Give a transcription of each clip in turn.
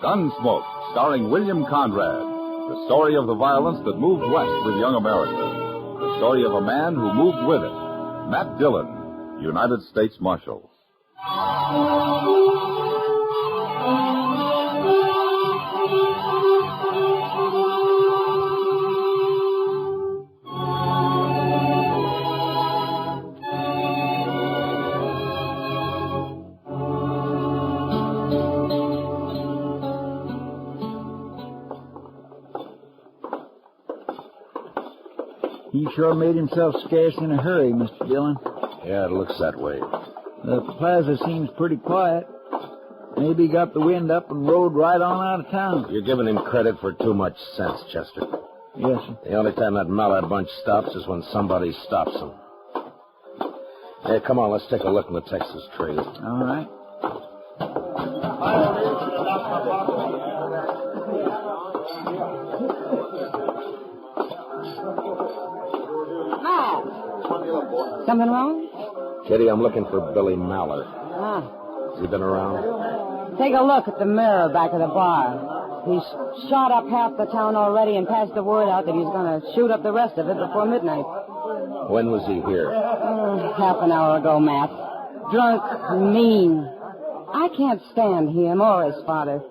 Gunsmoke, starring William Conrad. The story of the violence that moved west with young America. The story of a man who moved with it. Matt Dillon, United States Marshal. He sure made himself scarce in a hurry, Mr. Dillon. Yeah, it looks that way. The plaza seems pretty quiet. Maybe he got the wind up and rode right on out of town. You're giving him credit for too much sense, Chester. Yes, sir. The only time that Mallard bunch stops is when somebody stops them. Hey, come on, let's take a look in the Texas Trail. All right. Something wrong? Kitty, I'm looking for Billy Mallard. Ah. Has he been around? Take a look at the mirror back of the bar. He's shot up half the town already and passed the word out that he's going to shoot up the rest of it before midnight. When was he here? Half an hour ago, Matt. Drunk, mean. I can't stand him or his father.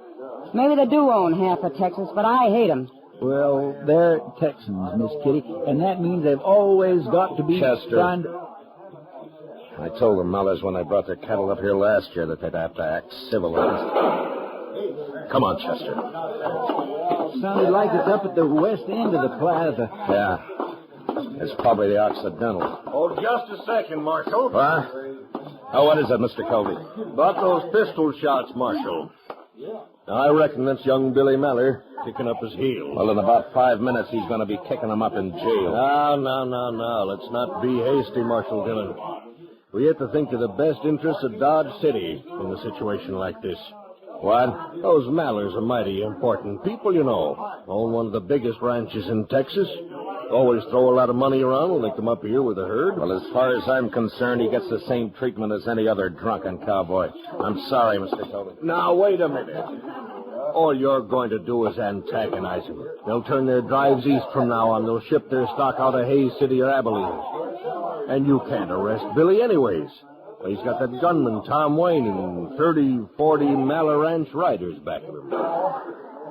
Maybe they do own half of Texas, but I hate them. Well, they're Texans, Miss Kitty, and that means they've always got to be Chester. trying to... I told the Mallards when they brought their cattle up here last year that they'd have to act civilized. Come on, Chester. Sounded like it's up at the west end of the plaza. Yeah. It's probably the Occidental. Oh, just a second, Marshal. What? Oh, what is it, Mr. Covey? About those pistol shots, Marshal. I reckon that's young Billy Mallard kicking up his heels. Well, in about 5 minutes, he's going to be kicking them up in jail. No. Let's not be hasty, Marshal Dillon. We have to think of the best interests of Dodge City in a situation like this. What? Those Mallards are mighty important people, you know. Own one of the biggest ranches in Texas. Always throw a lot of money around when they come up here with a herd. Well, as far as I'm concerned, he gets the same treatment as any other drunken cowboy. I'm sorry, Mr. Covey. Now, wait a minute. All you're going to do is antagonize them. They'll turn their drives east from now on. They'll ship their stock out of Hays City or Abilene. And you can't arrest Billy anyways. He's got that gunman, Tom Wayne, and 30, 40 Mallard Ranch riders back of him.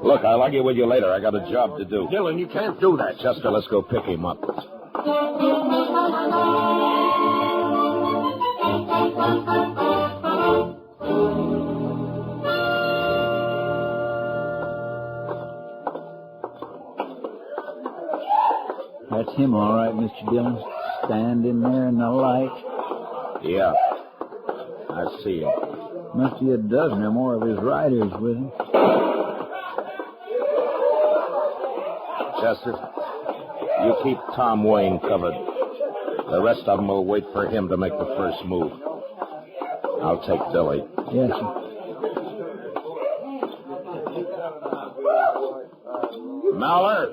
Look, I'll argue with you later. I got a job to do. Dillon, you can't do that. Chester, let's go pick him up. That's him, all right, Mr. Dillon. Standing there in the light. Yeah. I see him. Must be a dozen or more of his riders with him. Chester, you keep Tom Wayne covered. The rest of them will wait for him to make the first move. I'll take Billy. Yes, sir. Mallard!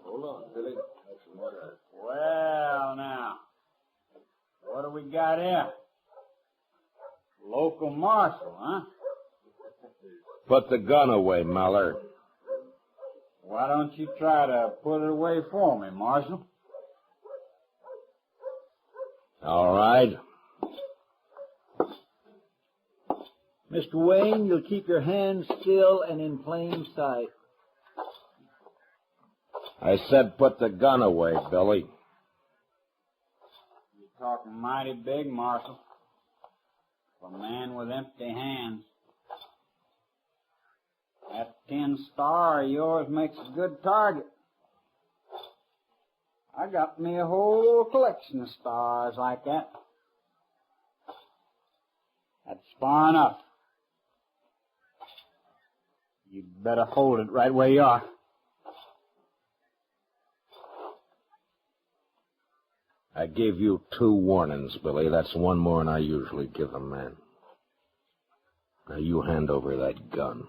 Hold on, Billy. Well, now, what do we got here? Local marshal, huh? Put the gun away, Mallard. Why don't you try to put it away for me, Marshal? All right. Mr. Wayne, you'll keep your hands still and in plain sight. I said put the gun away, Billy. You're talking mighty big, Marshal. For a man with empty hands. That 10 star of yours makes a good target. I got me a whole collection of stars like that. That's far enough. You better hold it right where you are. I gave you 2 warnings, Billy. That's one more than I usually give a man. Now you hand over that gun.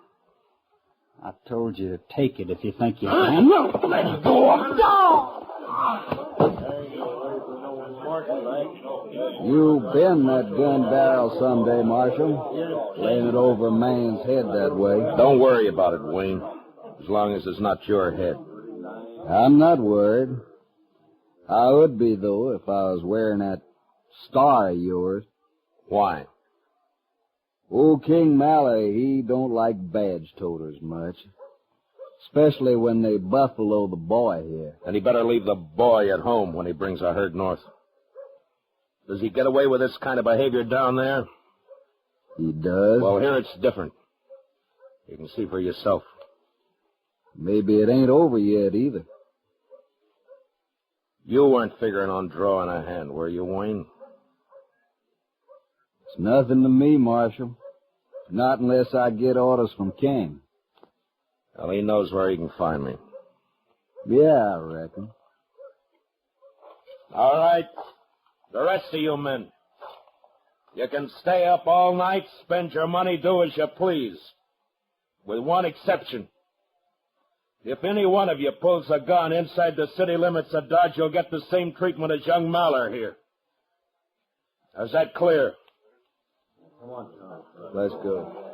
I told you to take it if you think you can. Let it go. No! You bend that gun barrel someday, Marshal. Laying it over a man's head that way. Don't worry about it, Wayne. As long as it's not your head. I'm not worried. I would be, though, if I was wearing that star of yours. Why? Old King Mallory, he don't like badge toters much. Especially when they buffalo the boy here. Then he better leave the boy at home when he brings a herd north. Does he get away with this kind of behavior down there? He does. Well, here it's different. You can see for yourself. Maybe it ain't over yet, either. You weren't figuring on drawing a hand, were you, Wayne? It's nothing to me, Marshal. Not unless I get orders from King. Well, he knows where he can find me. Yeah, I reckon. All right. The rest of you men. You can stay up all night, spend your money, do as you please. With one exception. If any one of you pulls a gun inside the city limits of Dodge, you'll get the same treatment as young Maller here. Is that clear? Let's go.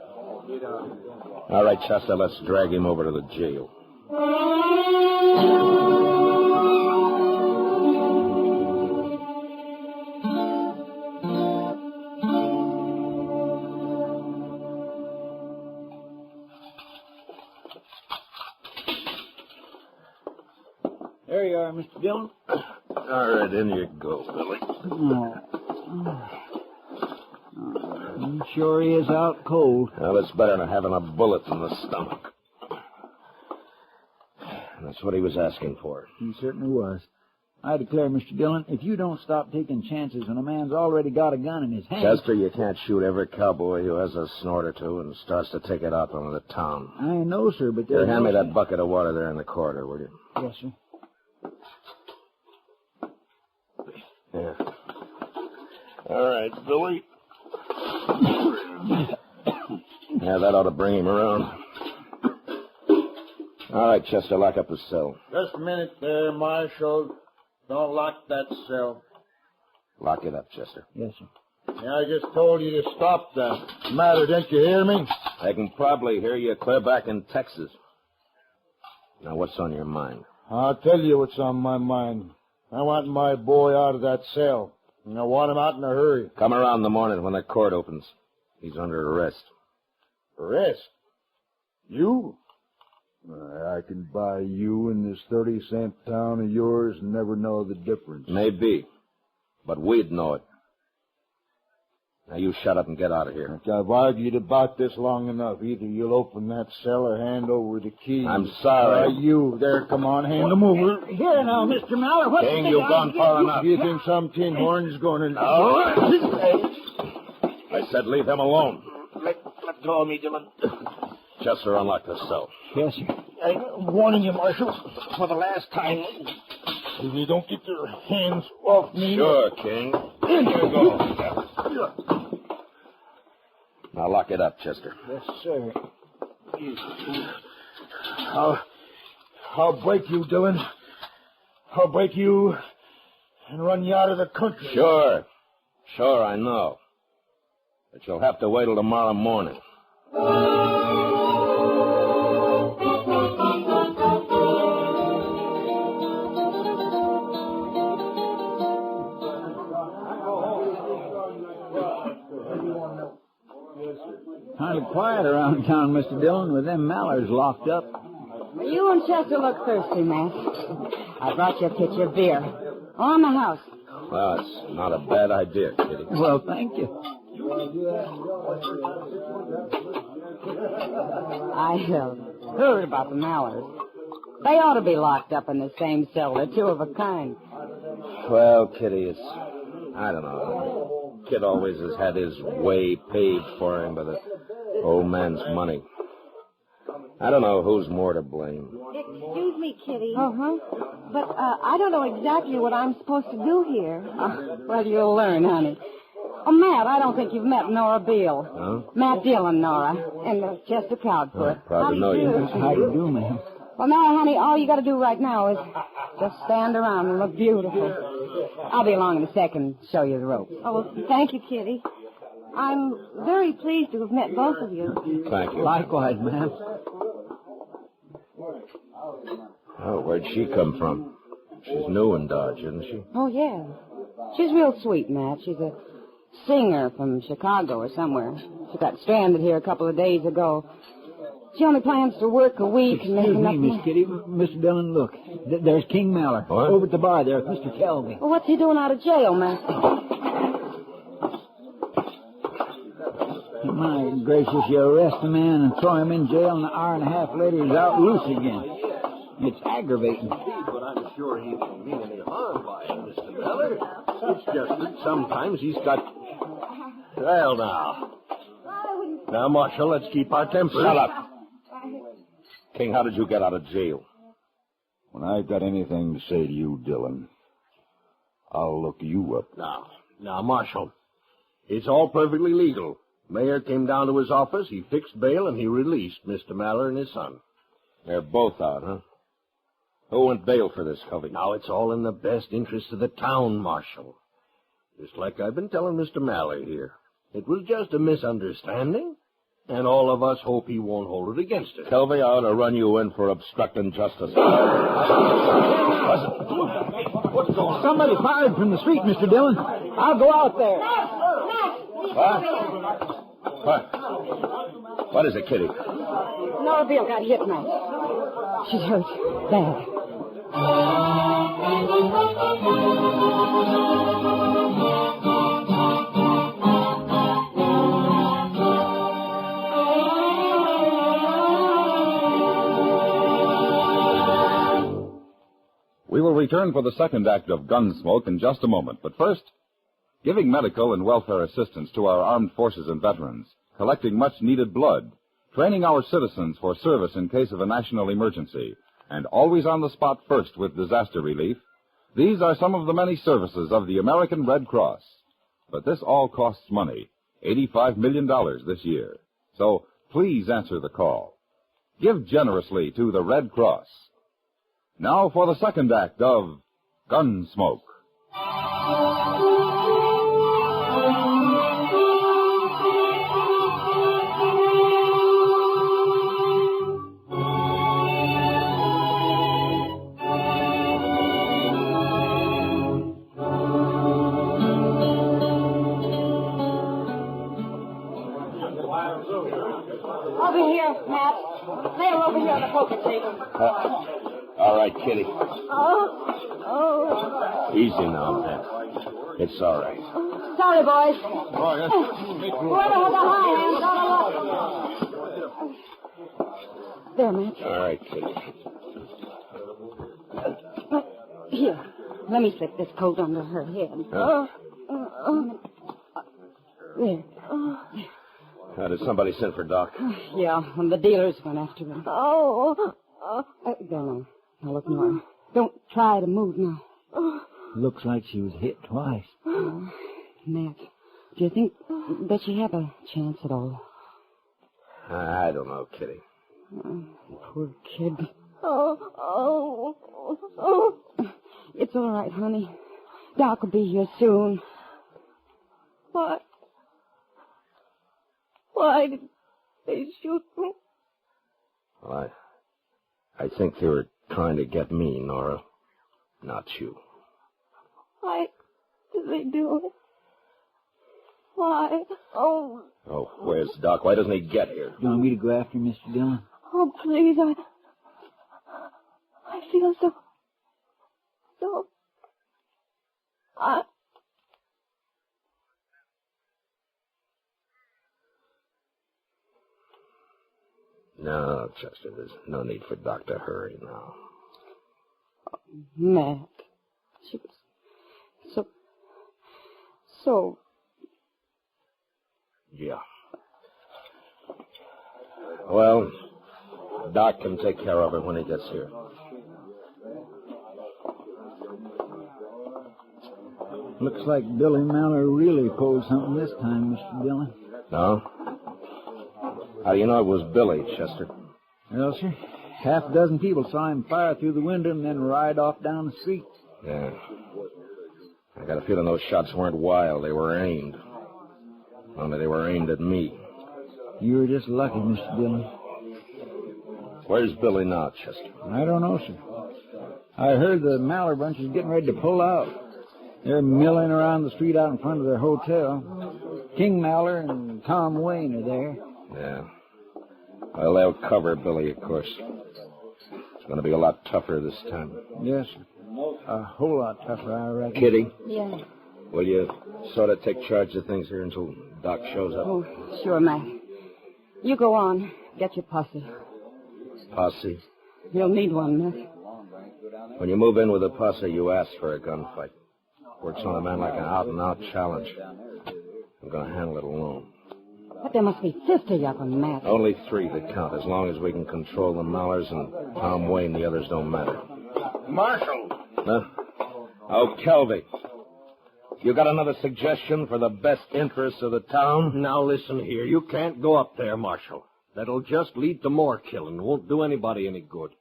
All right, Chester, let's drag him over to the jail. There you are, Mr. Dillon. All right, in you go, Billy. He sure is out cold. Well, it's better than having a bullet in the stomach. That's what he was asking for. He certainly was. I declare, Mr. Dillon, if you don't stop taking chances when a man's already got a gun in his hand... Chester, you can't shoot every cowboy who has a snort or two and starts to take it out on the town. I know, sir, but... Here, hand me that bucket of water there in the corridor, will you? Yes, sir. Yeah. All right, Billy. Yeah, that ought to bring him around. All right, Chester, lock up his cell. Just a minute there, Marshal. Don't lock that cell. Lock it up, Chester. Yes, sir. Yeah, I just told you to stop that. Matter, didn't you hear me? I can probably hear you clear back in Texas. Now, what's on your mind? I'll tell you what's on my mind. I want my boy out of that cell. And I want him out in a hurry. Come around in the morning when the court opens. He's under arrest. Arrest? You? I can buy you in this 30-cent town of yours and never know the difference. Maybe. But we'd know it. Now, you shut up and get out of here. I've argued about this long enough. Either you'll open that cell or hand over the key. I'm sorry. You there, come on, hand them over. Here now, Mr. Maller, what's King, you've gone far enough. Do you think some tin horn's going to... I said leave him alone. Let go of me, Dillon. Chester, unlock the cell. Yes, sir. I'm warning you, Marshal, for the last time. If you don't get your hands off me... Sure, King. Here you go. Now lock it up, Chester. Yes, sir. I'll break you, Dillon. I'll break you and run you out of the country. Sure. Sure, I know. But you'll have to wait till tomorrow morning. Kind of quiet around town, Mr. Dillon, with them Mallers locked up. You and Chester look thirsty, Matt. I brought you a pitcher of beer. On the house. Well, it's not a bad idea, Kitty. Well, thank you. I heard about the Mallers. They ought to be locked up in the same cell. They're two of a kind. Well, Kitty, it's... I don't know. Kid always has had his way paid for him by the old man's money. I don't know who's more to blame. Excuse me, Kitty. Uh-huh. But I don't know exactly what I'm supposed to do here. Well, you'll learn, honey. Oh, Matt, I don't think you've met Nora Beale. Huh? Matt Dillon, Nora, and Chester Proudfoot. Proud to know you. How do you do, ma'am? Well, now, honey, all you got to do right now is just stand around and look beautiful. I'll be along in a second and show you the ropes. Oh, well, thank you, Kitty. I'm very pleased to have met both of you. Thank you. Likewise, ma'am. Oh, where'd she come from? She's new in Dodge, isn't she? Oh, yeah. She's real sweet, Matt. She's a singer from Chicago or somewhere. She got stranded here a couple of days ago. She only plans to work a week and make Excuse enough me, money. Miss Kitty. Mr. Dillon, look. There's King Mallard. What? Over at the bar there with Mr. Kelby. Well, what's he doing out of jail, Matt? My gracious, you arrest a man and throw him in jail, and an hour and a half later he's out loose again. It's aggravating. But I'm sure he didn't mean any harm by it, Mr. Mallard. It's just that sometimes he's got... Well, now. Now, Marshal, let's keep our temper. Shut up. King, how did you get out of jail? When I've got anything to say to you, Dillon, I'll look you up. Now, Marshal, it's all perfectly legal. Mayor came down to his office, he fixed bail, and he released Mr. Mallard and his son. They're both out, huh? Who went bail for this, Covey? Now, it's all in the best interest of the town, Marshal. Just like I've been telling Mr. Mallard here. It was just a misunderstanding, and all of us hope he won't hold it against us. Kelvey, I ought to run you in for obstructing justice. What's going on? Somebody fired from the street, Mr. Dillon. I'll go out there. What is it, Kitty? Nora Bill got hit, Matt. She's hurt. Bad. We will return for the second act of Gunsmoke in just a moment. But first, giving medical and welfare assistance to our armed forces and veterans, collecting much-needed blood, training our citizens for service in case of a national emergency, and always on the spot first with disaster relief, these are some of the many services of the American Red Cross. But this all costs money, $85 million this year. So please answer the call. Give generously to the Red Cross. Now for the second act of Gunsmoke. Over here, Matt. Lay her over here on the poker table. All right, Kitty. Oh. Easy now, Matt. It's all right. Sorry, boys. Whoever has a high hand, There, Matt. All right, Kitty. Here, let me slip this coat under her head. There. Did somebody send for Doc? Yeah, when the dealers went after him. There now. Now, look, Nora. Don't try to move now. Looks like she was hit twice. Matt, do you think that she have a chance at all? I don't know, Kitty. Poor kid. It's all right, honey. Doc will be here soon. Why did they shoot me? Well, I think they were trying to get me, Nora. Not you. Why did they do it? Why? Oh, where's Doc? Why doesn't he get here? Do you want me to go after him, Mr. Dillon? Oh, please, I feel so... No, Chester, there's no need for Doc to hurry now. Matt, she was so... Yeah. Well, Doc can take care of her when he gets here. Looks like Billy Mallard really pulled something this time, Mr. Dillon. No? How do you know it was Billy, Chester? Well, sir, half a dozen people saw him fire through the window and then ride off down the street. Yeah. I got a feeling those shots weren't wild. They were aimed. Only they were aimed at me. You were just lucky, Mr. Dillon. Where's Billy now, Chester? I don't know, sir. I heard the Mallard bunch is getting ready to pull out. They're milling around the street out in front of their hotel. King Mallard and Tom Wayne are there. Yeah. Well, they'll cover Billy, of course. It's going to be a lot tougher this time. Yes, sir. A whole lot tougher, I reckon. Kitty, Yeah. will you sort of take charge of things here until Doc shows up? Oh, sure, Matt. You go on. Get your posse. Posse? You'll need one, Matt. When you move in with a posse, you ask for a gunfight. Works on a man like an out-and-out challenge. I'm going to handle it alone. But there must be 50 of them, Matt. Only 3 that count. As long as we can control the Mallards and Tom Wayne, the others don't matter. Marshal! Huh? Oh, Kelby. You got another suggestion for the best interests of the town? Now listen here. You can't go up there, Marshal. That'll just lead to more killing. Won't do anybody any good.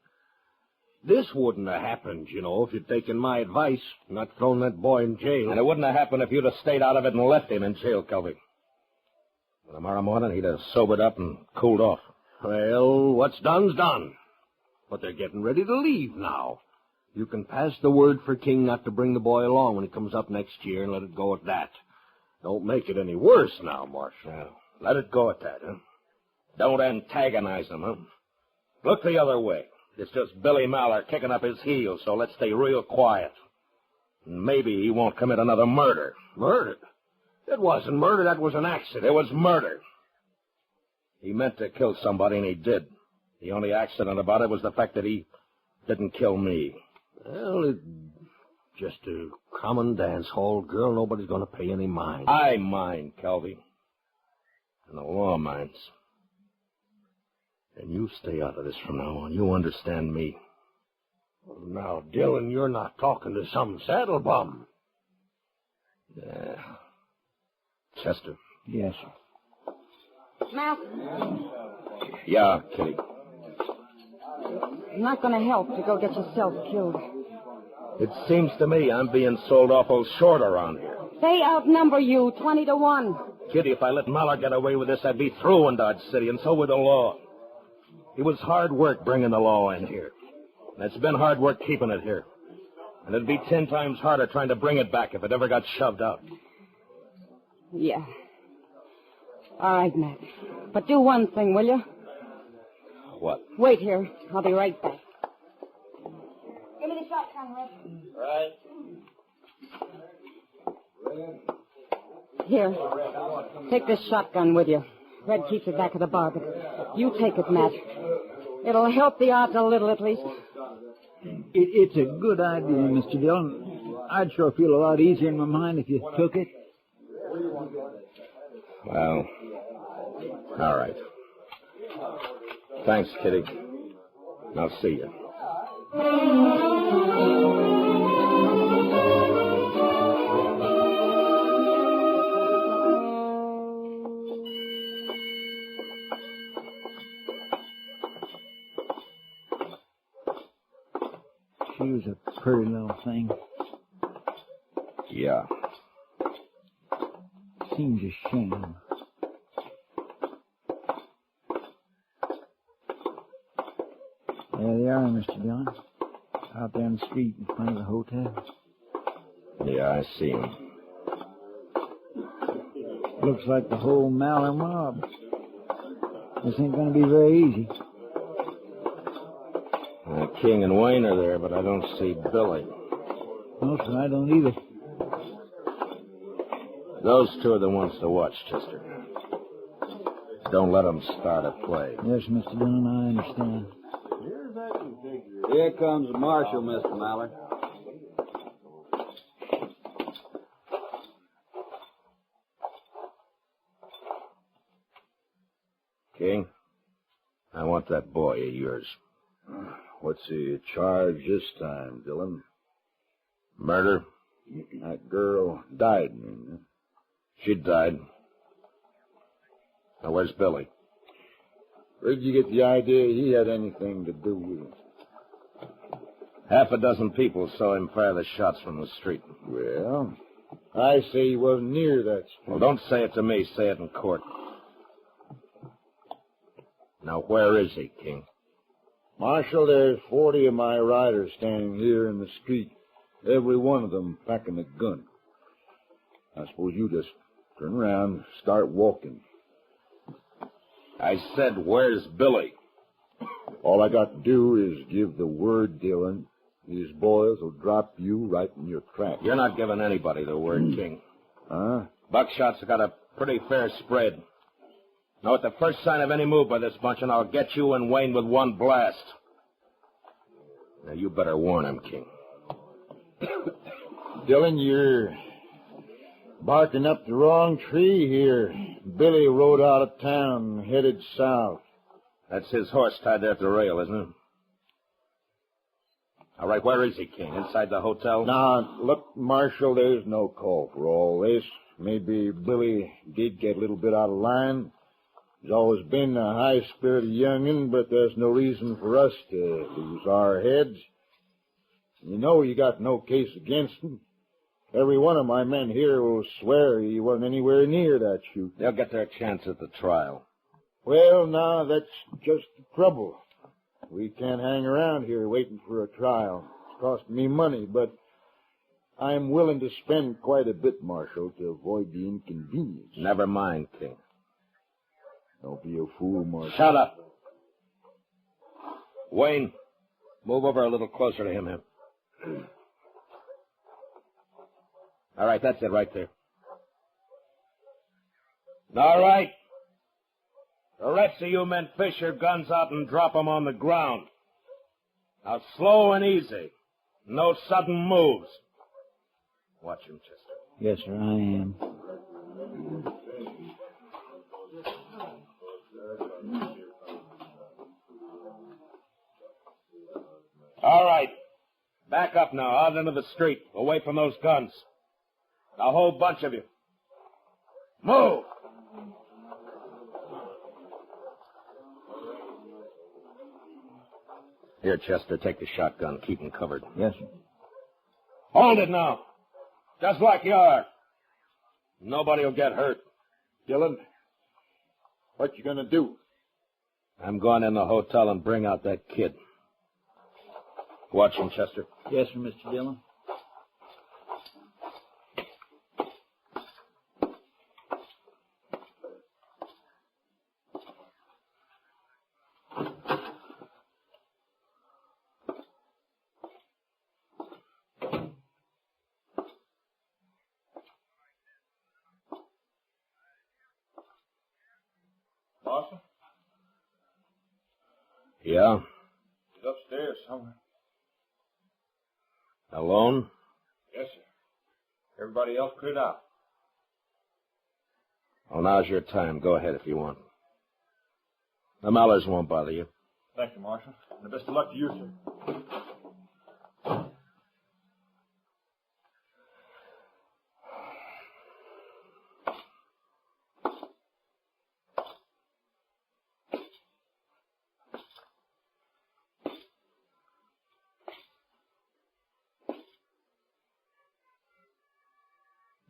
This wouldn't have happened, you know, if you'd taken my advice, not thrown that boy in jail. And it wouldn't have happened if you'd have stayed out of it and left him in jail, Kelby. Tomorrow morning, he'd have sobered up and cooled off. Well, what's done's done. But they're getting ready to leave now. You can pass the word for King not to bring the boy along when he comes up next year and let it go at that. Don't make it any worse now, Marshal. Yeah, let it go at that, huh? Don't antagonize him, huh? Look the other way. It's just Billy Mallard kicking up his heels, so let's stay real quiet. And maybe he won't commit another murder. Murder? It wasn't murder. That was an accident. It was murder. He meant to kill somebody, and he did. The only accident about it was the fact that he didn't kill me. Well, it's just a common dance hall girl. Nobody's going to pay any mind. I mind, Kelby. And the law minds. And you stay out of this from now on. You understand me. Well, now, Dillon, you're not talking to some saddle bum. Yeah. Chester. Yes, sir. Matt, Yeah, Kitty. I'm not going to help to go get yourself killed. It seems to me I'm being sold awful short around here. They outnumber you 20-1. Kitty, if I let Mallard get away with this, I'd be through in Dodge City, and so would the law. It was hard work bringing the law in here. And it's been hard work keeping it here. And it'd be 10 times harder trying to bring it back if it ever got shoved out. Yeah. All right, Matt. But do one thing, will you? What? Wait here. I'll be right back. Give me the shotgun, Red. Right. Here. Take this shotgun with you. Red keeps it back of the bar, but you take it, Matt. It'll help the odds a little, at least. It's a good idea, Mr. Dillon. I'd sure feel a lot easier in my mind if you took it. Well, all right. Thanks, Kitty. I'll see you. She was a pretty little thing. Yeah. Seems a shame. There they are, Mr. Dillon. Out there in the street in front of the hotel. Yeah, I see him. Looks like the whole Mallard mob. This ain't going to be very easy. King and Wayne are there, but I don't see Billy. No, sir, I don't either. Those 2 are the ones to watch, Chester. Don't let them start a play. Yes, Mr. Dillon, I understand. Here comes the marshal, Mr. Mallard. King, I want that boy of yours. What's he charged this time, Dillon? Murder? That girl died, didn't you? She died. Now, where's Billy? Where'd you get the idea he had anything to do with it? Half a dozen people saw him fire the shots from the street. Well, I say he wasn't near that street. Well, don't say it to me. Say it in court. Now, where is he, King? Marshal, there's 40 of my riders standing here in the street. Every one of them packing a gun. I suppose you just turn around and start walking. I said, where's Billy? All I got to do is give the word, Dillon. These boys will drop you right in your tracks. You're not giving anybody the word, King. Huh? Buckshot's got a pretty fair spread. Now, at the first sign of any move by this bunch, and I'll get you and Wayne with one blast. Now, you better warn him, King. Dillon, you're barking up the wrong tree here. Billy rode out of town, headed south. That's his horse tied there at the rail, isn't it? All right, where is he, King? Inside the hotel? Now, look, Marshal, there's no call for all this. Maybe Billy did get a little bit out of line. He's always been a high-spirited young'un, but there's no reason for us to lose our heads. You know you got no case against him. Every one of my men here will swear he wasn't anywhere near that shoot. They'll get their chance at the trial. Well, now, that's just the trouble. We can't hang around here waiting for a trial. It's costing me money, but I'm willing to spend quite a bit, Marshal, to avoid the inconvenience. Never mind, King. Don't be a fool, Marshal. Shut up. Wayne, move over a little closer to him here. All right, that's it right there. All right. The rest of you men fish your guns out and drop them on the ground. Now, slow and easy. No sudden moves. Watch him, Chester. Yes, sir, I am. All right. Back up now, out into the street, away from those guns. The whole bunch of you. Move! Here, Chester, take the shotgun. Keep him covered. Yes, sir. Hold it now. Just like you are. Nobody will get hurt. Dillon, what you gonna do? I'm going in the hotel and bring out that kid. Watch him, Chester. Yes, sir, Mr. Dillon. Marshal? Yeah? He's upstairs somewhere. Alone? Yes, sir. Everybody else cleared out. Well, now's your time. Go ahead if you want. The Mallers won't bother you. Thank you, Marshal. And the best of luck to you, sir.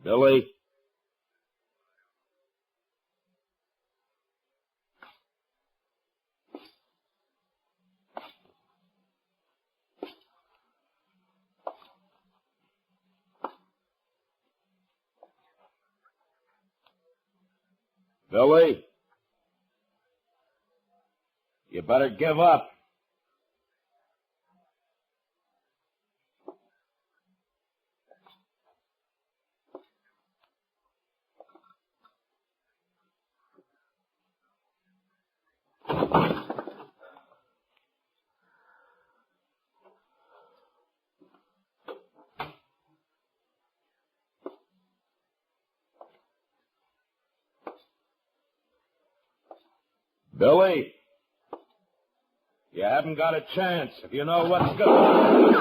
Billy? Billy? You better give up. Billy, you haven't got a chance if you know what's going.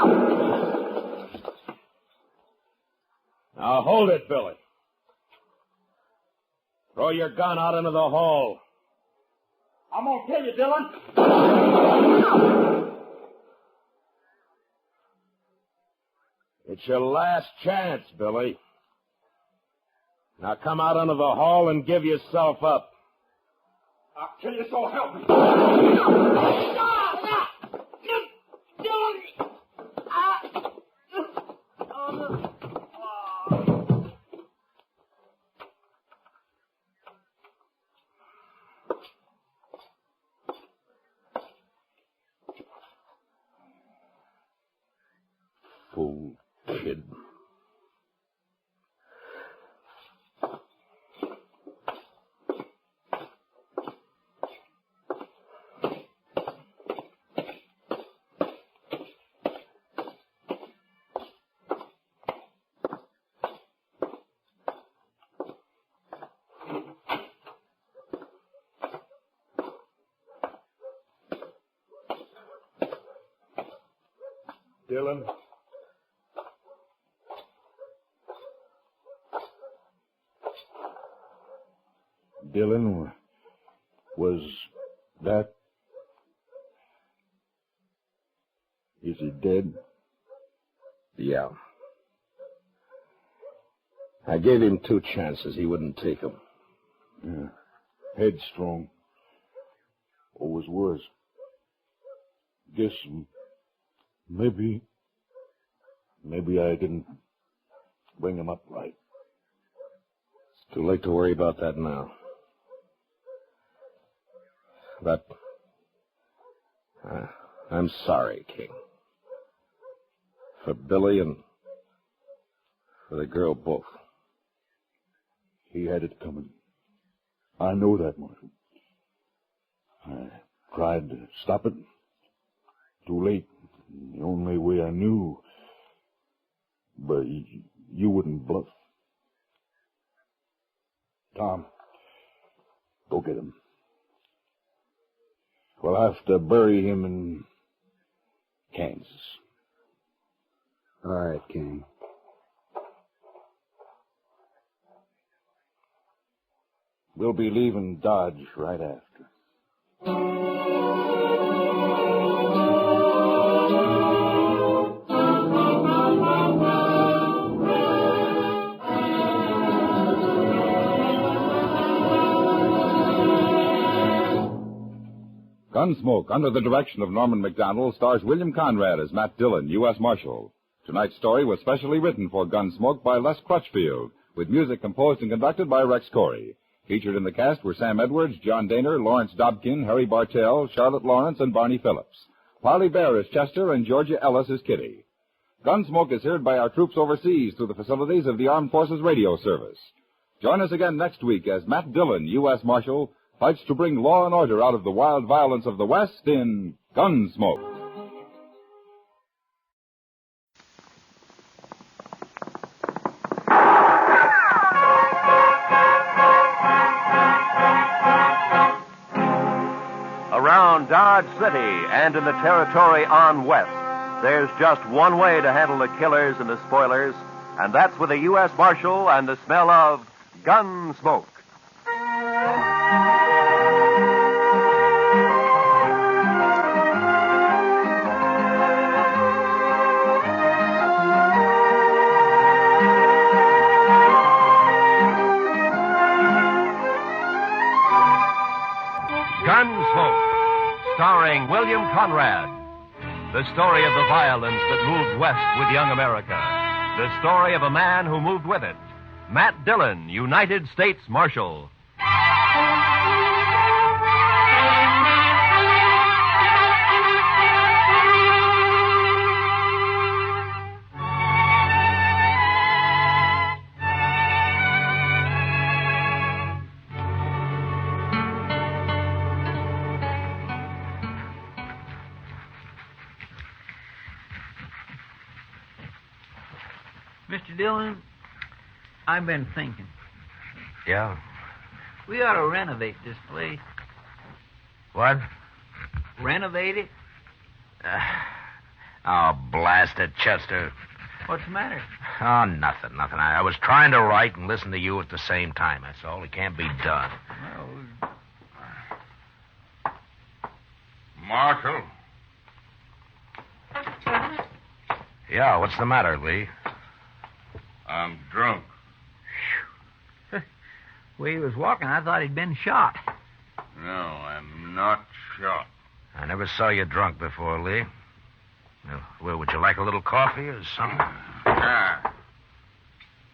Now hold it, Billy. Throw your gun out into the hall. I'm gonna kill you, Dillon. It's your last chance, Billy. Now come out into the hall and give yourself up. I'll kill you, so help me. Fool kid. Dillon? Dillon, was that... Is he dead? Yeah. I gave him 2 chances. He wouldn't take them. Yeah. Headstrong. Always was. Guess maybe I didn't bring him up right. It's too late to worry about that now. But I'm sorry, King. For Billy and for the girl both. He had it coming. I know that, Marshal. I tried to stop it. Too late. The only way I knew. But you wouldn't bluff. Tom, go get him. We'll have to bury him in Kansas. All right, King. We'll be leaving Dodge right after. Gunsmoke, under the direction of Norman McDonald, stars William Conrad as Matt Dillon, U.S. Marshal. Tonight's story was specially written for Gunsmoke by Les Crutchfield, with music composed and conducted by Rex Corey. Featured in the cast were Sam Edwards, John Daner, Lawrence Dobkin, Harry Bartell, Charlotte Lawrence, and Barney Phillips. Parley Bear is Chester, and Georgia Ellis is Kitty. Gunsmoke is heard by our troops overseas through the facilities of the Armed Forces Radio Service. Join us again next week as Matt Dillon, U.S. Marshal, fights to bring law and order out of the wild violence of the West in Gunsmoke. Around Dodge City and in the territory on west, there's just one way to handle the killers and the spoilers, and that's with a U.S. Marshal and the smell of Gunsmoke. Gunsmoke, starring William Conrad. The story of the violence that moved west with young America. The story of a man who moved with it. Matt Dillon, United States Marshal. Mr. Dillon, I've been thinking. Yeah? We ought to renovate this place. What? Renovate it? Oh, blast it, Chester. What's the matter? Oh, nothing. I was trying to write and listen to you at the same time. That's all. It can't be done. Well, Marshal. Yeah, what's the matter, Lee? I'm drunk. The way he was walking, I thought he'd been shot. No, I'm not shot. I never saw you drunk before, Lee. Well, would you like a little coffee or something? Ah.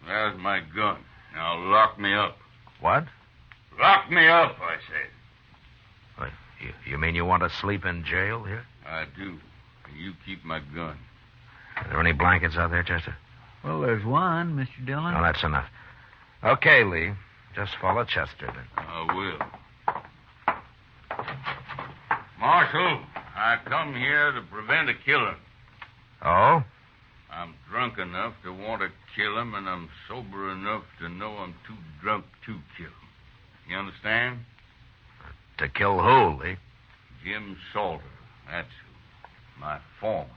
There's my gun. Now lock me up. What? Lock me up, I say. What, you mean you want to sleep in jail here? I do. You keep my gun. Are there any blankets out there, Chester? Well, there's one, Mr. Dillon. No, that's enough. Okay, Lee. Just follow Chester, then. I will. Marshal, I come here to prevent a killing. Oh? I'm drunk enough to want to kill him, and I'm sober enough to know I'm too drunk to kill him. You understand? To kill who, Lee? Jim Salter. That's who. My foreman.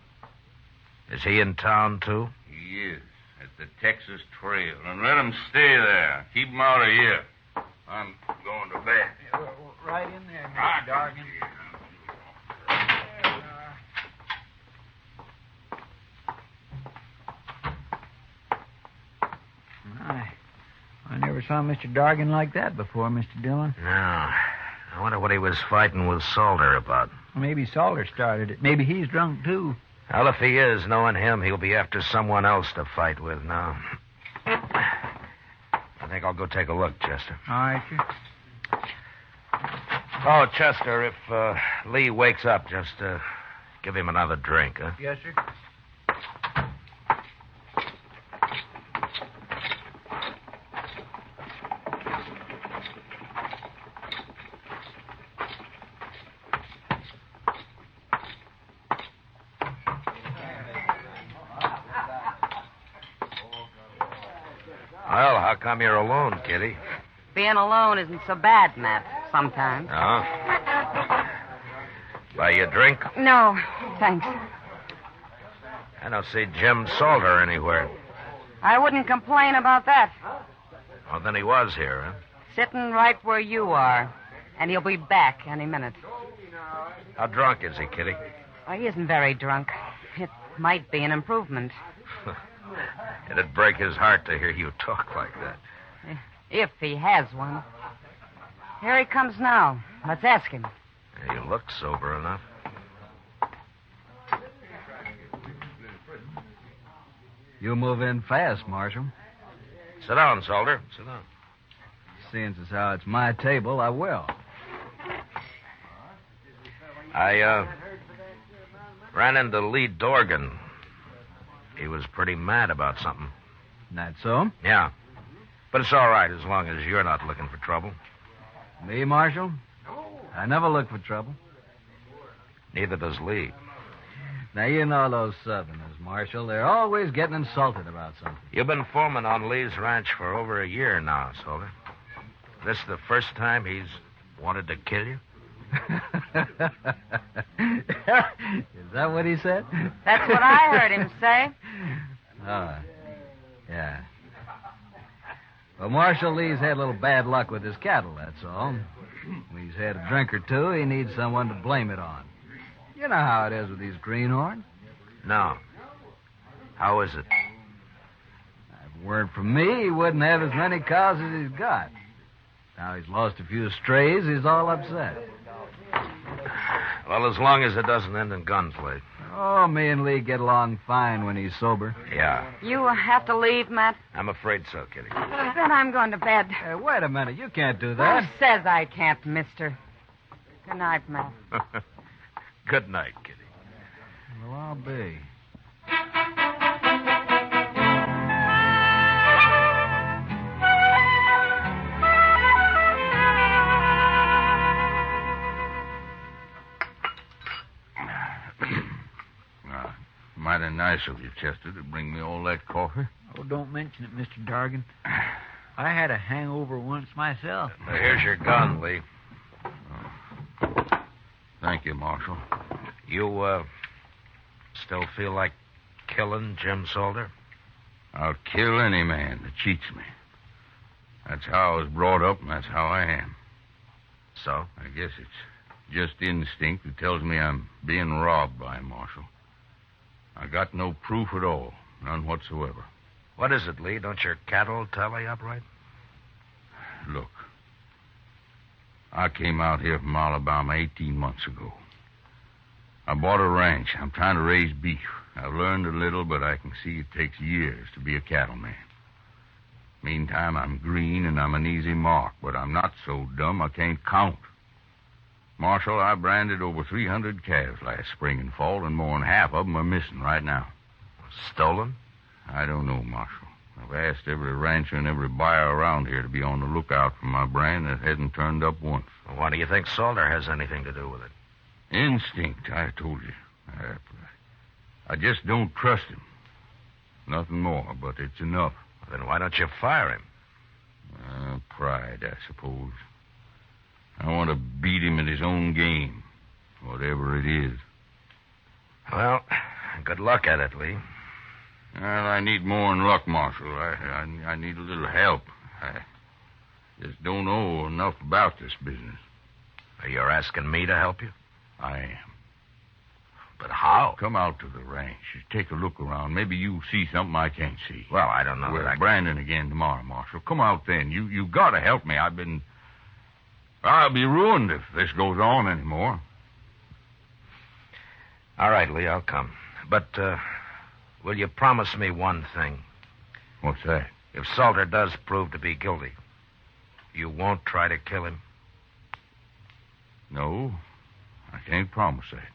Is he in town, too? He is. At the Texas Trail. And let him stay there. Keep him out of here. I'm going to bed. Right in there, Mr. Dargan. I never saw Mr. Dargan like that before, Mr. Dillon. No. I wonder what he was fighting with Salter about. Maybe Salter started it. Maybe he's drunk, too. Well, if he is, knowing him, he'll be after someone else to fight with now. I think I'll go take a look, Chester. All right, sir. Oh, Chester, if Lee wakes up, just give him another drink, huh? Yes, sir. Well, how come you're alone, Kitty? Being alone isn't so bad, Matt, sometimes. Oh? Buy you a drink? No, thanks. I don't see Jim Salter anywhere. I wouldn't complain about that. Well, then he was here, huh? Sitting right where you are. And he'll be back any minute. How drunk is he, Kitty? Well, he isn't very drunk. It might be an improvement. It'd break his heart to hear you talk like that. If he has one. Here he comes now. Let's ask him. You look sober enough. You move in fast, Marshal. Sit down, Salter. Sit down. Seeing as how it's my table, I will. I ran into Lee Dorgan. He was pretty mad about something. That so? Yeah. But it's all right as long as you're not looking for trouble. Me, Marshal? I never look for trouble. Neither does Lee. Now, you know those Southerners, Marshal. They're always getting insulted about something. You've been foreman on Lee's ranch for over a year now, Salter. This the first time he's wanted to kill you? Is that what he said? That's what I heard him say. Oh, yeah. Well, Marshal, Lee's had a little bad luck with his cattle, that's all. When he's had a drink or two, he needs someone to blame it on. You know how it is with these greenhorns. No. How is it? If it weren't for me, he wouldn't have as many cows as he's got. Now he's lost a few strays, he's all upset. Well, as long as it doesn't end in gunplay. Oh, me and Lee get along fine when he's sober. Yeah. You have to leave, Matt? I'm afraid so, Kitty. Then I'm going to bed. Hey, wait a minute. You can't do that. Who says I can't, mister? Good night, Matt. Good night, Kitty. Well, I'll be. Mighty nice of you, Chester, to bring me all that coffee. Oh, don't mention it, Mr. Dargan. I had a hangover once myself. Here's your gun, Lee. Thank you, Marshal. You, still feel like killing Jim Salter? I'll kill any man that cheats me. That's how I was brought up, and that's how I am. So? I guess it's Just instinct that tells me I'm being robbed by him, Marshal. I got no proof at all. None whatsoever. What is it, Lee? Don't your cattle tally up right? Look, I came out here from Alabama 18 months ago. I bought a ranch. I'm trying to raise beef. I've learned a little, but I can see it takes years to be a cattleman. Meantime, I'm green and I'm an easy mark, but I'm not so dumb I can't count. Marshal, I branded over 300 calves last spring and fall, and more than half of them are missing right now. Stolen? I don't know, Marshal. I've asked every rancher and every buyer around here to be on the lookout for my brand that hasn't turned up once. Well, why do you think Salter has anything to do with it? Instinct, I told you. I just don't trust him. Nothing more, but it's enough. Well, then why don't you fire him? Pride, I suppose. I want to beat him at his own game, whatever it is. Well, good luck at it, Lee. Well, I need more than luck, Marshal. I need a little help. I just don't know enough about this business. You're asking me to help you? I am. But how? Come out to the ranch. Take a look around. Maybe you'll see something I can't see. Well, I don't know. We're branding again tomorrow, Marshal. Come out then. You got to help me. I'll be ruined if this goes on anymore. All right, Lee, I'll come. But, will you promise me one thing? What's that? If Salter does prove to be guilty, you won't try to kill him? No, I can't promise that.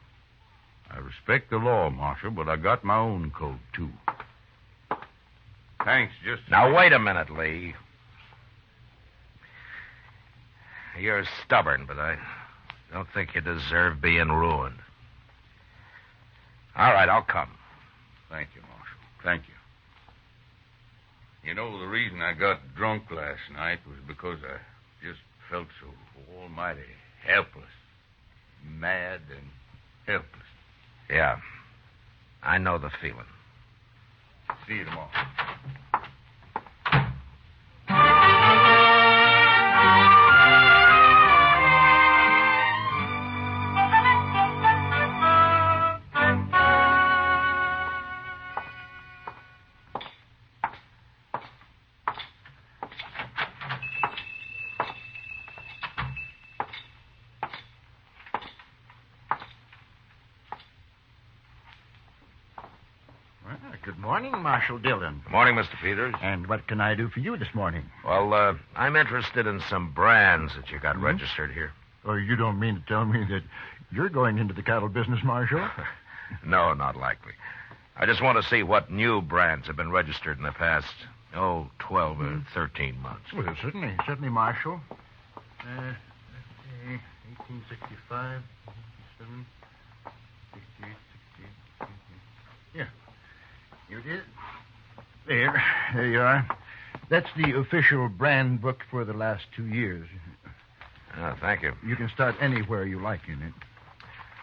I respect the law, Marshal, but I got my own code, too. Thanks, just... Now, wait a minute, Lee. You're stubborn, but I don't think you deserve being ruined. All right, I'll come. Thank you, Marshal. Thank you. You know, the reason I got drunk last night was because I just felt so almighty helpless. Mad and helpless. Yeah. I know the feeling. See you tomorrow. Good morning, Marshal Dillon. Good morning, Mr. Peters. And what can I do for you this morning? Well, I'm interested in some brands that you got registered here. Oh, you don't mean to tell me that you're going into the cattle business, Marshal? No, not likely. I just want to see what new brands have been registered in the past, 12 or 13 months. Well, certainly, Marshal. 1865, 67, 68, 68. Yeah. Here it is. There you are. That's the official brand book for the last 2 years. Oh, thank you. You can start anywhere you like in it.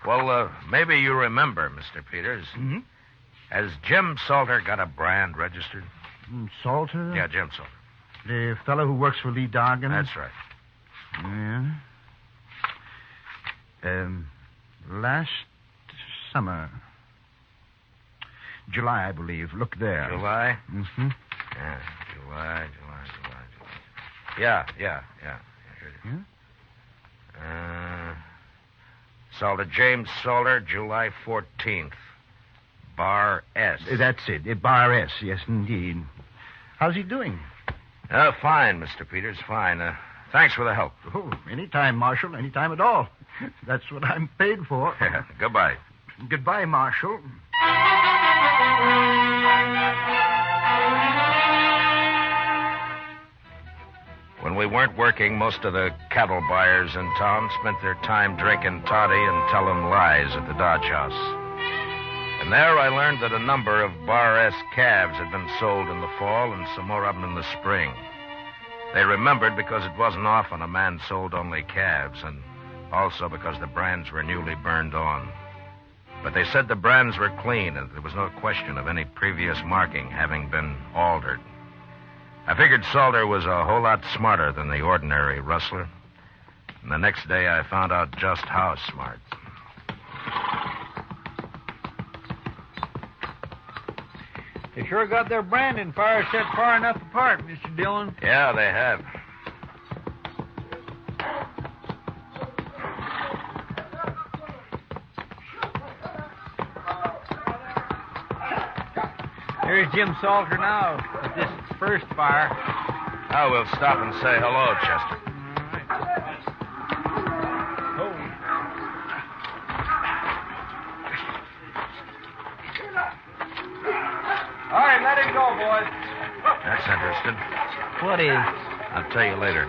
Well, maybe you remember, Mr. Peters. Mm-hmm. Has Jim Salter got a brand registered? Salter? Yeah, Jim Salter. The fellow who works for Lee Dargan? That's right. Yeah. Last summer. July, I believe. Look there. July? Mm-hmm. Yeah, July. Yeah. Here it is. Salter, James Salter, July 14th. Bar S. That's it. Bar S, yes, indeed. How's he doing? Fine, Mr. Peters, fine. Thanks for the help. Oh, anytime, Marshal, anytime at all. That's what I'm paid for. Goodbye. Goodbye, Marshal. When we weren't working, most of the cattle buyers in town spent their time drinking toddy and telling lies at the Dodge House. And there I learned that a number of Bar S calves had been sold in the fall and some more of them in the spring. They remembered because it wasn't often a man sold only calves, and also because the brands were newly burned on. But they said the brands were clean, and there was no question of any previous marking having been altered. I figured Salter was a whole lot smarter than the ordinary rustler. And the next day I found out just how smart. They sure got their branding fires set far enough apart, Mr. Dillon. Yeah, they have. There's Jim Salter now at this first fire. Oh, we'll stop and say hello, Chester. All right, let him go, boys. That's interesting. What is? I'll tell you later.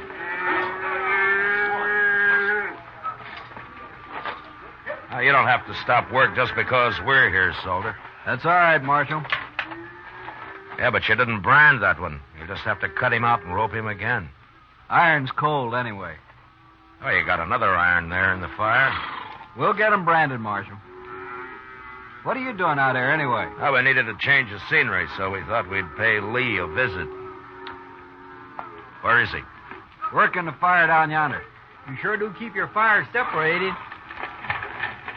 You don't have to stop work just because we're here, Salter. That's all right, Marshal. Yeah, but you didn't brand that one. You just have to cut him out and rope him again. Iron's cold anyway. Oh, you got another iron there in the fire. We'll get him branded, Marshal. What are you doing out there anyway? Oh, we needed to change the scenery, so we thought we'd pay Lee a visit. Where is he? Working the fire down yonder. You sure do keep your fires separated.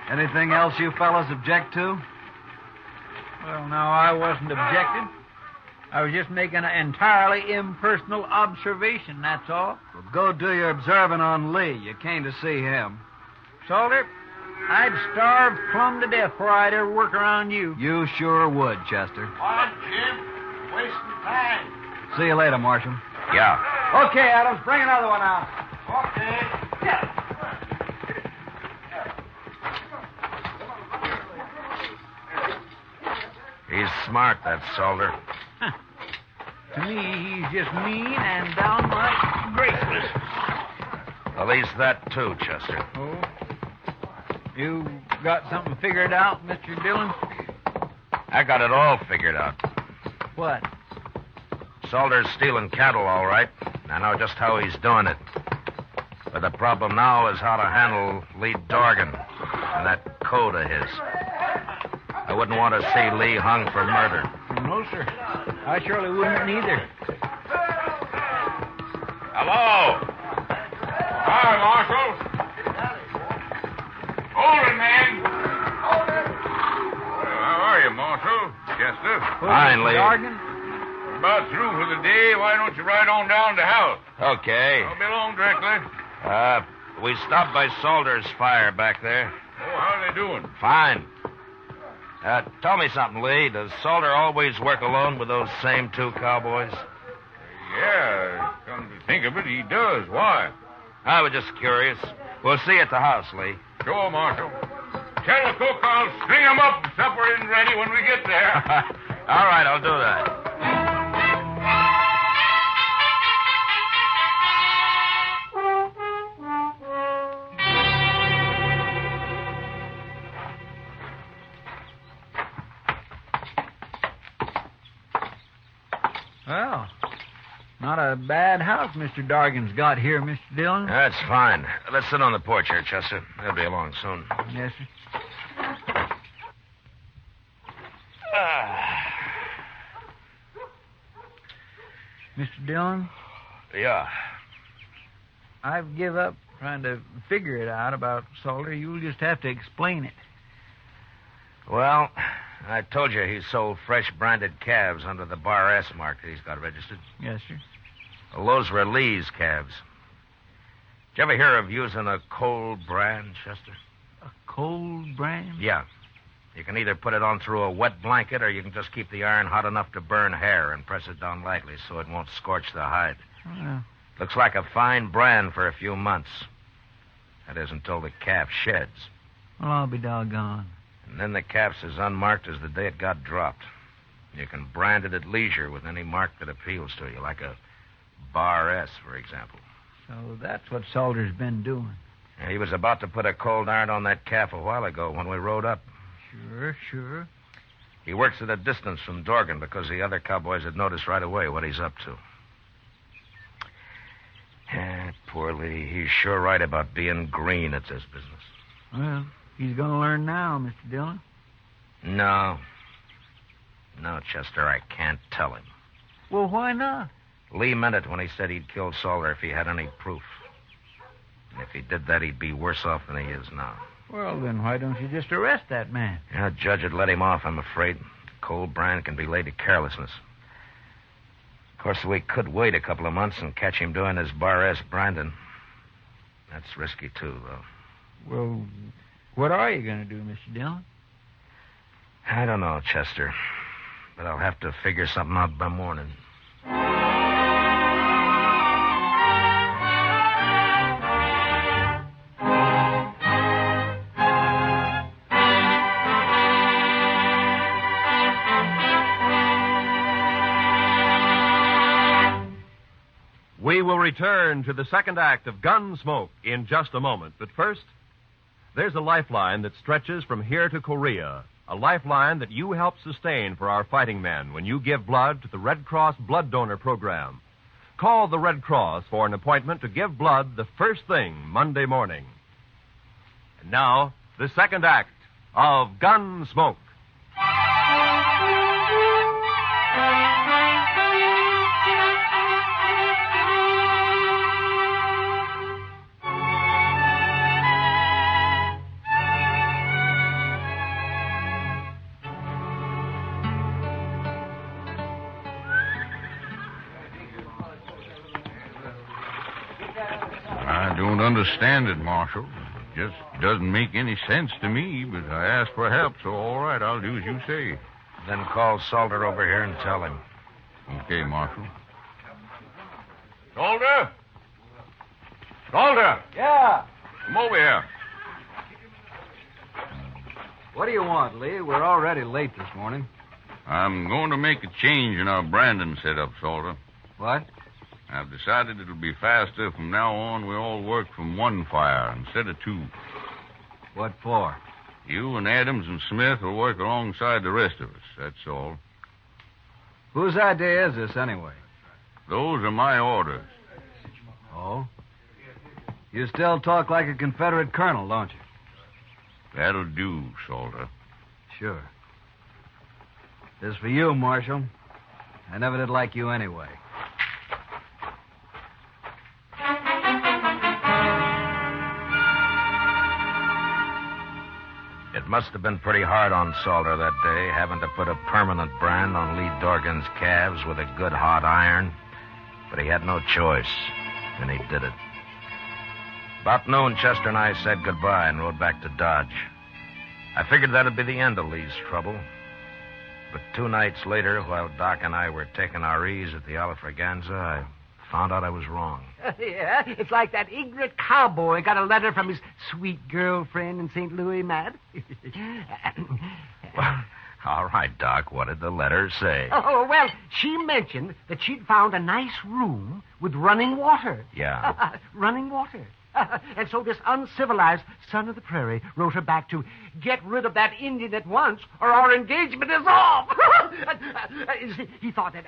Anything else you fellas object to? Well, no, I wasn't objecting. I was just making an entirely impersonal observation, that's all. Well, go do your observing on Lee. You came to see him. Salter, I'd starve plumb to death before I'd ever work around you. You sure would, Chester. On, Jim. Wasting time. See you later, Marshal. Yeah. Okay, Adams, bring another one out. Okay. He's smart, that Salter. To me, he's just mean and downright graceless. At least that, too, Chester. Oh? You got something figured out, Mr. Dillon? I got it all figured out. What? Salter's stealing cattle, all right. I know just how he's doing it. But the problem now is how to handle Lee Dorgan and that code of his. I wouldn't want to see Lee hung for murder. No, sir. I surely wouldn't either. Hello. Hi, Marshal. Hold it, man. How are you, Marshal? Chester? Fine, Lee. We're about through for the day. Why don't you ride on down to house? Okay. I'll be along directly. We stopped by Salter's fire back there. Oh, how are they doing? Fine. Tell me something, Lee. Does Salter always work alone with those same two cowboys? Yeah, come to think of it, he does. Why? I was just curious. We'll see you at the house, Lee. Sure, Marshal. Tell the cook I'll string 'em up and supper isn't ready when we get there. All right, I'll do that. Well, not a bad house Mr. Dorgan's got here, Mr. Dillon. That's fine. Let's sit on the porch here, Chester. They'll be along soon. Yes, sir. Mr. Dillon? Yeah. I've give up trying to figure it out about Salter. You'll just have to explain it. Well, I told you he sold fresh branded calves under the Bar S mark that he's got registered. Yes, sir. Well, those were Lee's calves. Did you ever hear of using a cold brand, Chester? A cold brand? Yeah. You can either put it on through a wet blanket or you can just keep the iron hot enough to burn hair and press it down lightly so it won't scorch the hide. Well, Looks like a fine brand for a few months. That is until the calf sheds. I'll be doggone. And then the calf's as unmarked as the day it got dropped. You can brand it at leisure with any mark that appeals to you, like a Bar S, for example. So that's what Salter's been doing. He was about to put a cold iron on that calf a while ago when we rode up. Sure. He works at a distance from Dorgan because the other cowboys had noticed right away what he's up to. Poor Lee. He's sure right about being green at this business. Well, he's going to learn now, Mr. Dillon. No, Chester, I can't tell him. Well, why not? Lee meant it when he said he'd kill Salter if he had any proof. If he did that, he'd be worse off than he is now. Well, then why don't you just arrest that man? Yeah, a judge would let him off, I'm afraid. Cold brand can be laid to carelessness. Of course, we could wait a couple of months and catch him doing his bar-ass branding. That's risky, too, though. Well, what are you going to do, Mr. Dillon? I don't know, Chester. But I'll have to figure something out by morning. We will return to the second act of Gunsmoke in just a moment. But first, there's a lifeline that stretches from here to Korea. A lifeline that you help sustain for our fighting men when you give blood to the Red Cross Blood Donor Program. Call the Red Cross for an appointment to give blood the first thing Monday morning. And now, the second act of Gunsmoke. I don't understand it, Marshal. It just doesn't make any sense to me, but I asked for help, so all right, I'll do as you say. Then call Salter over here and tell him. Okay, Marshal. Salter! Salter! Yeah. Come over here. What do you want, Lee? We're already late this morning. I'm going to make a change in our branding setup, Salter. What? I've decided it'll be faster. From now on, we all work from one fire instead of two. What for? You and Adams and Smith will work alongside the rest of us, that's all. Whose idea is this, anyway? Those are my orders. Oh? You still talk like a Confederate colonel, don't you? That'll do, Salter. Sure. This is for you, Marshal. I never did like you anyway. It must have been pretty hard on Salter that day, having to put a permanent brand on Lee Dorgan's calves with a good hot iron. But he had no choice, and he did it. About noon, Chester and I said goodbye and rode back to Dodge. I figured that'd be the end of Lee's trouble. But 2 nights later, while Doc and I were taking our ease at the Alfraganza, I found out I was wrong. Yeah, it's like that ignorant cowboy got a letter from his sweet girlfriend in St. Louis, Matt. Well, all right, Doc, what did the letter say? Oh, well, she mentioned that she'd found a nice room with running water. Yeah. Running water. And so this uncivilized son of the prairie wrote her back to get rid of that Indian at once, or our engagement is off. He thought that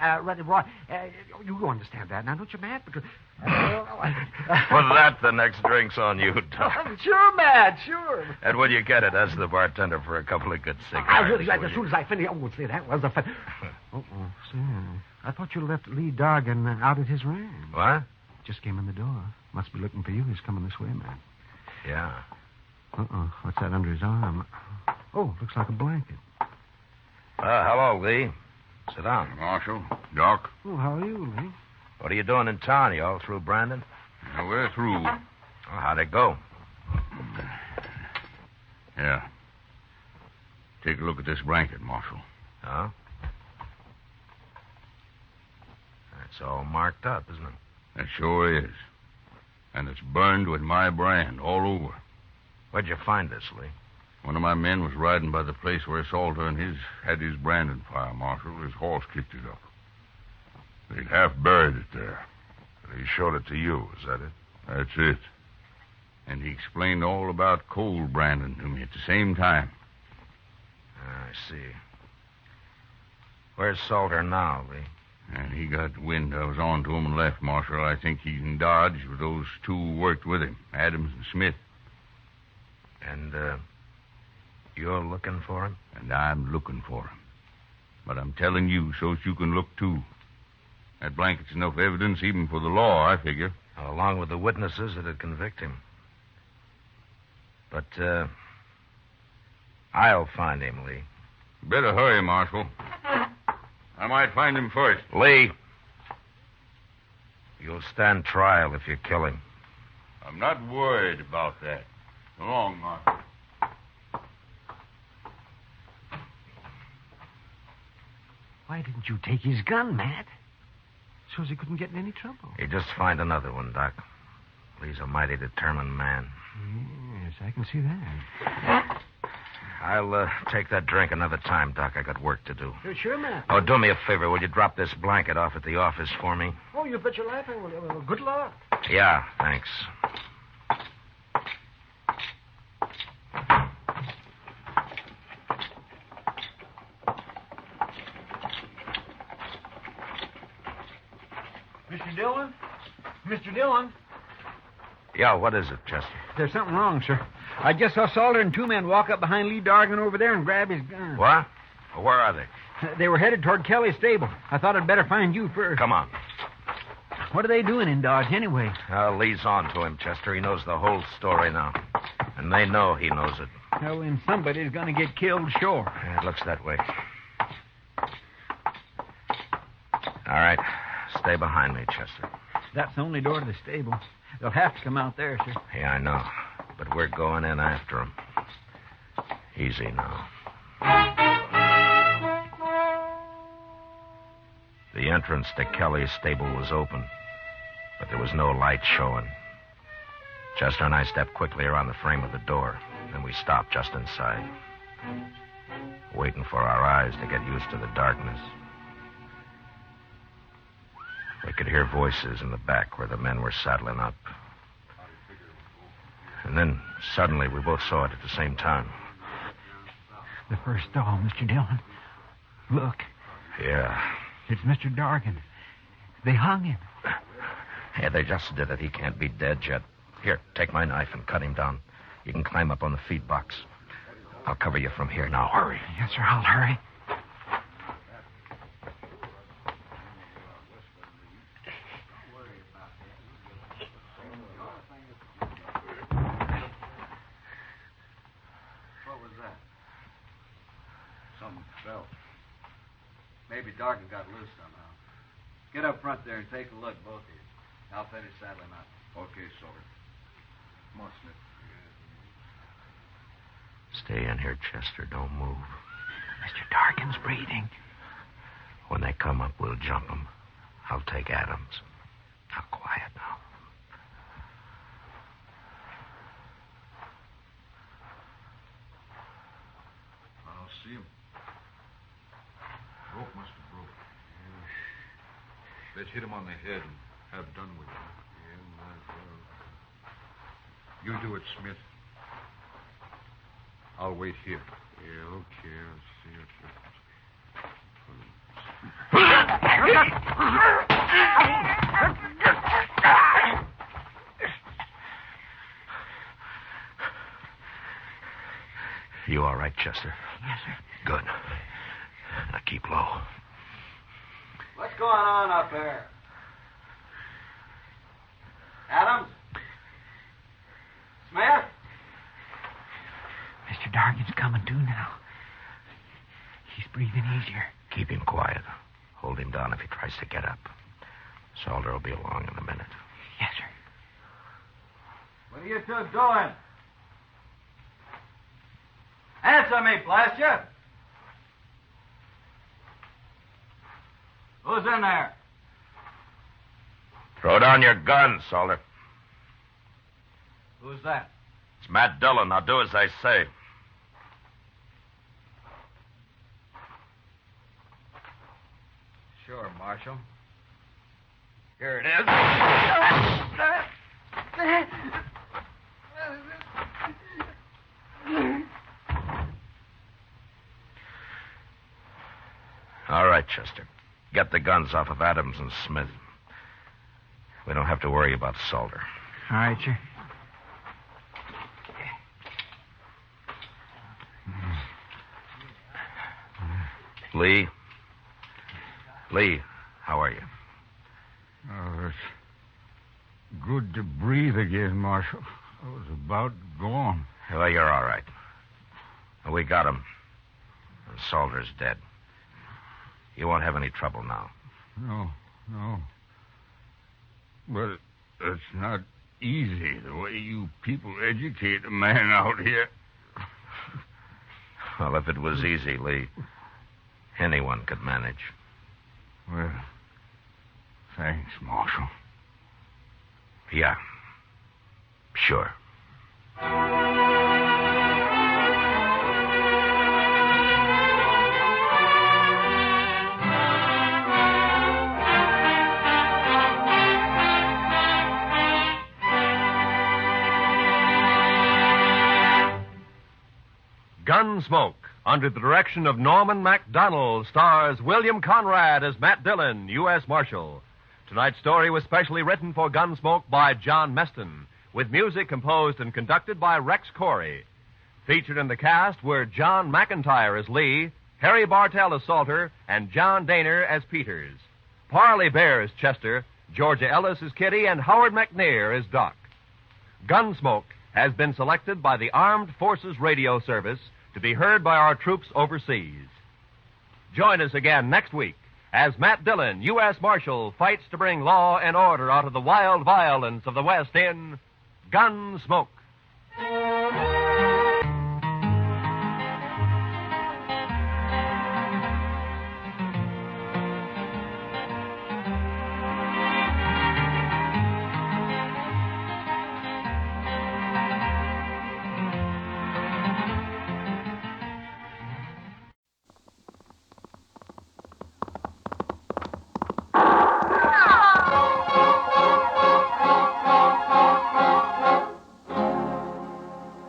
you understand that now, don't you, Matt? Because For that, the next drink's on you, Doc. Sure, Matt, sure. And when you get it, ask the bartender for a couple of good cigars. I really, as soon as I finish. Oh, see, that was a see, I thought you left Lee Dorgan out at his ranch. What? Just came in the door. Must be looking for you. He's coming this way, man. Yeah. What's that under his arm? Oh, looks like a blanket. Hello, Lee. Sit down. Marshal, Doc. Oh, how are you, Lee? What are you doing in town? You all through, Brandon? Yeah, we're through. Oh, how'd it go? Yeah. Take a look at this blanket, Marshal. Huh? It's all marked up, isn't it? It sure is. And it's burned with my brand all over. Where'd you find this, Lee? One of my men was riding by the place where Salter and his had his branding fire, Marshal. His horse kicked it up. They half buried it there. He showed it to you, is that it? That's it. And he explained all about cold branding to me at the same time. I see. Where's Salter now, Lee? And he got wind I was on to him and left, Marshal. I think he's in Dodge with those two who worked with him, Adams and Smith. And, you're looking for him? And I'm looking for him. But I'm telling you so you can look, too. That blanket's enough evidence even for the law, I figure. Along with the witnesses that'd convict him. But, I'll find him, Lee. Better hurry, Marshal. I might find him first. Lee, you'll stand trial if you kill him. I'm not worried about that. So long, Marshal. Why didn't you take his gun, Matt? So he couldn't get in any trouble. You just find another one, Doc. Lee's a mighty determined man. Yes, I can see that. I'll take that drink another time, Doc. I got work to do. Sure, Matt. Oh, do me a favor. Will you drop this blanket off at the office for me? Oh, you bet your life I will. Well, good luck. Yeah, thanks. Mr. Dillon? Mr. Dillon? Yeah, what is it, Chester? There's something wrong, sir. I just saw Salter and two men walk up behind Lee Dargan over there and grab his gun. What? Well, where are they? They were headed toward Kelly's stable. I thought I'd better find you first. Come on. What are they doing in Dodge, anyway? Lee's on to him, Chester. He knows the whole story now. And they know he knows it. Well, then somebody's going to get killed, sure. Yeah, it looks that way. All right. Stay behind me, Chester. That's the only door to the stable. They'll have to come out there, sir. Yeah, I know. But we're going in after them. Easy now. The entrance to Kelly's stable was open, but there was no light showing. Chester and I stepped quickly around the frame of the door, and we stopped just inside, waiting for our eyes to get used to the darkness. We could hear voices in the back where the men were saddling up. And then, suddenly, we both saw it at the same time. The first stall, Mr. Dillon. Look. Yeah. It's Mr. Dargan. They hung him. Yeah, they just did it. He can't be dead yet. Here, take my knife and cut him down. You can climb up on the feed box. I'll cover you from here. Now, hurry. Yes, sir, I'll hurry. Maybe Dargan got loose somehow. Get up front there and take a look, both of you. I'll finish saddling up. Okay, Salter. Come on, Smith. Stay in here, Chester. Don't move. Mr. Dargan's breathing. When they come up, we'll jump them. I'll take Adams. Now, quiet now. I don't see him. Rope must have broke. Let's hit him on the head and have done with it. You do it, Smith. I'll wait here. Yeah, okay. I'll see you. You all right, Chester? Yes, sir. Good. Now keep low. What's going on up there? Adams? Smith? Mr. Dargan's coming to now. He's breathing easier. Keep him quiet. Hold him down if he tries to get up. Salter will be along in a minute. Yes, sir. What are you two doing? Answer me, blast you! Who's in there? Throw down your gun, Salter. Who's that? It's Matt Dillon. Now do as I say. Sure, Marshal. Here it is. All right, Chester. Get the guns off of Adams and Smith. We don't have to worry about Salter. All right, sir. Lee? Lee, how are you? Oh, it's good to breathe again, Marshal. I was about gone. Well, you're all right. We got him. And Salter's dead. You won't have any trouble now. No. But it's not easy the way you people educate a man out here. Well, if it was easy, Lee, anyone could manage. Well, thanks, Marshal. Yeah. Sure. Gunsmoke, under the direction of Norman MacDonald, stars William Conrad as Matt Dillon, U.S. Marshal. Tonight's story was specially written for Gunsmoke by John Meston, with music composed and conducted by Rex Corey. Featured in the cast were John McIntyre as Lee, Harry Bartell as Salter, and John Daner as Peters. Parley Bear as Chester, Georgia Ellis as Kitty, and Howard McNair as Doc. Gunsmoke has been selected by the Armed Forces Radio Service to be heard by our troops overseas. Join us again next week as Matt Dillon, U.S. Marshal, fights to bring law and order out of the wild violence of the West in Gunsmoke.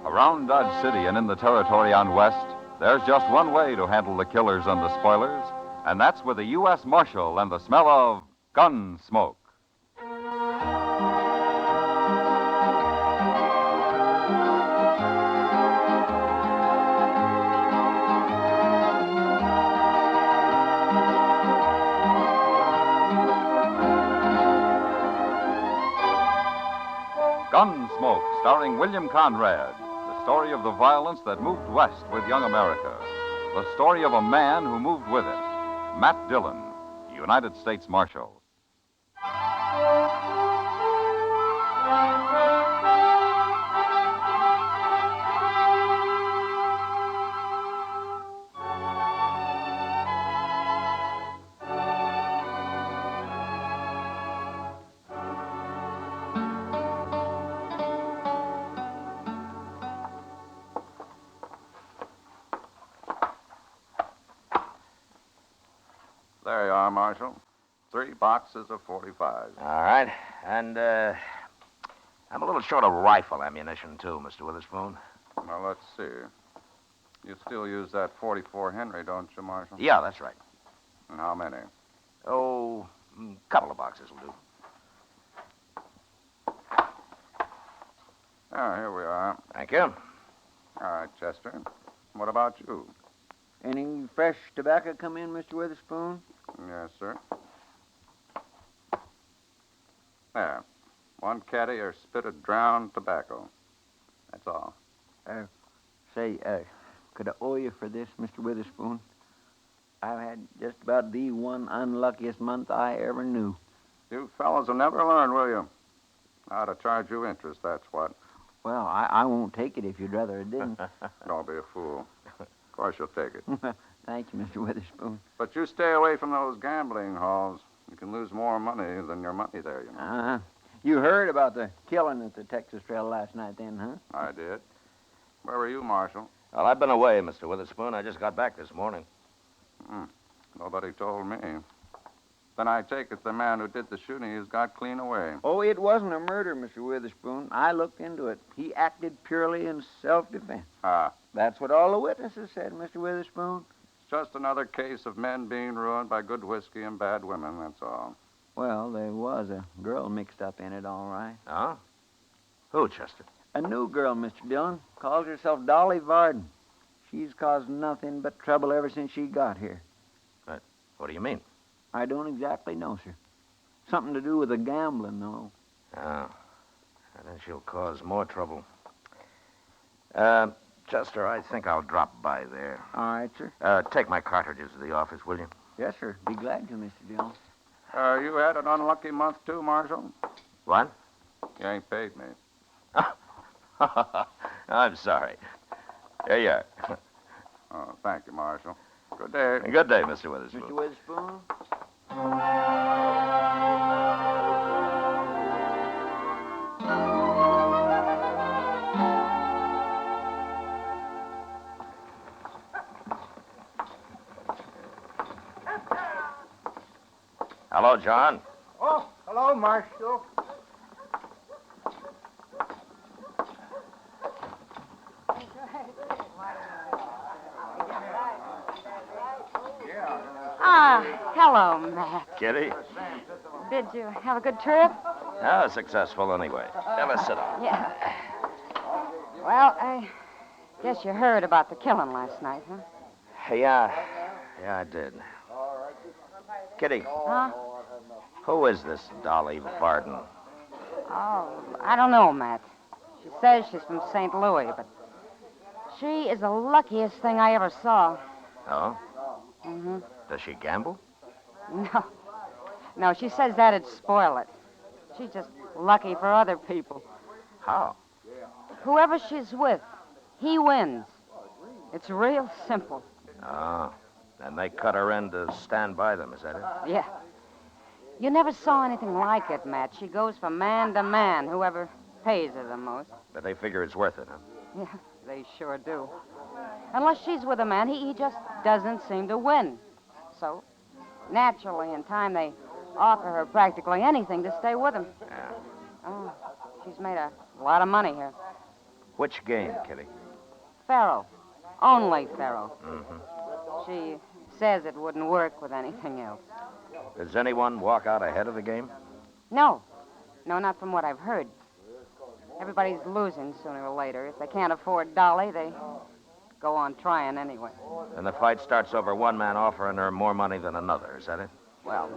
Around Dodge City and in the territory on West, there's just one way to handle the killers and the spoilers, and that's with a U.S. Marshal and the smell of gun smoke. Gunsmoke, starring William Conrad. The story of the violence that moved west with young America. The story of a man who moved with it. Matt Dillon, United States Marshal. There you are, Marshal. 3 boxes of 45. All right. And, I'm a little short of rifle ammunition, too, Mr. Witherspoon. Well, let's see. You still use that 44 Henry, don't you, Marshal? Yeah, that's right. And how many? Oh, a couple of boxes will do. Ah, here we are. Thank you. All right, Chester. What about you? Any fresh tobacco come in, Mr. Witherspoon? Yes, sir. There. 1 caddy or spit of drowned tobacco. That's all. Could I owe you for this, Mr. Witherspoon? I've had just about the one unluckiest month I ever knew. You fellows will never learn, will you? How to charge you interest, that's what. Well, I won't take it if you'd rather it didn't. Don't be a fool. Of course you'll take it. Thank you, Mr. Witherspoon. But you stay away from those gambling halls. You can lose more money than your money there, you know. Uh-huh. You heard about the killing at the Texas Trail last night then, huh? I did. Where were you, Marshal? Well, I've been away, Mr. Witherspoon. I just got back this morning. Nobody told me. Then I take it the man who did the shooting has got clean away. Oh, it wasn't a murder, Mr. Witherspoon. I looked into it. He acted purely in self-defense. Ah. That's what all the witnesses said, Mr. Witherspoon. It's just another case of men being ruined by good whiskey and bad women, that's all. Well, there was a girl mixed up in it, all right. Oh? Who, Chester? A new girl, Mr. Dillon. Calls herself Dolly Varden. She's caused nothing but trouble ever since she got here. What do you mean? I don't exactly know, sir. Something to do with the gambling, though. Oh. And then she'll cause more trouble. Chester, I think I'll drop by there. All right, sir. Take my cartridges to the office, will you? Yes, sir. Be glad to, Mr. Dillon. You had an unlucky month, too, Marshal? What? You ain't paid me. I'm sorry. Here you are. Oh, thank you, Marshal. Good day. Good day, Mr. Witherspoon. Mr. Witherspoon? Hello, John. Oh, hello, Marshal. Hello, Matt. Kitty? Did you have a good trip? Successful anyway. Now, let's sit down. Yeah. Well, I guess you heard about the killing last night, huh? Yeah, I did. Kitty. Huh? Who is this Dolly Varden? Oh, I don't know, Matt. She says she's from St. Louis, but she is the luckiest thing I ever saw. Oh? Mm-hmm. Does she gamble? No. No, she says that'd spoil it. She's just lucky for other people. How? Whoever she's with, he wins. It's real simple. Oh. And they cut her in to stand by them, is that it? Yeah. You never saw anything like it, Matt. She goes from man to man, whoever pays her the most. But they figure it's worth it, huh? Yeah, they sure do. Unless she's with a man, he just doesn't seem to win. So, naturally, in time, they offer her practically anything to stay with him. Yeah. Oh, she's made a lot of money here. Which game, Kitty? Faro. Only Faro. Mm-hmm. She says it wouldn't work with anything else. Does anyone walk out ahead of the game? No. No, not from what I've heard. Everybody's losing sooner or later. If they can't afford Dolly, they go on trying anyway. And the fight starts over one man offering her more money than another, is that it? Well,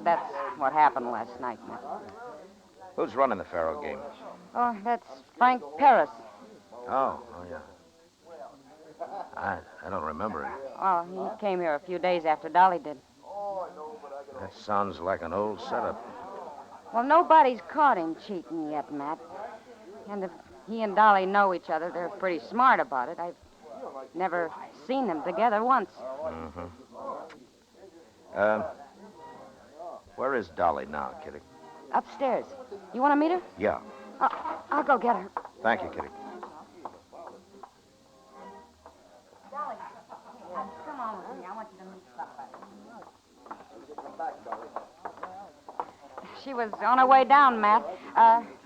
that's what happened last night, Matt. Who's running the Faro game? Oh, that's Frank Paris. Oh, yeah. I don't remember it. Oh, he came here a few days after Dolly did. That sounds like an old setup. Well, nobody's caught him cheating yet, Matt. And if he and Dolly know each other, they're pretty smart about it. I've never seen them together once. Mm-hmm. Where is Dolly now, Kitty? Upstairs. You want to meet her? Yeah. I'll go get her. Thank you, Kitty. Dolly, come on with me. I want you to meet somebody. She was on her way down, Matt.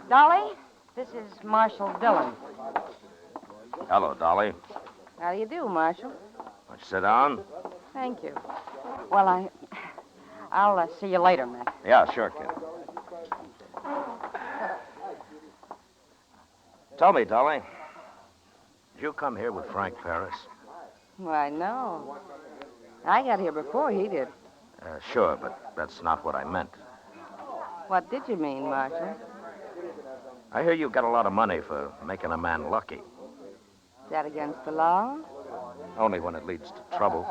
Dolly, this is Marshal Dillon. Hello, Dolly. How do you do, Marshal? Won't you sit down? Thank you. Well, I'll see you later, Matt. Yeah, sure, Kitty. Tell me, Dolly, did you come here with Frank Paris? Why, no. I got here before he did. Sure, but that's not what I meant. What did you mean, Marshal? I hear you got a lot of money for making a man lucky. Is that against the law? Only when it leads to trouble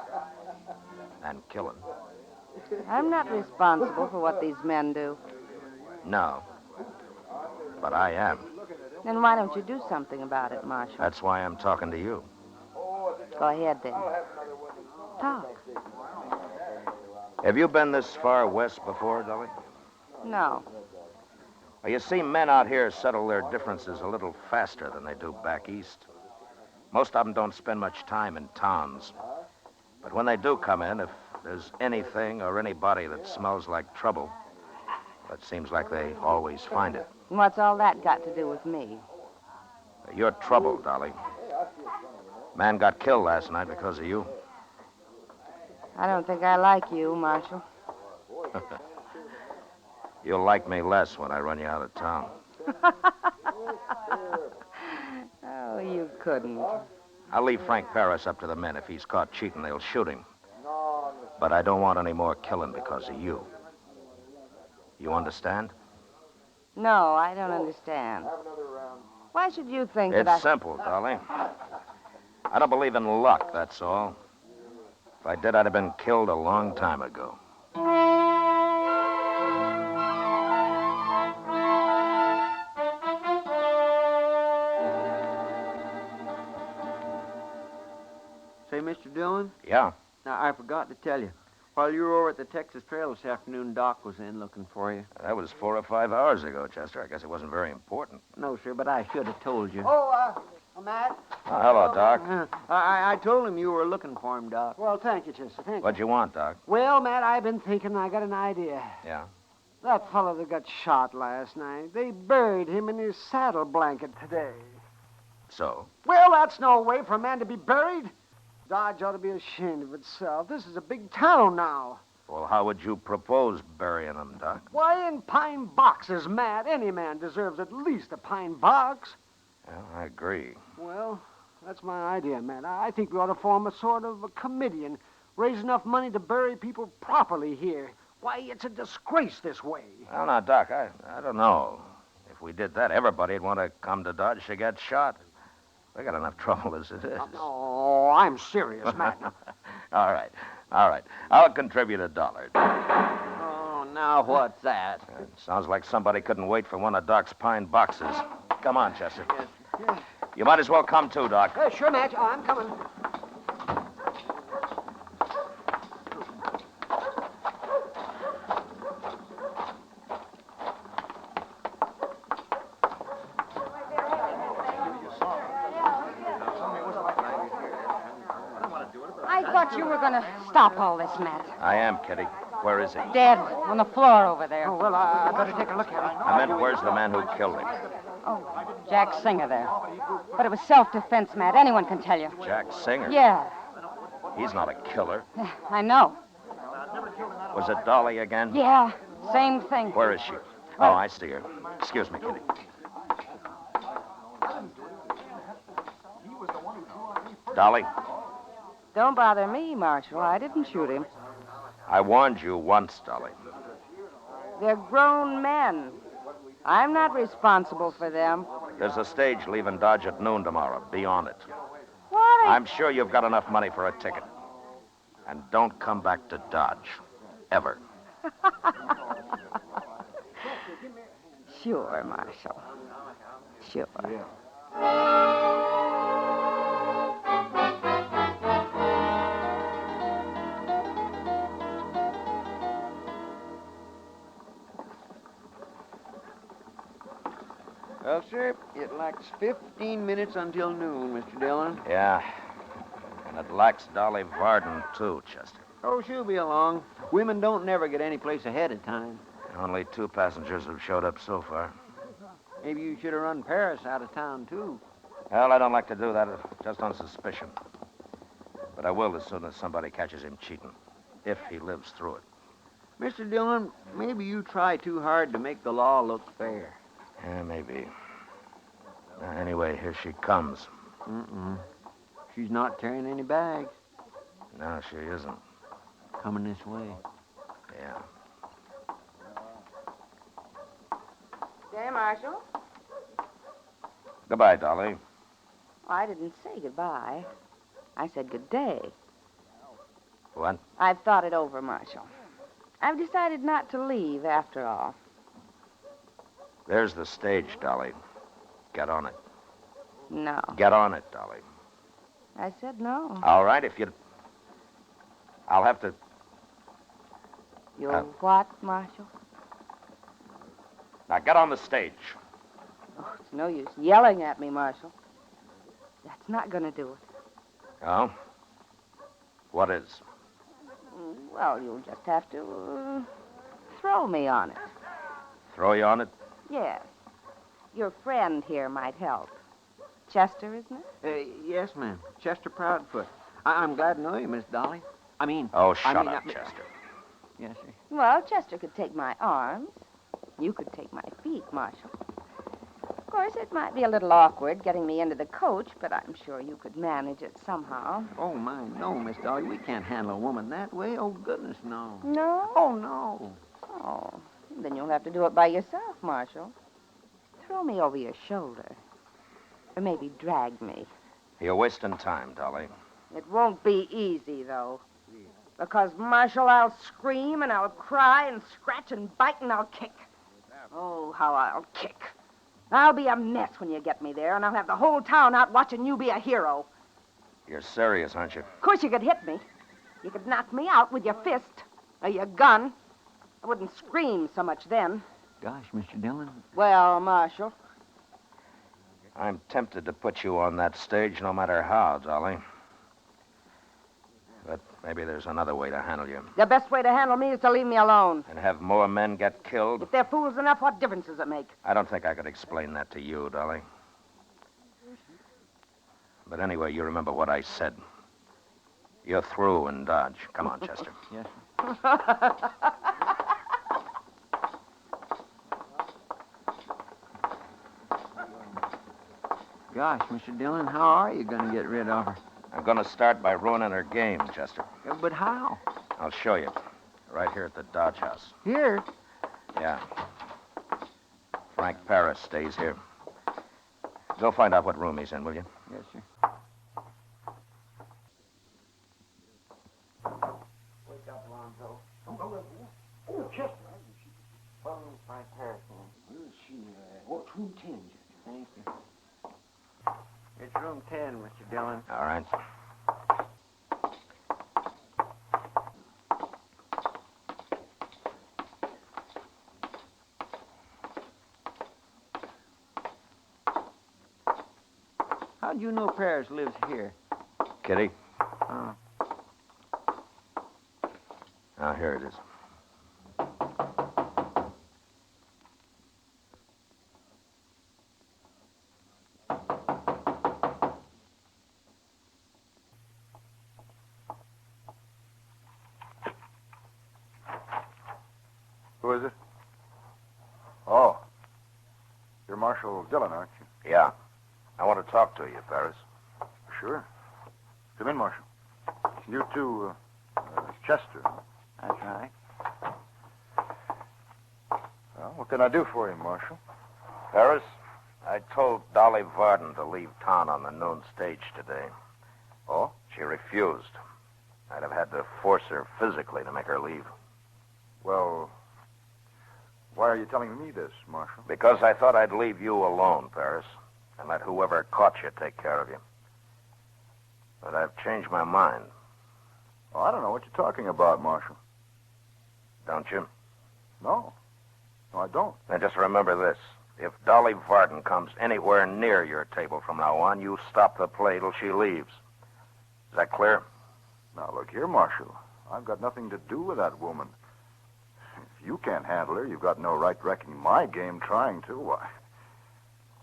and killing. I'm not responsible for what these men do. No, but I am. Then why don't you do something about it, Marshal? That's why I'm talking to you. Go ahead, then. Talk. Have you been this far west before, Dolly? No. Well, you see, men out here settle their differences a little faster than they do back east. Most of them don't spend much time in towns. But when they do come in, if there's anything or anybody that smells like trouble, it seems like they always find it. And what's all that got to do with me? You're trouble, Dolly. Man got killed last night because of you. I don't think I like you, Marshal. You'll like me less when I run you out of town. Oh, you couldn't. I'll leave Frank Paris up to the men. If he's caught cheating, they'll shoot him. But I don't want any more killing because of you. You understand? No, I don't understand. Why should you think It's that I... simple, Dolly. I don't believe in luck, that's all. If I did, I'd have been killed a long time ago. Say, Mr. Dillon? Yeah. Now, I forgot to tell you. While you were over at the Texas Trail this afternoon, Doc was in looking for you. That was 4 or 5 hours ago, Chester. I guess it wasn't very important. No, sir, but I should have told you. Matt? Oh, hello, Doc. I told him you were looking for him, Doc. Well, thank you, Chester. Thank you. What'd you want, Doc? Well, Matt, I've been thinking. I got an idea. Yeah? That fellow that got shot last night, they buried him in his saddle blanket today. So? Well, that's no way for a man to be buried. Dodge ought to be ashamed of itself. This is a big town now. Well, how would you propose burying him, Doc? Why, in pine boxes, Matt. Any man deserves at least a pine box. Well, I agree. Well, that's my idea, Matt. I think we ought to form a sort of a committee and raise enough money to bury people properly here. Why, it's a disgrace this way. Well, now, Doc, I don't know. If we did that, everybody'd want to come to Dodge to get shot. We got enough trouble as it is. Oh, I'm serious, Matt. All right. I'll contribute $1. Oh, now what's that? It sounds like somebody couldn't wait for one of Doc's pine boxes. Come on, Chester. Yes. You might as well come too, Doc. Sure, Matt. Oh, I'm coming. I thought you were going to stop all this, Matt. I am, Kitty. Where is he? Dead on the floor over there. Oh, well, I better take a look at him. I meant, where's the man who killed him? Oh, Jack Singer there. But it was self-defense, Matt. Anyone can tell you. Jack Singer? Yeah, He's not a killer. I know. Was it Dolly again? Yeah, same thing. Where is she? Oh, I see her. Excuse me, Kitty. Dolly, Don't bother me, Marshal. I didn't shoot him. I warned you once, Dolly. They're grown men. I'm not responsible for them. There's a stage leaving Dodge at noon tomorrow. Be on it. What? I'm sure you've got enough money for a ticket. And don't come back to Dodge. Ever. Sure, Marshal. Sure. Well, sir, it lacks 15 minutes until noon, Mr. Dillon. Yeah. And it lacks Dolly Varden, too, Chester. Oh, she'll be along. Women don't never get any place ahead of time. Only 2 passengers have showed up so far. Maybe you should have run Paris out of town, too. Well, I don't like to do that just on suspicion. But I will as soon as somebody catches him cheating. If he lives through it. Mr. Dillon, maybe you try too hard to make the law look fair. Yeah, maybe. Anyway, here she comes. She's not carrying any bags. No, she isn't. Coming this way. Yeah. Day, Marshal. Goodbye, Dolly. I didn't say goodbye. I said good day. What? I've thought it over, Marshal. I've decided not to leave after all. There's the stage, Dolly. Get on it. No. Get on it, Dolly. I said no. All right, if you... I'll have to... You'll what, Marshal? Now, get on the stage. Oh, it's no use yelling at me, Marshal. That's not going to do it. Oh? What is? Well, you'll just have to throw me on it. Throw you on it? Yes. Your friend here might help. Chester, isn't it? Yes, ma'am. Chester Proudfoot. I'm glad to know you, Miss Dolly. Oh, shut up, Chester. Yes, sir. Well, Chester could take my arms. You could take my feet, Marshal. Of course, it might be a little awkward getting me into the coach, but I'm sure you could manage it somehow. Oh, my, no, Miss Dolly. We can't handle a woman that way. Oh, goodness, no. No? Oh, no. Oh, then you'll have to do it by yourself, Marshal. Throw me over your shoulder. Or maybe drag me. You're wasting time, Dolly. It won't be easy, though. Because, Marshal, I'll scream and I'll cry and scratch and bite and I'll kick. Oh, how I'll kick. I'll be a mess when you get me there, and I'll have the whole town out watching you be a hero. You're serious, aren't you? Of course you could hit me. You could knock me out with your fist or your gun. I wouldn't scream so much then. Gosh, Mr. Dillon. Well, Marshal. I'm tempted to put you on that stage no matter how, Dolly. But maybe there's another way to handle you. The best way to handle me is to leave me alone. And have more men get killed? If they're fools enough, what difference does it make? I don't think I could explain that to you, Dolly. But anyway, you remember what I said. You're through in Dodge. Come on, Chester. Yes. Gosh, Mr. Dillon, how are you going to get rid of her? I'm going to start by ruining her game, Chester. Yeah, but how? I'll show you. Right here at the Dodge House. Here? Yeah. Frank Paris stays here. Go find out what room he's in, will you? Yes, sir. Wake up, Lonzo. Oh, Chester. Frank Paris, man. Where is she? What's room 10, Chester? Thank you. It's room 10, Mr. Dillon. All right. How'd you know Paris lives here? Kitty? Oh. Now, here it is. Who is it? Oh. You're Marshal Dillon, aren't you? Yeah. I want to talk to you, Paris. Sure. Come in, Marshal. You too, Chester. That's right. Well, what can I do for you, Marshal? Paris, I told Dolly Varden to leave town on the noon stage today. Oh? She refused. I'd have had to force her physically to make her leave. Well, why are you telling me this, Marshal? Because I thought I'd leave you alone, Paris, and let whoever caught you take care of you. But I've changed my mind. Oh, I don't know what you're talking about, Marshal. Don't you? No. No, I don't. Now, just remember this. If Dolly Varden comes anywhere near your table from now on, you stop the play till she leaves. Is that clear? Now, look here, Marshal. I've got nothing to do with that woman. If you can't handle her, you've got no right wrecking my game trying to. Why,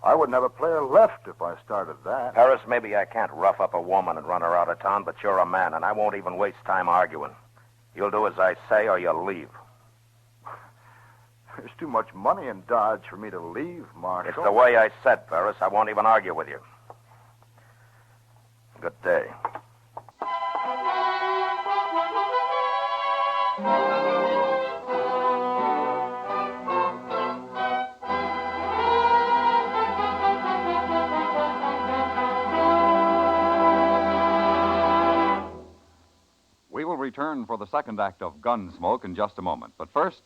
I wouldn't have a player left if I started that. Paris, maybe I can't rough up a woman and run her out of town, but you're a man, and I won't even waste time arguing. You'll do as I say or you'll leave. There's too much money in Dodge for me to leave, Marshal. It's the way I said, Paris. I won't even argue with you. Good day. We will return for the second act of Gunsmoke in just a moment. But first,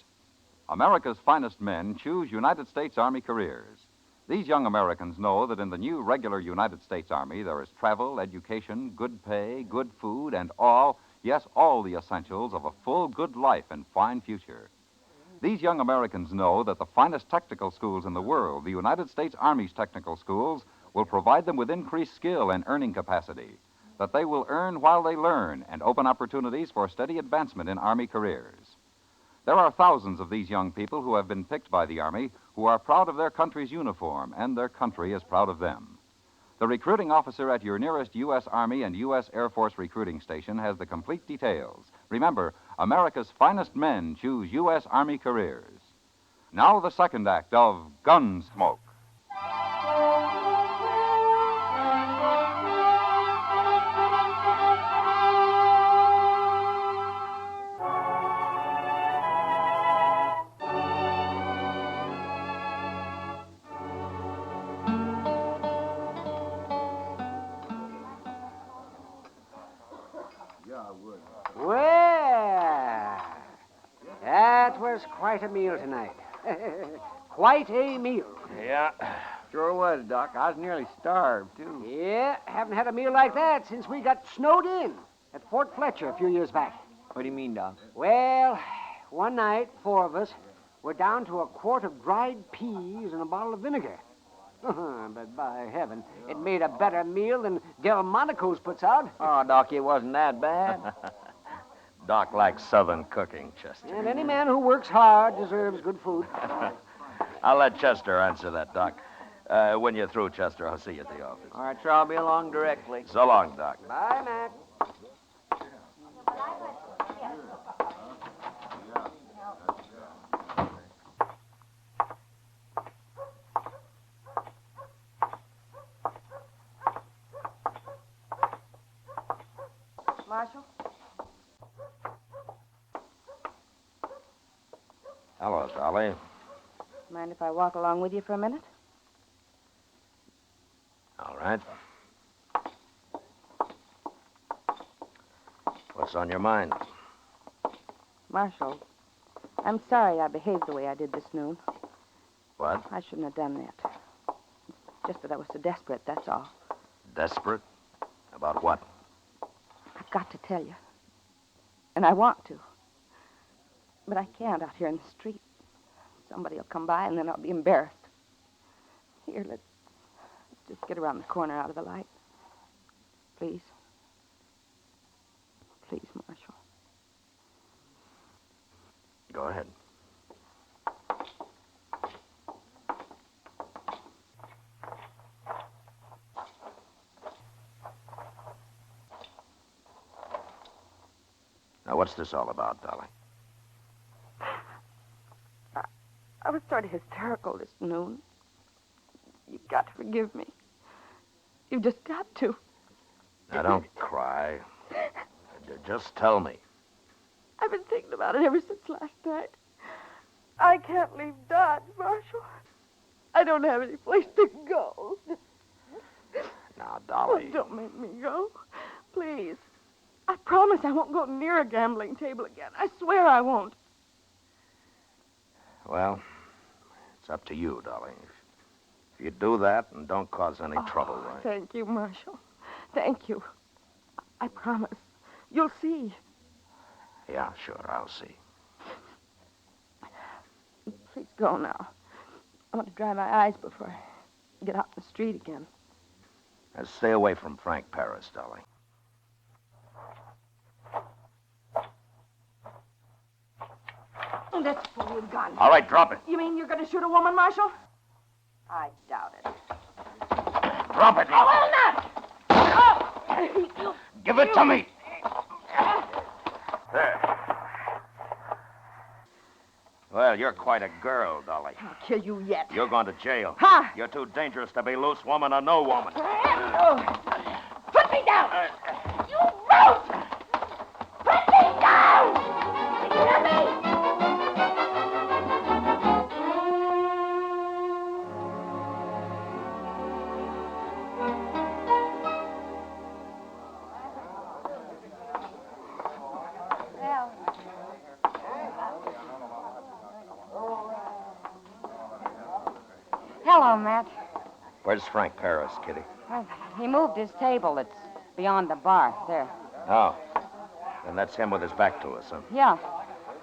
America's finest men choose United States Army careers. These young Americans know that in the new regular United States Army there is travel, education, good pay, good food, and all, yes, all the essentials of a full, good life and fine future. These young Americans know that the finest technical schools in the world, the United States Army's technical schools, will provide them with increased skill and earning capacity, that they will earn while they learn and open opportunities for steady advancement in Army careers. There are thousands of these young people who have been picked by the Army who are proud of their country's uniform, and their country is proud of them. The recruiting officer at your nearest U.S. Army and U.S. Air Force recruiting station has the complete details. Remember, America's finest men choose U.S. Army careers. Now the second act of Gunsmoke. Yeah, I would. Well, that was quite a meal tonight. Quite a meal. Yeah, sure was, Doc. I was nearly starved, too. Yeah, haven't had a meal like that since we got snowed in at Fort Fletcher a few years back. What do you mean, Doc? Well, one night, 4 of us were down to a quart of dried peas and a bottle of vinegar. But by heaven, it made a better meal than Delmonico's puts out. Oh, Doc, it wasn't that bad. Doc likes Southern cooking, Chester. And any man who works hard deserves good food. I'll let Chester answer that, Doc. When you're through, Chester, I'll see you at the office. All right, sure, I'll be along directly. So long, Doc. Bye, Matt. Marshal? Hello, Dolly. Mind if I walk along with you for a minute? All right. What's on your mind? Marshal, I'm sorry I behaved the way I did this noon. What? I shouldn't have done that. It's just that I was so desperate, that's all. Desperate? About what? I've got to tell you. And I want to. But I can't out here in the street. Somebody will come by and then I'll be embarrassed. Here, let's just get around the corner out of the light. Please. Please, Marshal. Go ahead. Now, what's this all about, Dolly? I was sort of hysterical this noon. You've got to forgive me. You've just got to. Now, don't cry. Just tell me. I've been thinking about it ever since last night. I can't leave Dodge, Marshal. I don't have any place to go. Now, Dolly. Oh, don't make me go. Please. I promise I won't go near a gambling table again. I swear I won't. Well, it's up to you, Dolly. If you do that and don't cause any trouble, right? Thank you, Marshal. Thank you. I promise. You'll see. Yeah, sure, I'll see. Please go now. I want to dry my eyes before I get out in the street again. And stay away from Frank Paris, Dolly. Oh, that's a fool gun. All right, drop it. You mean you're going to shoot a woman, Marshal? I doubt it. Drop it. I will not! Oh! Give it to me. There. Well, you're quite a girl, Dolly. I'll kill you yet. You're going to jail. Ha! You're too dangerous to be loose, woman or no woman. Oh. Put me down! You brute! Put me down! You hear me? Hello, Matt. Where's Frank Paris, Kitty? He moved his table. It's beyond the bar. There. Oh. Then that's him with his back to us, huh? Yeah.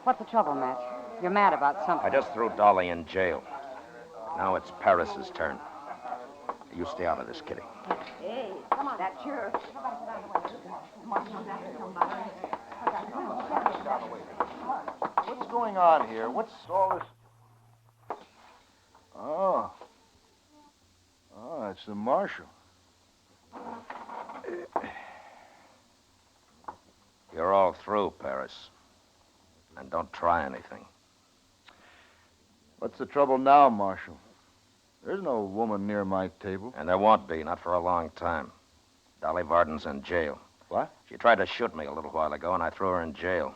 What's the trouble, Matt? You're mad about something. I just threw Dolly in jail. Now it's Paris's turn. You stay out of this, Kitty. Hey, come on. That's your... What's going on here? What's all this? Oh, it's the marshal. You're all through, Paris. And don't try anything. What's the trouble now, Marshal? There's no woman near my table. And there won't be, not for a long time. Dolly Varden's in jail. What? She tried to shoot me a little while ago, and I threw her in jail.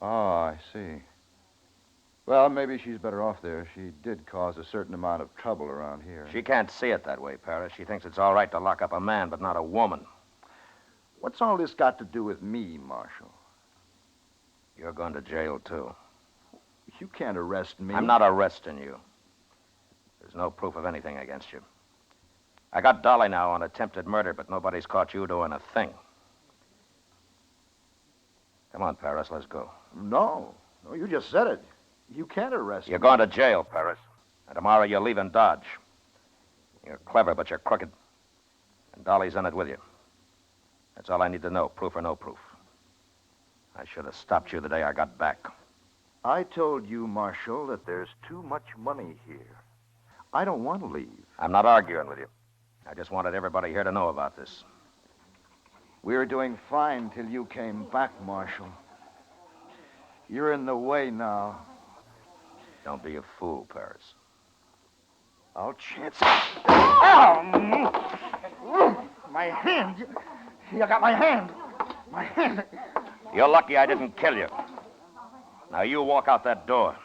Oh, I see. Well, maybe she's better off there. She did cause a certain amount of trouble around here. She can't see it that way, Paris. She thinks it's all right to lock up a man, but not a woman. What's all this got to do with me, Marshal? You're going to jail, too. You can't arrest me. I'm not arresting you. There's no proof of anything against you. I got Dolly now on attempted murder, but nobody's caught you doing a thing. Come on, Paris, let's go. No, you just said it. You can't arrest You're me. going to jail, Paris. And tomorrow you're leaving Dodge. You're clever, but you're crooked. And Dolly's in it with you. That's all I need to know, proof or no proof. I should have stopped you the day I got back. I told you, Marshal, that there's too much money here. I don't want to leave. I'm not arguing with you. I just wanted everybody here to know about this. We were doing fine till you came back, Marshal. You're in the way now. Don't be a fool, Paris. I'll chance it. Ow! My hand. You got my hand. My hand. You're lucky I didn't kill you. Now you walk out that door.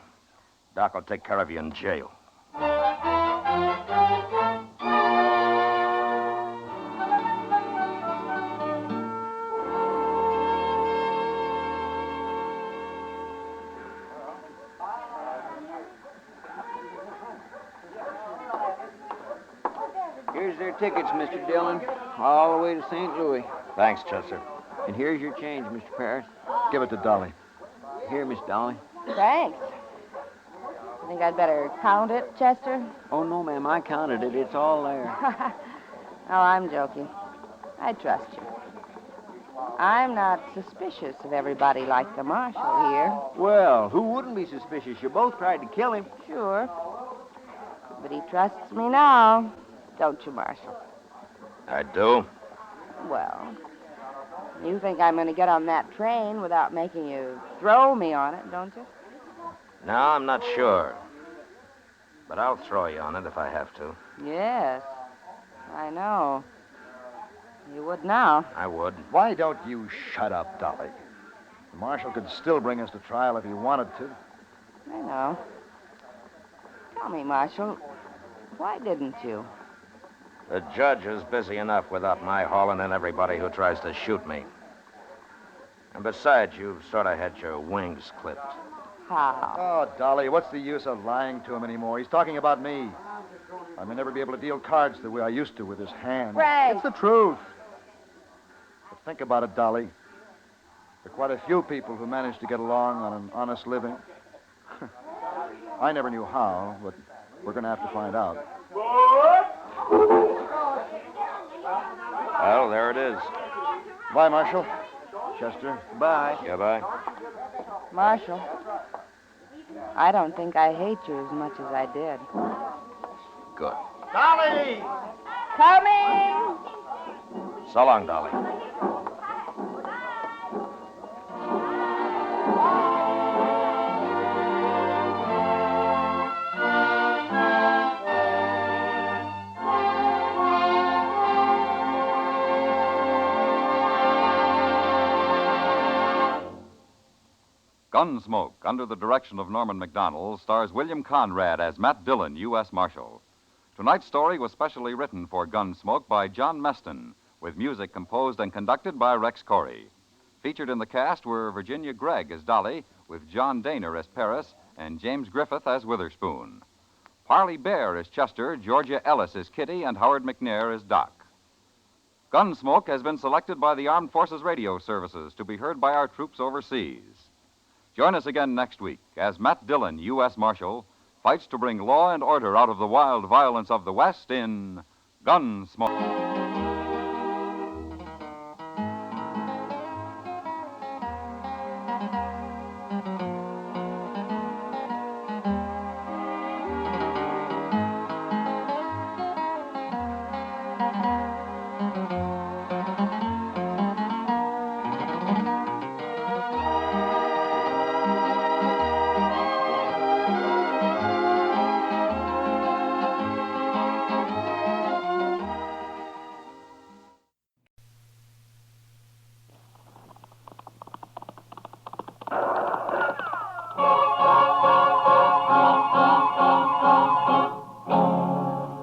Doc will take care of you in jail. Here's their tickets, Mr. Dillon, all the way to St. Louis. Thanks, Chester. And here's your change, Mr. Paris. Give it to Dolly. Here, Miss Dolly. Thanks. You think I'd better count it, Chester? Oh, no, ma'am, I counted it. It's all there. Oh, I'm joking. I trust you. I'm not suspicious of everybody like the Marshal here. Well, who wouldn't be suspicious? You both tried to kill him. Sure. But he trusts me now. Don't you, Marshal? I do. Well, you think I'm going to get on that train without making you throw me on it, don't you? No, I'm not sure. But I'll throw you on it if I have to. Yes, I know. You would now. I would. Why don't you shut up, Dolly? The Marshal could still bring us to trial if he wanted to. I know. Tell me, Marshal, why didn't you? The judge is busy enough without my hauling in everybody who tries to shoot me. And besides, you've sort of had your wings clipped. How? Oh, Dolly, what's the use of lying to him anymore? He's talking about me. I may never be able to deal cards the way I used to with his hand. Frank! It's the truth. But think about it, Dolly. There are quite a few people who manage to get along on an honest living. I never knew how, but we're going to have to find out. Well, there it is. Bye, Marshal. Chester. Bye. Yeah, bye. Marshal, I don't think I hate you as much as I did. Good. Dolly! Coming! So long, Dolly. Gunsmoke, under the direction of Norman MacDonald, stars William Conrad as Matt Dillon, U.S. Marshal. Tonight's story was specially written for Gunsmoke by John Meston, with music composed and conducted by Rex Corey. Featured in the cast were Virginia Gregg as Dolly, with John Daner as Paris, and James Griffith as Witherspoon. Parley Bear as Chester, Georgia Ellis as Kitty, and Howard McNair as Doc. Gunsmoke has been selected by the Armed Forces Radio Services to be heard by our troops overseas. Join us again next week as Matt Dillon, U.S. Marshal, fights to bring law and order out of the wild violence of the West in Gunsmoke.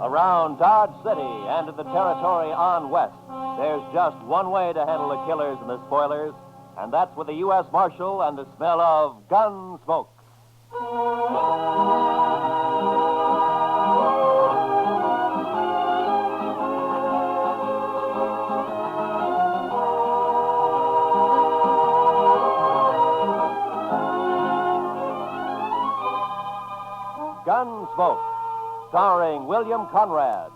Around Dodge City and the territory on west, There's just one way to handle the killers and the spoilers, and that's with the U.S. Marshal and the smell of Gunsmoke. Gunsmoke, starring William Conrad,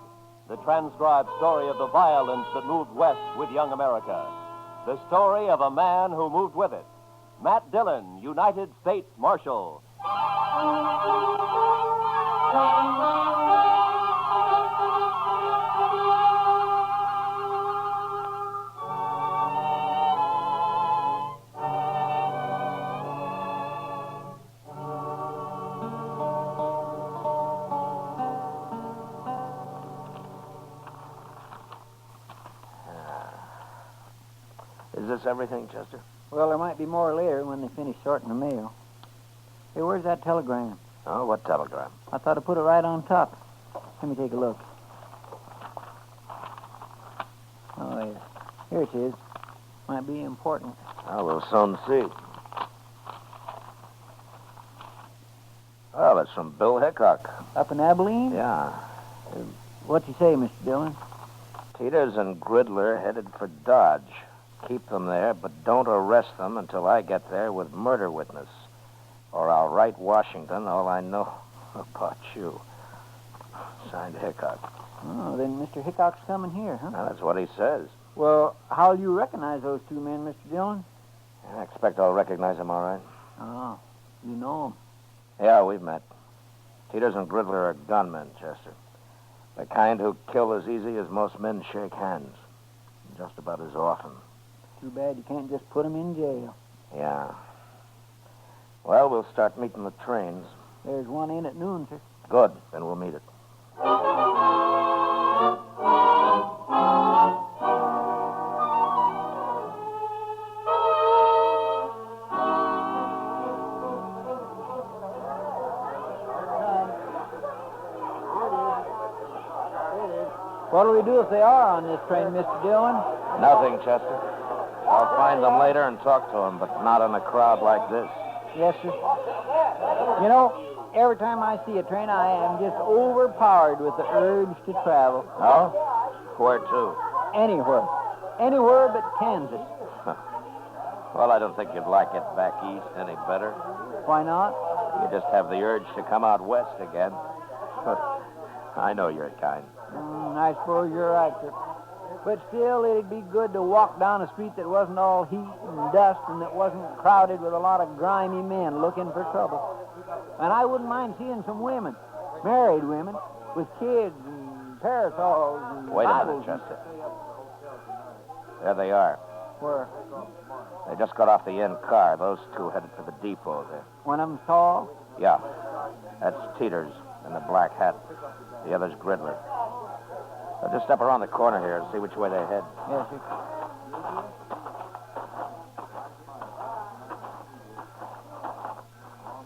the transcribed story of the violence that moved west with young America. The story of a man who moved with it. Matt Dillon, United States Marshal. Is this everything, Chester? Well, there might be more later when they finish sorting the mail. Hey, where's that telegram? Oh, what telegram? I thought I put it right on top. Let me take a look. Oh, yeah. Here it is. Might be important. Oh, we'll soon see. Oh, that's from Bill Hickock. Up in Abilene? Yeah. What'd you say, Mr. Dillon? Teeters and Gridler headed for Dodge. Keep them there, but don't arrest them until I get there with murder witness. Or I'll write Washington all I know about you. Signed Hickock. Oh, then Mr. Hickock's coming here, huh? Now, that's what he says. Well, how'll you recognize those two men, Mr. Dillon? I expect I'll recognize them all right. Oh, you know them. Yeah, we've met. Teeters and Gridler are gunmen, Chester. The kind who kill as easy as most men shake hands. Just about as often. Too bad you can't just put them in jail. Yeah. Well, we'll start meeting the trains. There's one in at noon, sir. Good. Then we'll meet it. What'll we do if they are on this train, Mr. Dillon? Nothing, Chester. I'll find them later and talk to them, but not in a crowd like this. Yes, sir. You know, every time I see a train, I am just overpowered with the urge to travel. Oh? Where to? Anywhere. Anywhere but Kansas. Well, I don't think you'd like it back east any better. Why not? You just have the urge to come out west again. I know your kind. I suppose you're right, sir. But still, it'd be good to walk down a street that wasn't all heat and dust and that wasn't crowded with a lot of grimy men looking for trouble. And I wouldn't mind seeing some women, married women, with kids and parasols and Wait a Bibles minute, Chester. There they are. Where? They just got off the end car. Those two headed for the depot there. One of them's tall? Yeah. That's Teeters in the black hat. The other's Gridler. I'll just step around the corner here and see which way they head. Yes, sir.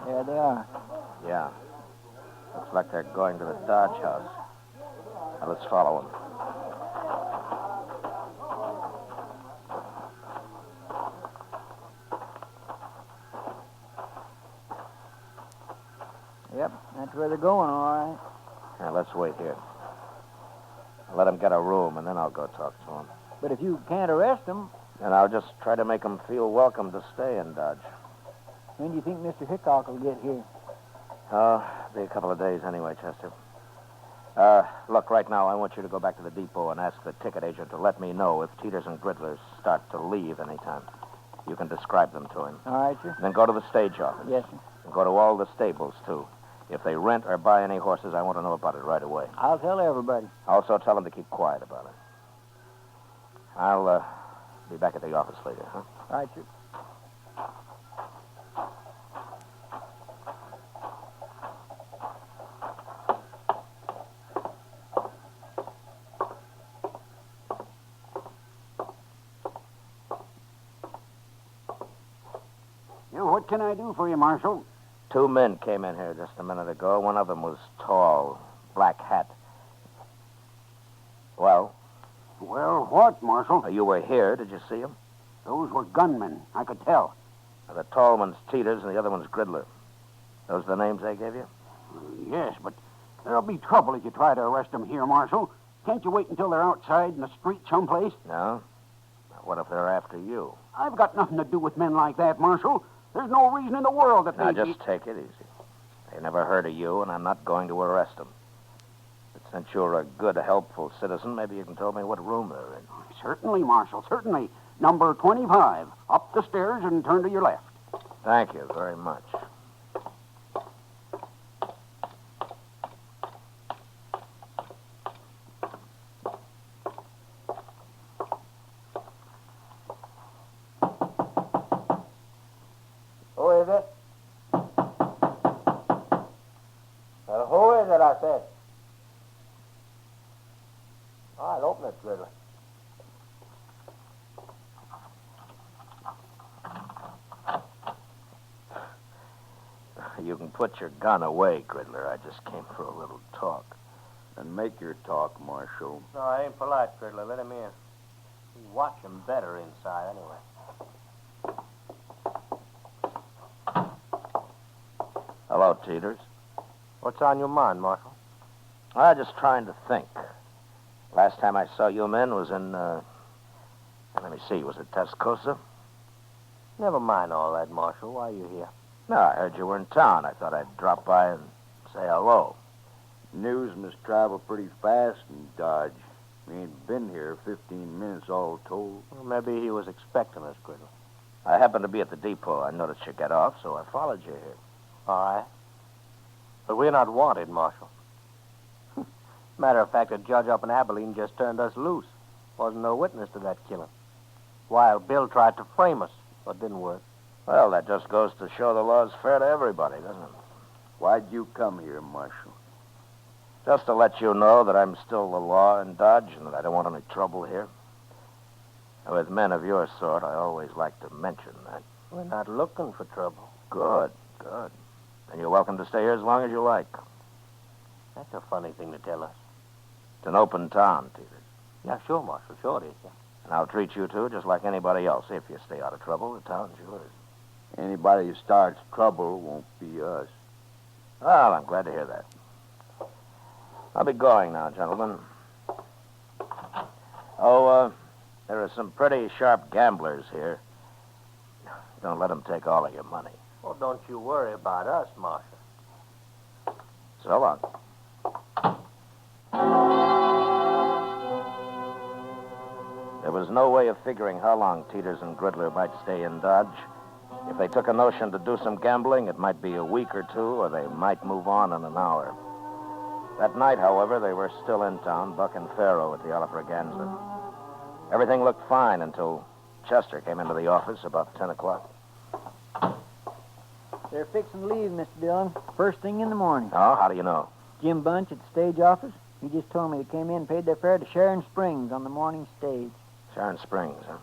There they are. Yeah. Looks like they're going to the Dodge house. Now, let's follow them. Yep, that's where they're going, all right. Now, let's wait here. Let them get a room, and then I'll go talk to them. But if you can't arrest them... And I'll just try to make them feel welcome to stay in Dodge. When do you think Mr. Hickock will get here? Oh, be a couple of days anyway, Chester. Look, right now, I want you to go back to the depot and ask the ticket agent to let me know if Teeters and Gridler start to leave anytime. You can describe them to him. All right, sir. Then go to the stage office. Yes, sir. And go to all the stables, too. If they rent or buy any horses, I want to know about it right away. I'll tell everybody. Also tell them to keep quiet about it. I'll be back at the office later, huh? All right, sir. What can I do for you, Marshal? Two men came in here just a minute ago. One of them was tall, black hat. Well? Well, what, Marshal? You were here. Did you see him? Those were gunmen. I could tell. The tall one's Teeters and the other one's Gridler. Those the names they gave you? Yes, but there'll be trouble if you try to arrest them here, Marshal. Can't you wait until they're outside in the street someplace? No. What if they're after you? I've got nothing to do with men like that, Marshal. There's no reason in the world that Now, they... just take it easy. They never heard of you, and I'm not going to arrest them. But since you're a good, helpful citizen, maybe you can tell me what room they're in. Certainly, Marshal, certainly. Number 25. Up the stairs and turn to your left. Thank you very much. Who is it? Who is it, I said? All right, open it, Gridley. You can put your gun away, Gridler. I just came for a little talk. And make your talk, Marshal. No, I ain't polite, Gridley. Let him in. You watch him better inside, anyway. Hello, Teeters. What's on your mind, Marshal? I'm just trying to think. Last time I saw you men was in, let me see, was it Tascosa? Never mind all that, Marshal. Why are you here? No, I heard you were in town. I thought I'd drop by and say hello. News must travel pretty fast in Dodge. We ain't been here 15 minutes all told. Well, maybe he was expecting us, Gridley. I happened to be at the depot. I noticed you get off, so I followed you here. All right. But we're not wanted, Marshal. Matter of fact, a judge up in Abilene just turned us loose. Wasn't no witness to that killing. Wild Bill tried to frame us, but didn't work. Well, that just goes to show the law's fair to everybody, doesn't it? Why'd you come here, Marshal? Just to let you know that I'm still the law in Dodge and that I don't want any trouble here. With men of your sort, I always like to mention that. We're not looking for trouble. Good, good. And you're welcome to stay here as long as you like. That's a funny thing to tell us. It's an open town, Teeters. Yeah, sure, Marshal. Sure it is, yeah. And I'll treat you two just like anybody else. If you stay out of trouble, the town's yours. Anybody who starts trouble won't be us. Well, I'm glad to hear that. I'll be going now, gentlemen. Oh, there are some pretty sharp gamblers here. Don't let them take all of your money. Well, don't you worry about us, Marshal. So long. There was no way of figuring how long Teeters and Gridler might stay in Dodge. If they took a notion to do some gambling, it might be a week or two, or they might move on in an hour. That night, however, they were still in town, Buck and Faro at the Alafraganza. Everything looked fine until Chester came into the office about 10 o'clock. They're fixing to leave, Mr. Dillon, first thing in the morning. Oh, how do you know? Jim Bunch at the stage office. He just told me they came in and paid their fare to Sharon Springs on the morning stage. Sharon Springs, huh?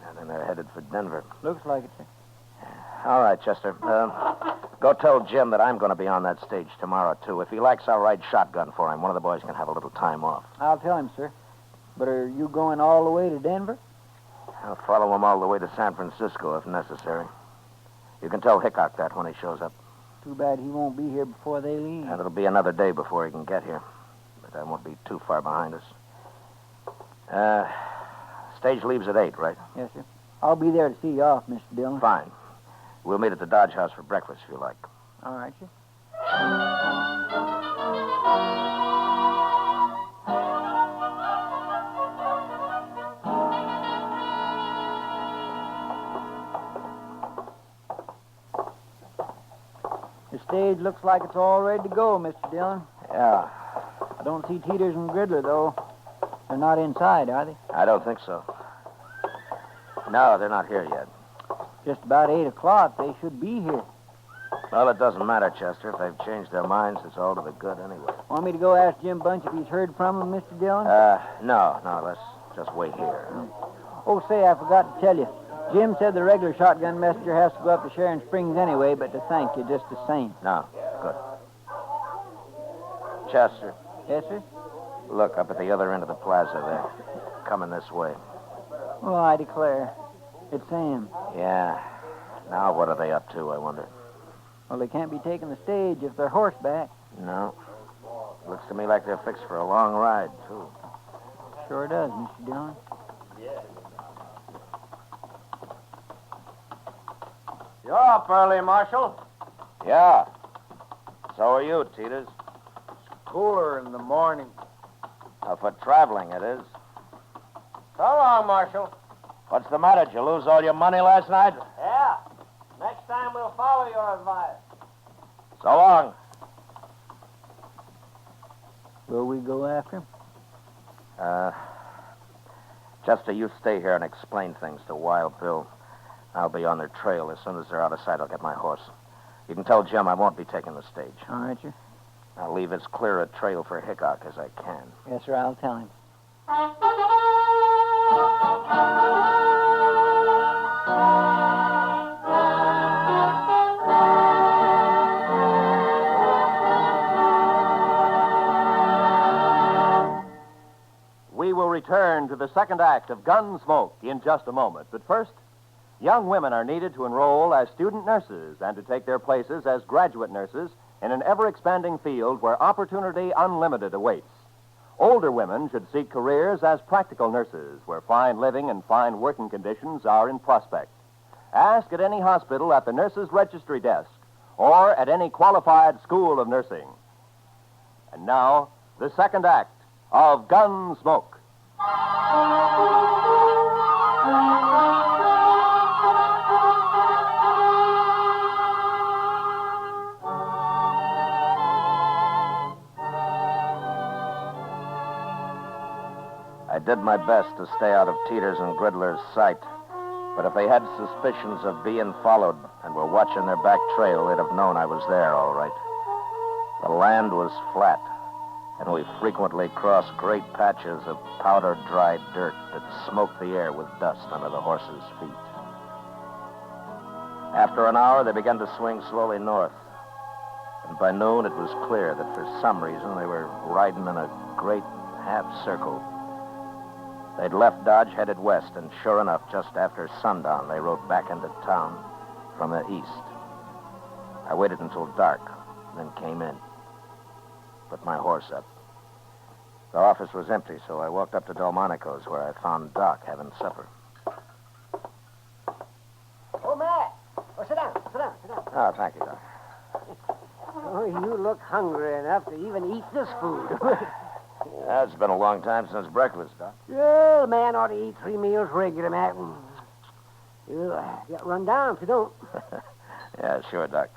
And then they're headed for Denver. Looks like it, sir. All right, Chester. Go tell Jim that I'm going to be on that stage tomorrow, too. If he likes, I'll ride shotgun for him. One of the boys can have a little time off. I'll tell him, sir. But are you going all the way to Denver? I'll follow him all the way to San Francisco if necessary. You can tell Hickock that when he shows up. Too bad he won't be here before they leave. And it'll be another day before he can get here. But that won't be too far behind us. Stage leaves at 8, right? Yes, sir. I'll be there to see you off, Mr. Dillon. Fine. We'll meet at the Dodge House for breakfast if you like. All right, sir. The stage looks like it's all ready to go, Mr. Dillon. Yeah. I don't see Teeters and Gridler, though. They're not inside, are they? I don't think so. No, they're not here yet. Just about 8 o'clock. They should be here. Well, it doesn't matter, Chester. If they've changed their minds, it's all to the good anyway. Want me to go ask Jim Bunch if he's heard from them, Mr. Dillon? No. Let's just wait here. Oh, say, I forgot to tell you. Jim said the regular shotgun messenger has to go up to Sharon Springs anyway, but to thank you just the same. No, good. Chester. Yes, sir? Look up at the other end of the plaza there. coming this way. Well, I declare. It's Sam. Yeah. Now what are they up to, I wonder? Well, they can't be taking the stage if they're horseback. No. Looks to me like they're fixed for a long ride, too. Sure does, Mr. Dillon. You're up early, Marshal. Yeah. So are you, Teeters. Cooler in the morning. For traveling, it is. So long, Marshal. What's the matter? Did you lose all your money last night? Yeah. Next time we'll follow your advice. So long. Will we go after him? Chester, you stay here and explain things to Wild Bill. I'll be on their trail. As soon as they're out of sight, I'll get my horse. You can tell Jim I won't be taking the stage. All right, sir. I'll leave as clear a trail for Hickock as I can. Yes, sir, I'll tell him. We will return to the second act of Gunsmoke in just a moment. But first, young women are needed to enroll as student nurses and to take their places as graduate nurses in an ever-expanding field where opportunity unlimited awaits. Older women should seek careers as practical nurses where fine living and fine working conditions are in prospect. Ask at any hospital at the nurses' registry desk or at any qualified school of nursing. And now, the second act of Gunsmoke. I did my best to stay out of Teeters and Gridler's sight. But if they had suspicions of being followed and were watching their back trail, they'd have known I was there, all right. The land was flat, and we frequently crossed great patches of powder-dried dirt that smoked the air with dust under the horses' feet. After an hour, they began to swing slowly north. And by noon, it was clear that for some reason they were riding in a great half-circle. They'd left Dodge, headed west, and sure enough, just after sundown, they rode back into town from the east. I waited until dark, then came in. Put my horse up. The office was empty, so I walked up to Delmonico's, where I found Doc having supper. Oh, Matt. Oh, sit down. Oh, thank you, Doc. Oh, you look hungry enough to even eat this food. It's been a long time since breakfast, Doc. Well, a man ought to eat 3 meals regular, Matt. You'll get run down if you don't. Yeah, sure, Doc.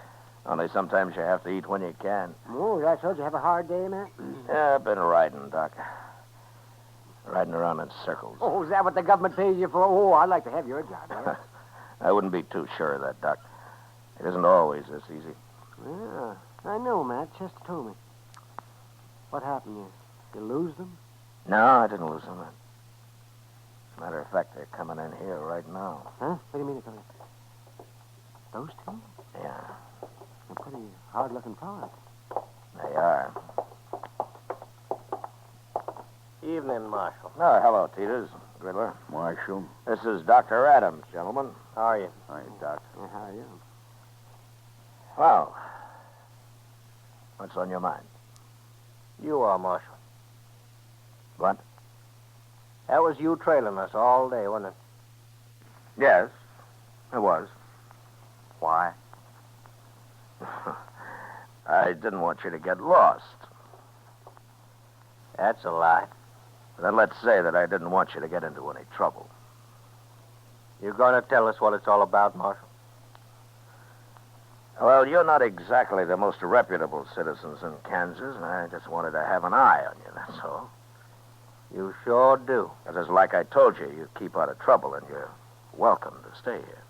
Only sometimes you have to eat when you can. Oh, that's so. Did you have a hard day, Matt? Yeah, I've been riding, Doc. Riding around in circles. Oh, is that what the government pays you for? Oh, I'd like to have your job. Yeah. I wouldn't be too sure of that, Doc. It isn't always this easy. Yeah, I know, Matt. Chester told me. What happened? You lose them? No, I didn't lose them. As a matter of fact, they're coming in here right now. Huh? What do you mean they're coming in? Those two? Yeah. They're pretty hard-looking fellas. They are. Evening, Marshal. Oh, hello, Teeters. Gridler. Marshal. This is Dr. Adams, gentlemen. How are you? Hi, Doc. Yeah, how are you? Well, what's on your mind? You are, Marshal. What? That was you trailing us all day, wasn't it? Yes, it was. Why? I didn't want you to get lost. That's a lie. Then let's say that I didn't want you to get into any trouble. You going to tell us what it's all about, Marshal? Well, you're not exactly the most reputable citizens in Kansas, and I just wanted to have an eye on you, that's all. You sure do. Because like I told you, you keep out of trouble, and you're welcome to stay here.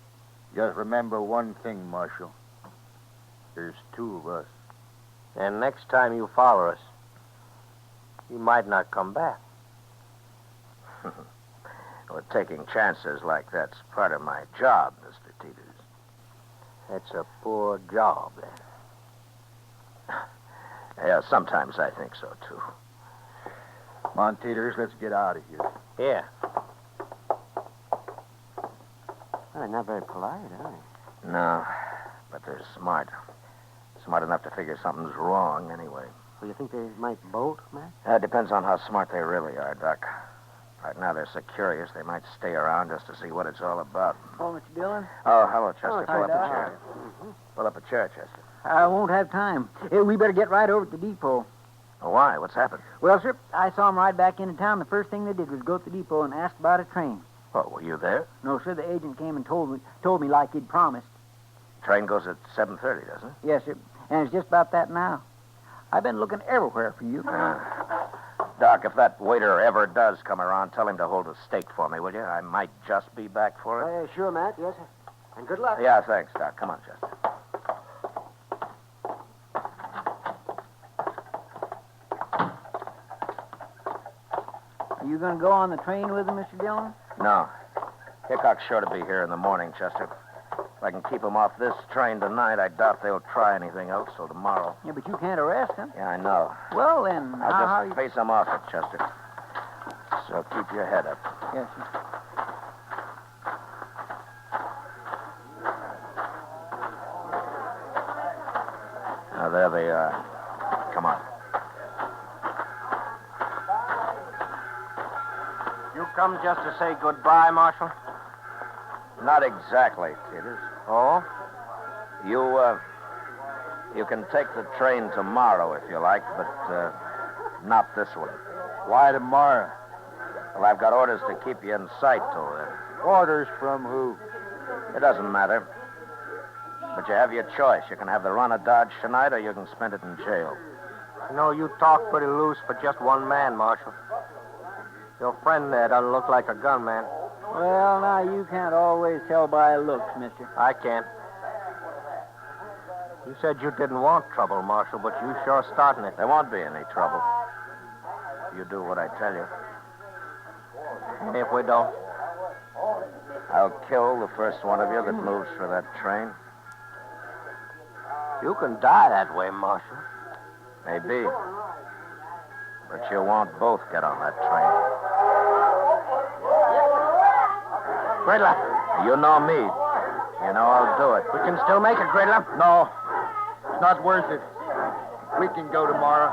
Just remember one thing, Marshal. There's two of us. And next time you follow us, you might not come back. Well, taking chances like that's part of my job, Mr. Teeters. It's a poor job, then. Yeah, sometimes I think so, too. Come on, Teeters, let's get out of here. Here. Well, they're not very polite, are they? No, but they're smart. Smart enough to figure something's wrong anyway. Well, you think they might bolt, Matt? It depends on how smart they really are, Doc. Right now they're so curious they might stay around just to see what it's all about. Oh, Mr. Dillon? Oh, hello, Chester. Oh, Pull up hi, a Doc. chair. Pull up a chair, Chester. I won't have time. We better get right over to the depot. Oh, why? What's happened? Well, sir, I saw 'em ride back into town. The first thing they did was go to the depot and ask about a train. Oh, were you there? No, sir, the agent came and told me like he'd promised. Train goes at 7:30, doesn't it? Yes, sir. And it's just about that now. I've been looking everywhere for you. Doc, if that waiter ever does come around, tell him to hold a steak for me, will you? I might just be back for it. Sure, Matt. Yes, sir. And good luck. Yeah, thanks, Doc. Come on, Chester. Are you going to go on the train with him, Mr. Dillon? No. Hickock's sure to be here in the morning, Chester. If I can keep him off this train tonight, I doubt they'll try anything else till tomorrow. Yeah, but you can't arrest him. Yeah, I know. Well, then, I'll just face him off it, Chester. So keep your head up. Yes, sir. Now, there they are. Come on. You come just to say goodbye, Marshal? Not exactly, Peters. Oh? You can take the train tomorrow if you like, but not this one. Why tomorrow? Well, I've got orders to keep you in sight till then. Orders from who? It doesn't matter. But you have your choice. You can have the run of Dodge tonight, or you can spend it in jail. You know, you talk pretty loose for just one man, Marshal. Your friend there doesn't look like a gunman. Well, now, you can't always tell by looks, mister. I can't. You said you didn't want trouble, Marshal, but you sure starting it. There won't be any trouble. You do what I tell you. If we don't? I'll kill the first one of you that moves for that train. You can die that way, Marshal. Maybe. But you won't both get on that train. Gridler. You know me. You know I'll do it. We can still make it, Gridler. No. It's not worth it. We can go tomorrow.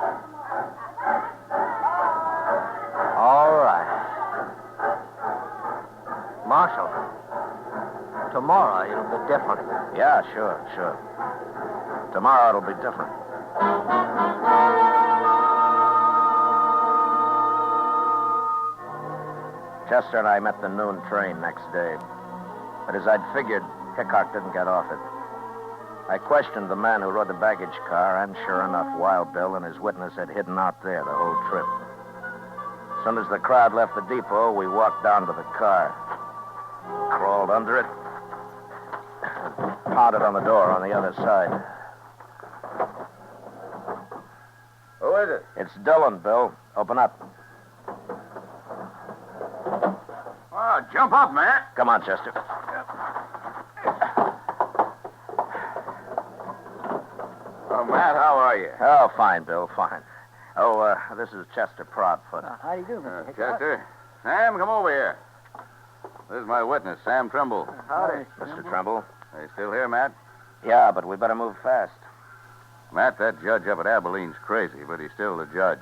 All right. Marshal, tomorrow it'll be different. Yeah, sure. Tomorrow it'll be different. Chester and I met the noon train next day. But as I'd figured, Hickock didn't get off it. I questioned the man who rode the baggage car, and sure enough, Wild Bill and his witness had hidden out there the whole trip. As soon as the crowd left the depot, we walked down to the car, crawled under it, and pounded on the door on the other side. Who is it? It's Dillon, Bill. Open up. Oh, jump up, man. Come on, Chester. Oh, Matt, how are you? Oh, fine, Bill, fine. Oh, this is Chester Proudfoot. How do you do, Mr. Hickock? Chester. Sam, come over here. This is my witness, Sam Trimble. Howdy. Mr. Trimble. Are you still here, Matt? Yeah, but we better move fast. Matt, that judge up at Abilene's crazy, but he's still the judge.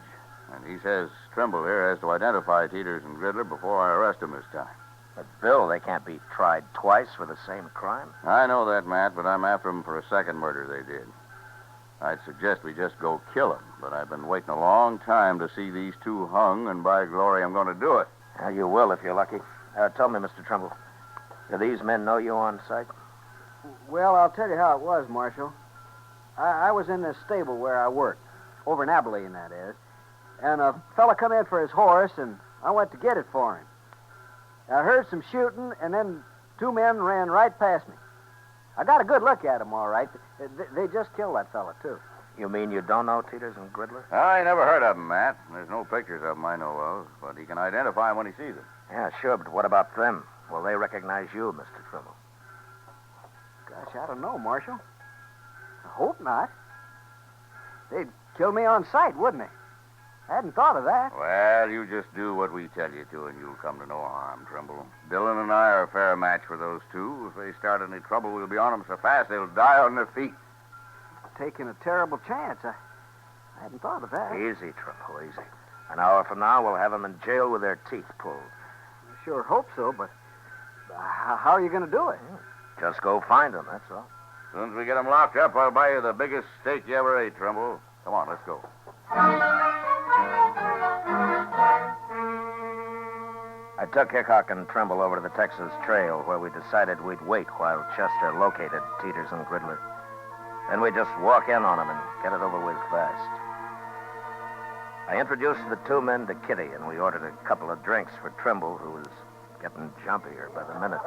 And he says Trimble here has to identify Teeters and Gridler before I arrest him this time. But, Bill, they can't be tried twice for the same crime. I know that, Matt, but I'm after them for a second murder they did. I'd suggest we just go kill them, but I've been waiting a long time to see these two hung, and by glory, I'm going to do it. You will if you're lucky. Tell me, Mr. Trimble, do these men know you on sight? Well, I'll tell you how it was, Marshal. I was in the stable where I worked, over in Abilene, that is, and a fella come in for his horse, and I went to get it for him. I heard some shooting, and then two men ran right past me. I got a good look at them, all right. They just killed that fella, too. You mean you don't know Teeters and Gridler? I never heard of them, Matt. There's no pictures of them I know of, but he can identify them when he sees them. Yeah, sure, but what about them? Will they recognize you, Mr. Trimble? Gosh, I don't know, Marshal. I hope not. They'd kill me on sight, wouldn't they? I hadn't thought of that. Well, you just do what we tell you to, and you'll come to no harm, Trimble. Dillon and I are a fair match for those two. If they start any trouble, we'll be on them so fast they'll die on their feet. Taking a terrible chance. I hadn't thought of that. Easy, Trimble, easy. An hour from now, we'll have them in jail with their teeth pulled. I sure hope so, but how are you going to do it? Just go find them, that's all. As soon as we get them locked up, I'll buy you the biggest steak you ever ate, Trimble. Come on, let's go. I took Hickock and Trimble over to the Texas Trail, where we decided we'd wait while Chester located Teeters and Gridler. Then we'd just walk in on them and get it over with fast. I introduced the two men to Kitty, and we ordered a couple of drinks for Trimble, who was getting jumpier by the minute.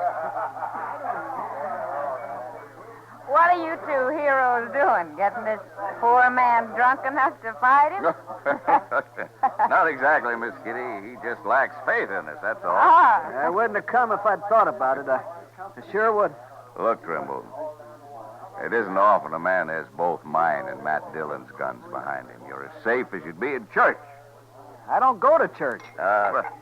What are you two heroes doing? Getting this poor man drunk enough to fight him? Not exactly, Miss Kitty. He just lacks faith in us, that's all. I wouldn't have come if I'd thought about it. I sure would. Look, Trimble, it isn't often a man has both mine and Matt Dillon's guns behind him. You're as safe as you'd be in church. I don't go to church.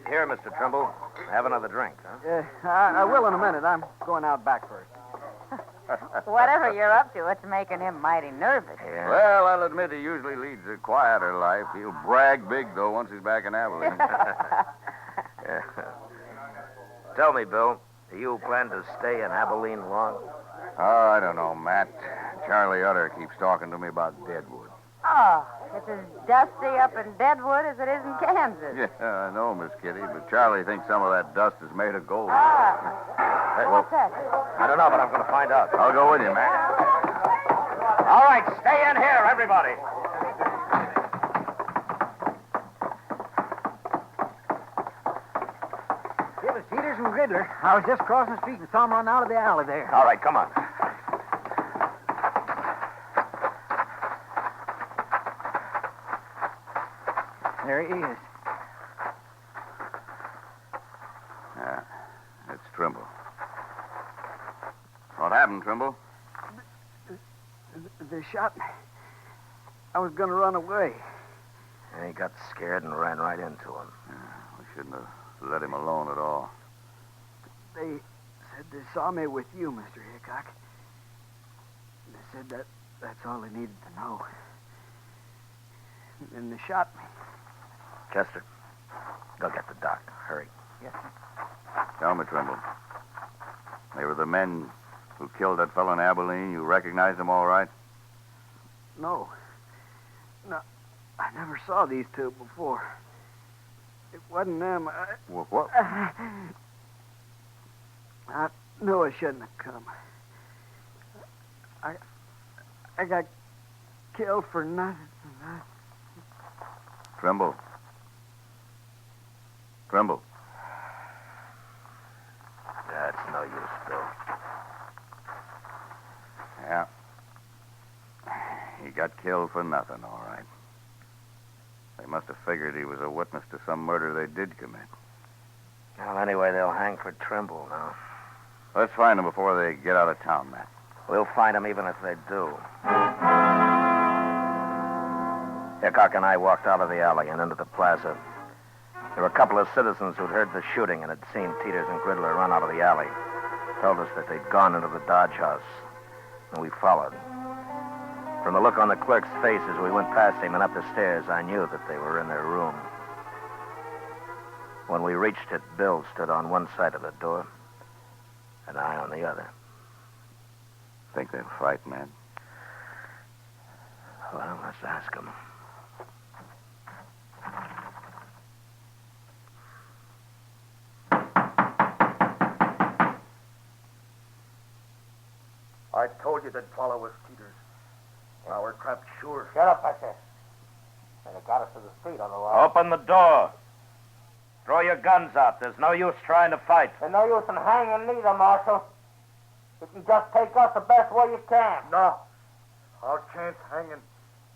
Here, Mr. Trimble. Have another drink, huh? I will in a minute. I'm going out back first. Whatever you're up to, it's making him mighty nervous. Yeah. Well, I'll admit he usually leads a quieter life. He'll brag big, though, once he's back in Abilene. Yeah. Tell me, Bill, do you plan to stay in Abilene long? Oh, I don't know, Matt. Charlie Utter keeps talking to me about Deadwood. Oh, it's as dusty up in Deadwood as it is in Kansas. Yeah, I know, Miss Kitty, but Charlie thinks some of that dust is made of gold. Hey, What's that? I don't know, but I'm going to find out. I'll go with you, Matt. All right, stay in here, everybody. It was Teeters and Gridler. I was just crossing the street and saw them run out of the alley there. All right, come on. There he is. Yeah, it's Trimble. What happened, Trimble? They shot me. I was going to run away. And he got scared and ran right into him. Yeah, we shouldn't have let him alone at all. They said they saw me with you, Mr. Hickock. They said that's all they needed to know. And they shot me. Chester, go get the doc. Hurry. Yes. Tell me, Trimble. They were the men who killed that fellow in Abilene. You recognize them all right? No. No, I never saw these two before. It wasn't them. What? I knew I shouldn't have come. I got killed for nothing. Trimble. Trimble. That's no use, Bill. Yeah. He got killed for nothing, all right. They must have figured he was a witness to some murder they did commit. Well, anyway, they'll hang for Trimble now. Let's find them before they get out of town, Matt. We'll find them even if they do. Hickock and I walked out of the alley and into the plaza. There were a couple of citizens who'd heard the shooting and had seen Teeters and Gridler run out of the alley. Told us that they'd gone into the Dodge House, and we followed. From the look on the clerk's face as we went past him and up the stairs, I knew that they were in their room. When we reached it, Bill stood on one side of the door, and I on the other. Think they'll fight, man? Well, let's ask them. I told you they'd follow us, Teeters. Well, we're trapped sure. Shut up, I said. And it got us to the street otherwise. Open the door. Throw your guns out. There's no use trying to fight. There's no use in hanging neither, Marshal. You can just take us the best way you can. No. Our chance hanging.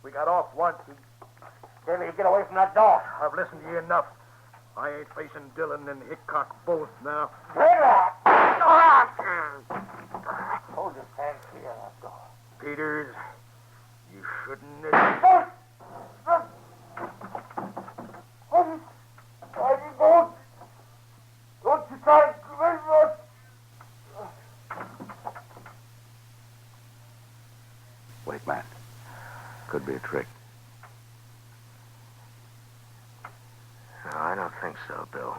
We got off once. Till you get away from that door. I've listened to you enough. I ain't facing Dillon and Hickock both now. Hold your hands clear of that door. Peters, you shouldn't have... wait, Matt. Could be a trick. No, I don't think so, Bill.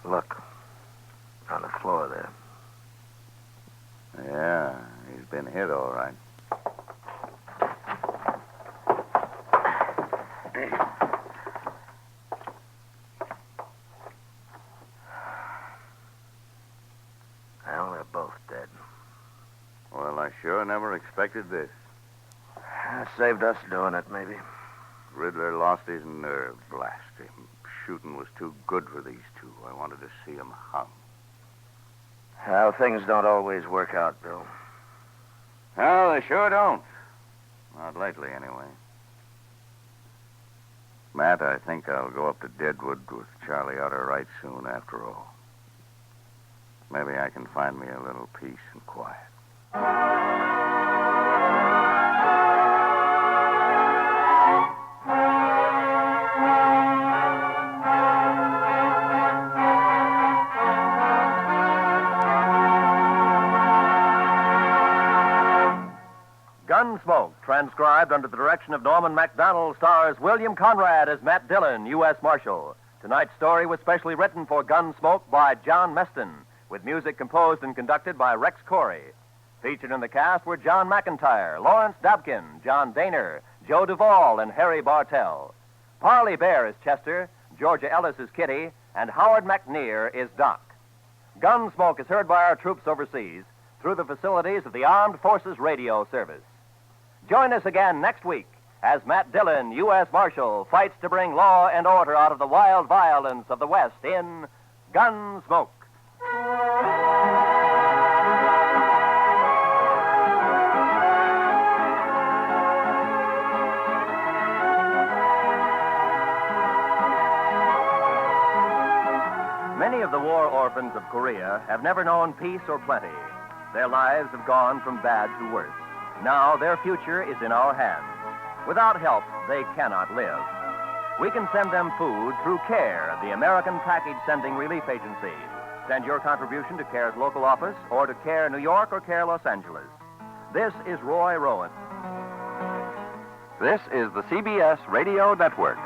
Look, on the floor there. Yeah, he's been hit all right. Well, they're both dead. Well, I sure never expected this. Saved us doing it, maybe. Riddler lost his nerve. Blast him. Shooting was too good for these two. I wanted to see him hung. Well, things don't always work out, Bill. No, they sure don't. Not lately, anyway. Matt, I think I'll go up to Deadwood with Charlie out of right soon after all. Maybe I can find me a little peace and quiet. Gunsmoke, transcribed under the direction of Norman MacDonald, stars William Conrad as Matt Dillon, U.S. Marshal. Tonight's story was specially written for Gunsmoke by John Meston, with music composed and conducted by Rex Corey. Featured in the cast were John McIntyre, Lawrence Dabkin, John Daner, Joe Duvall, and Harry Bartell. Parley Bear is Chester, Georgia Ellis is Kitty, and Howard McNear is Doc. Gunsmoke is heard by our troops overseas through the facilities of the Armed Forces Radio Service. Join us again next week as Matt Dillon, U.S. Marshal, fights to bring law and order out of the wild violence of the West in Gunsmoke. Many of the war orphans of Korea have never known peace or plenty. Their lives have gone from bad to worse. Now their future is in our hands. Without help, they cannot live. We can send them food through CARE, the American Package Sending Relief Agency. Send your contribution to CARE's local office or to CARE New York or CARE Los Angeles. This is Roy Rowan. This is the CBS Radio Network.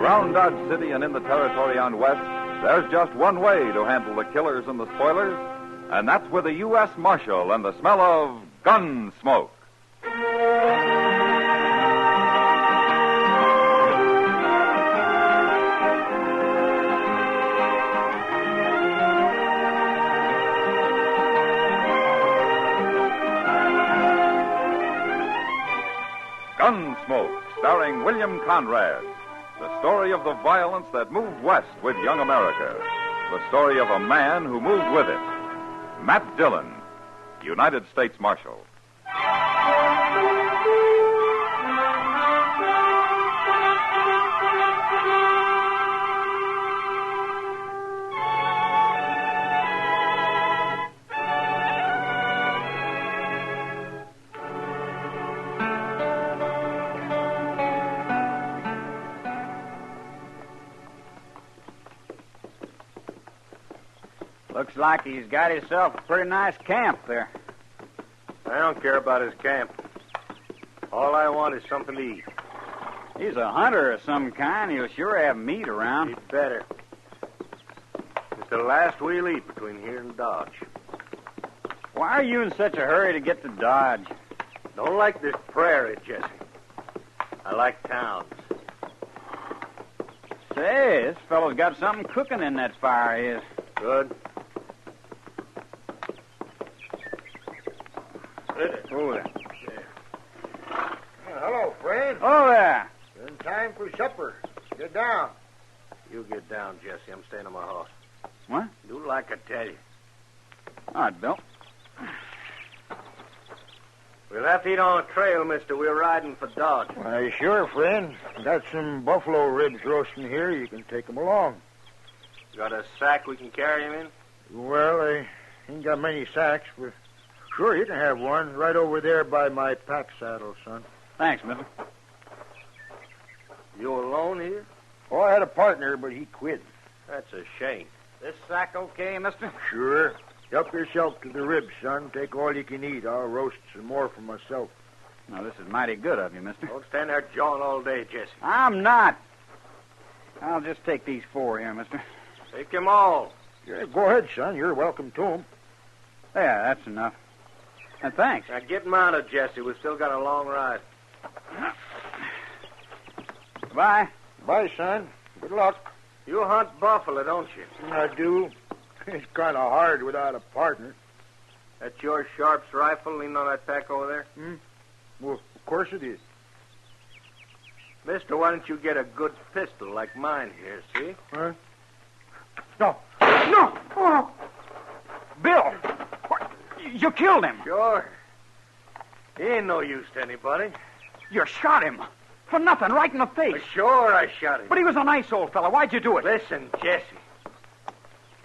Around Dodge City and in the territory on West, there's just one way to handle the killers and the spoilers, and that's with a U.S. Marshal and the smell of gun smoke. Gunsmoke, starring William Conrad. The story of the violence that moved west with young America. The story of a man who moved with it. Matt Dillon, United States Marshal. Looks like he's got himself a pretty nice camp there. I don't care about his camp. All I want is something to eat. He's a hunter of some kind. He'll sure have meat around. He'd better. It's the last we'll eat between here and Dodge. Why are you in such a hurry to get to Dodge? Don't like this prairie, Jesse. I like towns. Say, this fellow's got something cooking in that fire of his. Good. Oh, there. Hello, friend. Oh, there. In time for supper. Get down. You get down, Jesse. I'm staying on my horse. What? Do like I tell you. All right, Bill. We'll have to eat on a trail, mister. We're riding for Dodge. Why, sure, friend. Got some buffalo ribs roasting here. You can take 'em along. Got a sack we can carry him in? Well, I ain't got many sacks, but sure, you can have one right over there by my pack saddle, son. Thanks, mister. You alone here? Oh, I had a partner, but he quit. That's a shame. This sack okay, mister? Sure. Help yourself to the ribs, son. Take all you can eat. I'll roast some more for myself. Now, this is mighty good of you, mister. Don't stand there jawing all day, Jesse. I'm not. I'll just take these 4 here, mister. Take them all. Yeah, go ahead, son. You're welcome to 'em. Yeah, that's enough. And thanks. Now get mounted, Jesse. We've still got a long ride. Bye. Bye, son. Good luck. You hunt buffalo, don't you? I do. It's kind of hard without a partner. That's your Sharp's rifle leaning on that pack over there? Well, of course it is. Mister, why don't you get a good pistol like mine here, see? Huh? No. No! Oh. Bill! What? You killed him. Sure. He ain't no use to anybody. You shot him. For nothing, right in the face. Sure, I shot him. But he was a nice old fella. Why'd you do it? Listen, Jesse.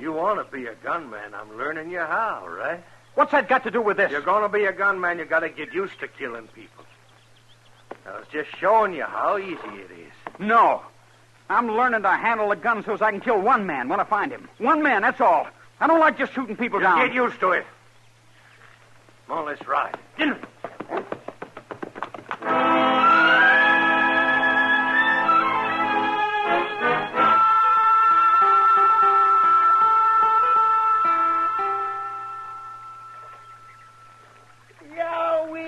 You want to be a gunman. I'm learning you how, right? What's that got to do with this? You're going to be a gunman, you got to get used to killing people. I was just showing you how easy it is. No. I'm learning to handle a gun so I can kill one man when I find him. One man, that's all. I don't like just shooting people down. Get used to it. Come on, let's ride. Get him.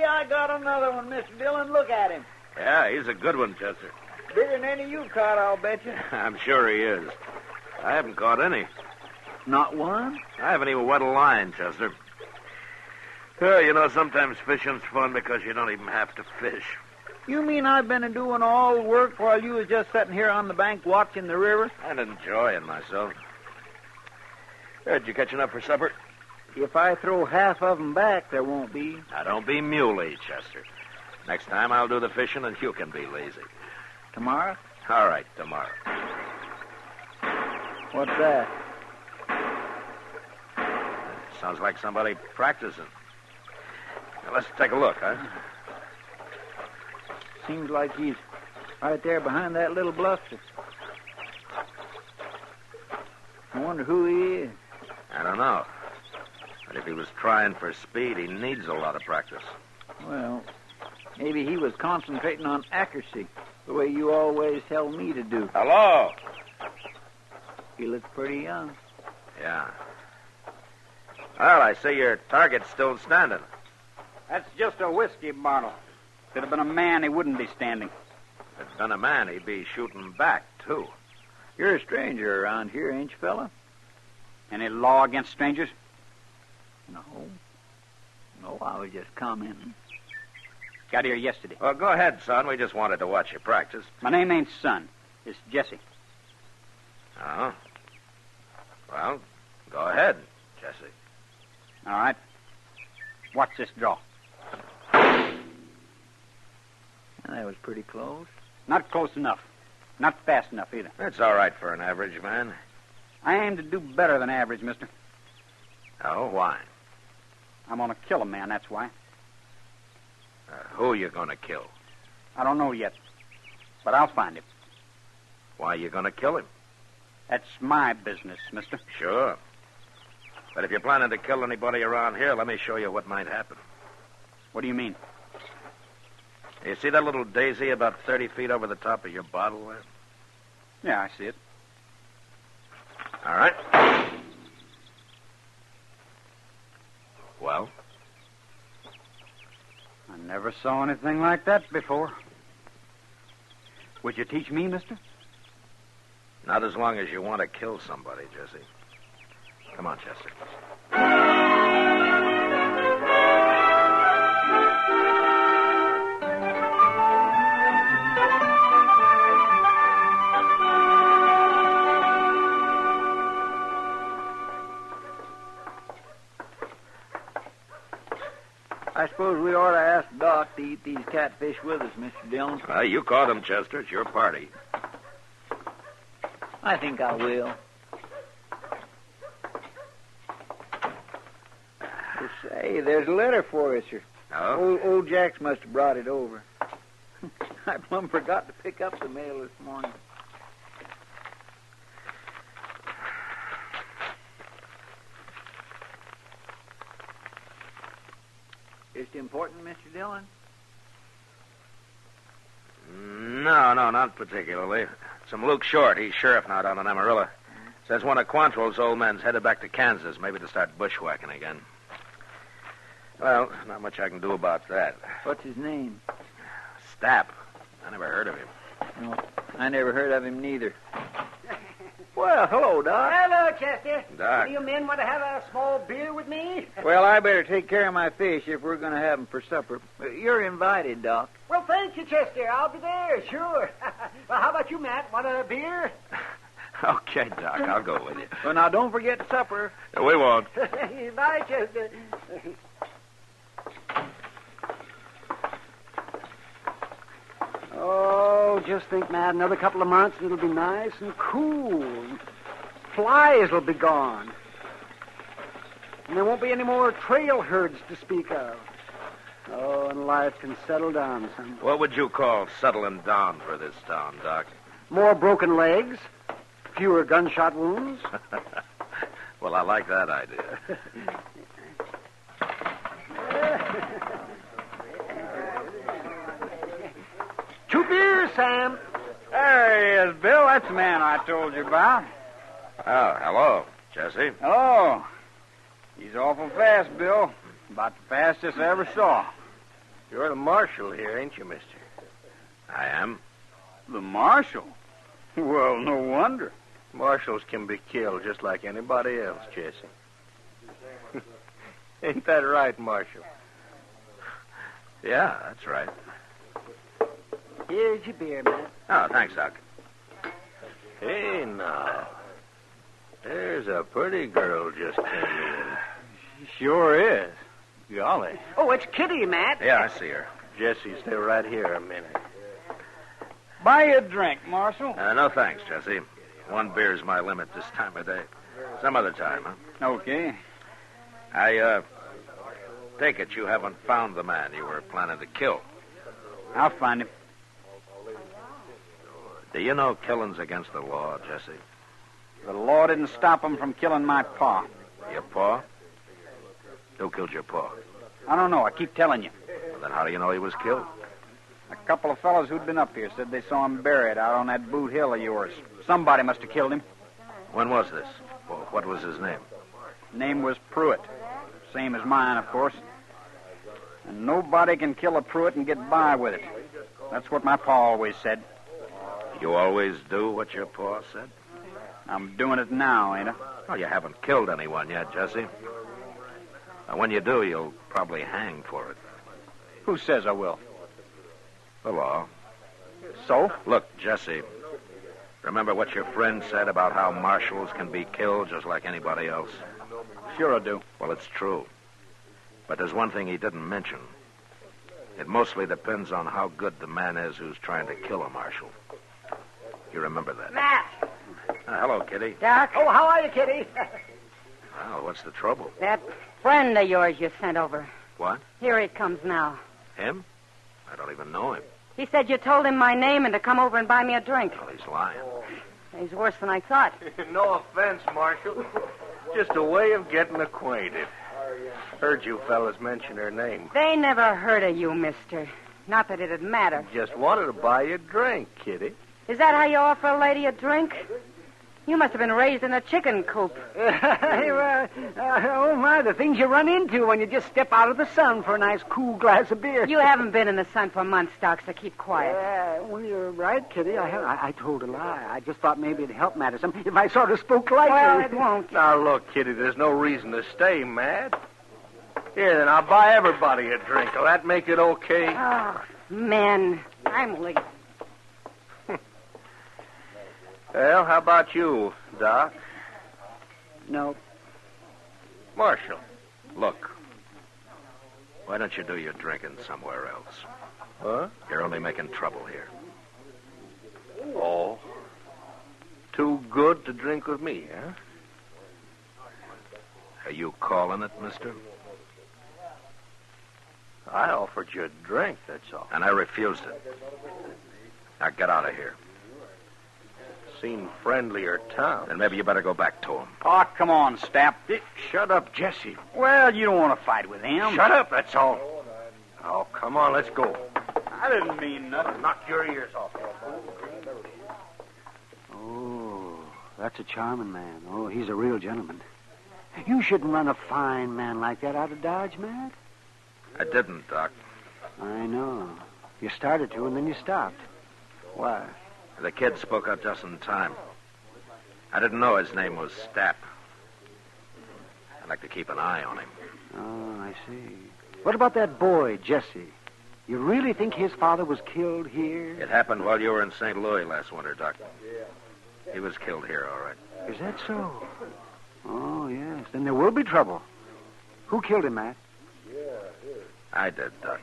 I got another one, Mr. Dillon. Look at him. Yeah, he's a good one, Chester. Bigger than any you caught, I'll bet you. I'm sure he is. I haven't caught any. Not one? I haven't even wet a line, Chester. Sometimes fishing's fun because you don't even have to fish. You mean I've been doing all the work while you was just sitting here on the bank watching the river? And enjoying myself. Did you catch enough for supper? If I throw half of them back, there won't be. Now, don't be muley, Chester. Next time I'll do the fishing and you can be lazy. Tomorrow? All right, tomorrow. What's that? Sounds like somebody practicing. Now, let's take a look, huh? Seems like he's right there behind that little bluster. I wonder who he is. I don't know. But if he was trying for speed, he needs a lot of practice. Well, maybe he was concentrating on accuracy, the way you always tell me to do. Hello? He looks pretty young. Yeah. Well, I see your target's still standing. That's just a whiskey bottle. If it had been a man, he wouldn't be standing. If it'd been a man, he'd be shooting back, too. You're a stranger around here, ain't you, fella? Any law against strangers? No, I was just commenting. Got here yesterday. Well, go ahead, son. We just wanted to watch you practice. My name ain't Son. It's Jesse. Oh? Well, go ahead, Jesse. All right. Watch this draw. That was pretty close. Not close enough. Not fast enough, either. That's all right for an average man. I aim to do better than average, mister. Oh, why? I'm going to kill a man, that's why. Who you going to kill? I don't know yet. But I'll find him. Why you going to kill him? That's my business, mister. Sure. But if you're planning to kill anybody around here, let me show you what might happen. What do you mean? You see that little daisy about 30 feet over the top of your bottle there? Yeah, I see it. All right. Well? I never saw anything like that before. Would you teach me, mister? Not as long as you want to kill somebody, Jesse. Come on, Chester. I suppose we ought to ask Doc to eat these catfish with us, Mr. Dillon. You caught them, Chester. It's your party. I think I will. Well, say, there's a letter for us, sir. Oh? Old Jax must have brought it over. I plumb forgot to pick up the mail this morning. Just important, Mr. Dillon? No, not particularly. Some Luke Short. He's sheriff now down in Amarillo. Says one of Quantrill's old men's headed back to Kansas, maybe to start bushwhacking again. Well, not much I can do about that. What's his name? Stapp. I never heard of him. No, I never heard of him neither. Well, hello, Doc. Hello, Chester. Doc. Do you men want to have a small beer with me? Well, I better take care of my fish if we're going to have them for supper. You're invited, Doc. Well, thank you, Chester. I'll be there, sure. Well, how about you, Matt? Want a beer? Okay, Doc, I'll go with you. Well, now, don't forget supper. We won't. Bye, Chester. Oh, just think, Matt, another couple of months and it'll be nice and cool. Flies will be gone. And there won't be any more trail herds to speak of. Oh, and life can settle down some. What would you call settling down for this town, Doc? More broken legs, fewer gunshot wounds. Well, I like that idea. 2 beers, Sam. There he is, Bill. That's the man I told you about. Oh, hello, Jesse. Hello. He's awful fast, Bill. About the fastest I ever saw. You're the marshal here, ain't you, mister? I am. The marshal? Well, no wonder. Marshals can be killed just like anybody else, Jesse. Ain't that right, Marshal? Yeah, that's right. Here's your beer, Matt. Oh, thanks, Doc. Hey, now. There's a pretty girl just came in. Sure is. Golly. Oh, it's Kitty, Matt. Yeah, I see her. Jesse, stay right here a minute. Buy you a drink, Marshal. No, thanks, Jesse. 1 beer's my limit this time of day. Some other time, huh? Okay. I take it you haven't found the man you were planning to kill. I'll find him. Do you know killing's against the law, Jesse? The law didn't stop him from killing my pa. Your pa? Who killed your pa? I don't know. I keep telling you. Well, then how do you know he was killed? A couple of fellows who'd been up here said they saw him buried out on that boot hill of yours. Somebody must have killed him. When was this? Well, what was his name? Name was Pruitt. Same as mine, of course. And nobody can kill a Pruitt and get by with it. That's what my pa always said. You always do what your pa said? I'm doing it now, ain't I? Well, you haven't killed anyone yet, Jesse. Now, when you do, you'll probably hang for it. Who says I will? The law. So? Look, Jesse, remember what your friend said about how marshals can be killed just like anybody else? Sure I do. Well, it's true. But there's one thing he didn't mention. It mostly depends on how good the man is who's trying to kill a marshal. You remember that? Matt. Hello, Kitty. Doc. Oh, how are you, Kitty? Well, what's the trouble? That friend of yours you sent over. What? Here he comes now. Him? I don't even know him. He said you told him my name and to come over and buy me a drink. Well, he's lying. He's worse than I thought. No offense, Marshal. Just a way of getting acquainted. Heard you fellas mention her name. They never heard of you, mister. Not that it'd matter. Just wanted to buy you a drink, Kitty. Is that how you offer a lady a drink? You must have been raised in a chicken coop. Oh, my, the things you run into when you just step out of the sun for a nice cool glass of beer. You haven't been in the sun for months, Doc, so keep quiet. Well, you're right, Kitty. I told a lie. I just thought maybe it'd help matters if I sort of spoke lightly. Well, it won't. Now, look, Kitty, there's no reason to stay mad. Here, then, I'll buy everybody a drink. Will that make it okay? Oh, men. I'm late. Well, how about you, Doc? No. Marshal, look. Why don't you do your drinking somewhere else? Huh? You're only making trouble here. Oh. Too good to drink with me, huh? Are you calling it, mister? I offered you a drink, that's all. And I refused it. Now get out of here. Seem friendlier town. Then maybe you better go back to him. Oh, come on, Stap. Shut up, Jesse. Well, you don't want to fight with him. Shut up, that's all. Oh, come on, let's go. I didn't mean nothing. Knock your ears off. Oh, that's a charming man. Oh, he's a real gentleman. You shouldn't run a fine man like that out of Dodge, Matt. I didn't, Doc. I know. You started to, and then you stopped. Why? The kid spoke up just in time. I didn't know his name was Stap. I'd like to keep an eye on him. Oh, I see. What about that boy, Jesse? You really think his father was killed here? It happened while you were in St. Louis last winter, Doc. He was killed here, all right. Is that so? Oh, yes. Then there will be trouble. Who killed him, Matt? I did, Doc.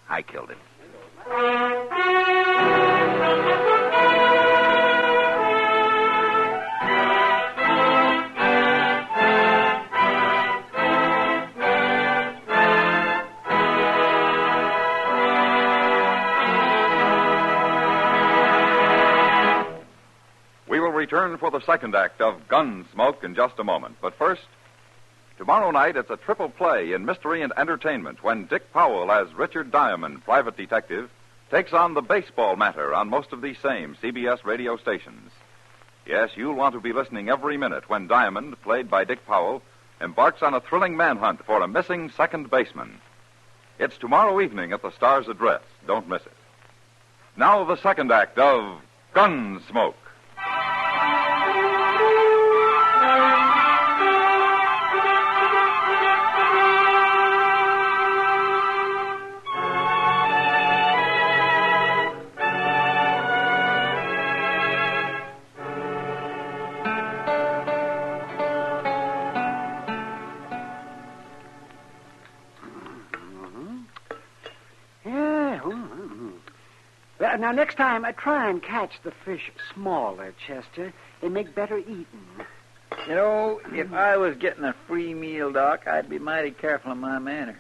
I killed him. We will return for the second act of Gunsmoke in just a moment. But first, tomorrow night it's a triple play in mystery and entertainment when Dick Powell as Richard Diamond, private detective, takes on the baseball matter on most of these same CBS radio stations. Yes, you'll want to be listening every minute when Diamond, played by Dick Powell, embarks on a thrilling manhunt for a missing second baseman. It's tomorrow evening at the Star's Address. Don't miss it. Now the second act of Gunsmoke. Now, next time, try and catch the fish smaller, Chester. They make better eating. You know, if I was getting a free meal, Doc, I'd be mighty careful of my manners.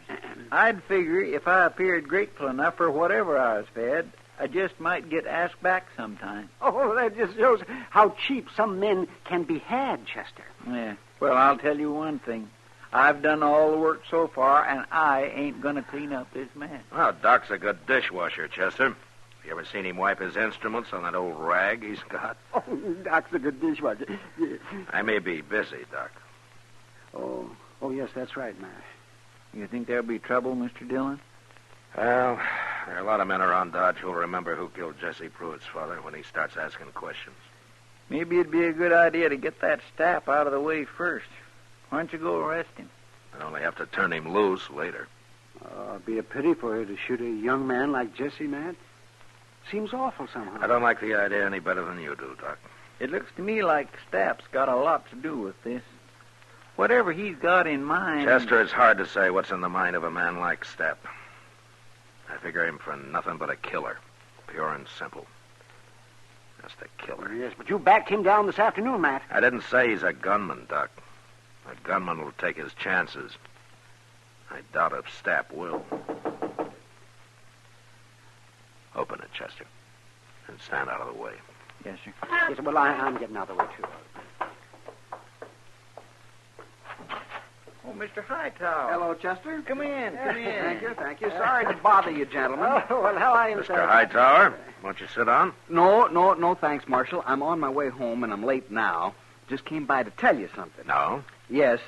I'd figure if I appeared grateful enough for whatever I was fed, I just might get asked back sometime. Oh, that just shows how cheap some men can be had, Chester. Yeah. Well, I'll tell you one thing. I've done all the work so far, and I ain't going to clean up this mess. Well, Doc's a good dishwasher, Chester. You ever seen him wipe his instruments on that old rag he's got? Oh, Doc's a good dishwasher. I may be busy, Doc. Oh, yes, that's right, Matt. You think there'll be trouble, Mr. Dillon? Well, there are a lot of men around Dodge who'll remember who killed Jesse Pruitt's father when he starts asking questions. Maybe it'd be a good idea to get that Stap out of the way first. Why don't you go arrest him? I'd only have to turn him loose later. It'd be a pity for you to shoot a young man like Jesse, Matt. Seems awful somehow. I don't like the idea any better than you do, Doc. It looks to me like Stap's got a lot to do with this. Whatever he's got in mind... Chester, it's hard to say what's in the mind of a man like Stap. I figure him for nothing but a killer. Pure and simple. Just a killer. Yes, but you backed him down this afternoon, Matt. I didn't say he's a gunman, Doc. A gunman will take his chances. I doubt if Stap will. Open it, Chester. And stand out of the way. Yes, sir. Yes, well, I'm getting out of the way, too. Oh, Mr. Hightower. Hello, Chester. Come in. Thank you. Sorry to bother you, gentlemen. Oh, well, how are you, Mr. Hightower, won't you sit down? No, thanks, Marshal. I'm on my way home, and I'm late now. Just came by to tell you something. No? Yes,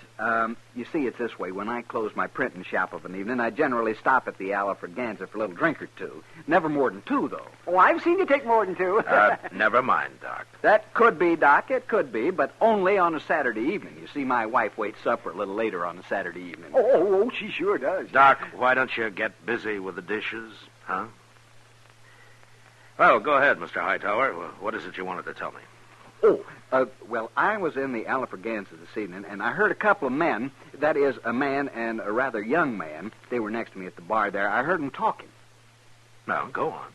you see, it's this way. When I close my printing shop of an evening, I generally stop at the Alfreganza for a little drink or two. Never more than two, though. Oh, I've seen you take more than two. Never mind, Doc. That could be, Doc. It could be, but only on a Saturday evening. You see, my wife waits supper a little later on a Saturday evening. Oh, she sure does. Doc, why don't you get busy with the dishes, huh? Well, go ahead, Mr. Hightower. What is it you wanted to tell me? Well, I was in the Alfreganza this evening, and I heard a couple of men, that is, a man and a rather young man, they were next to me at the bar there. I heard them talking. No, go on.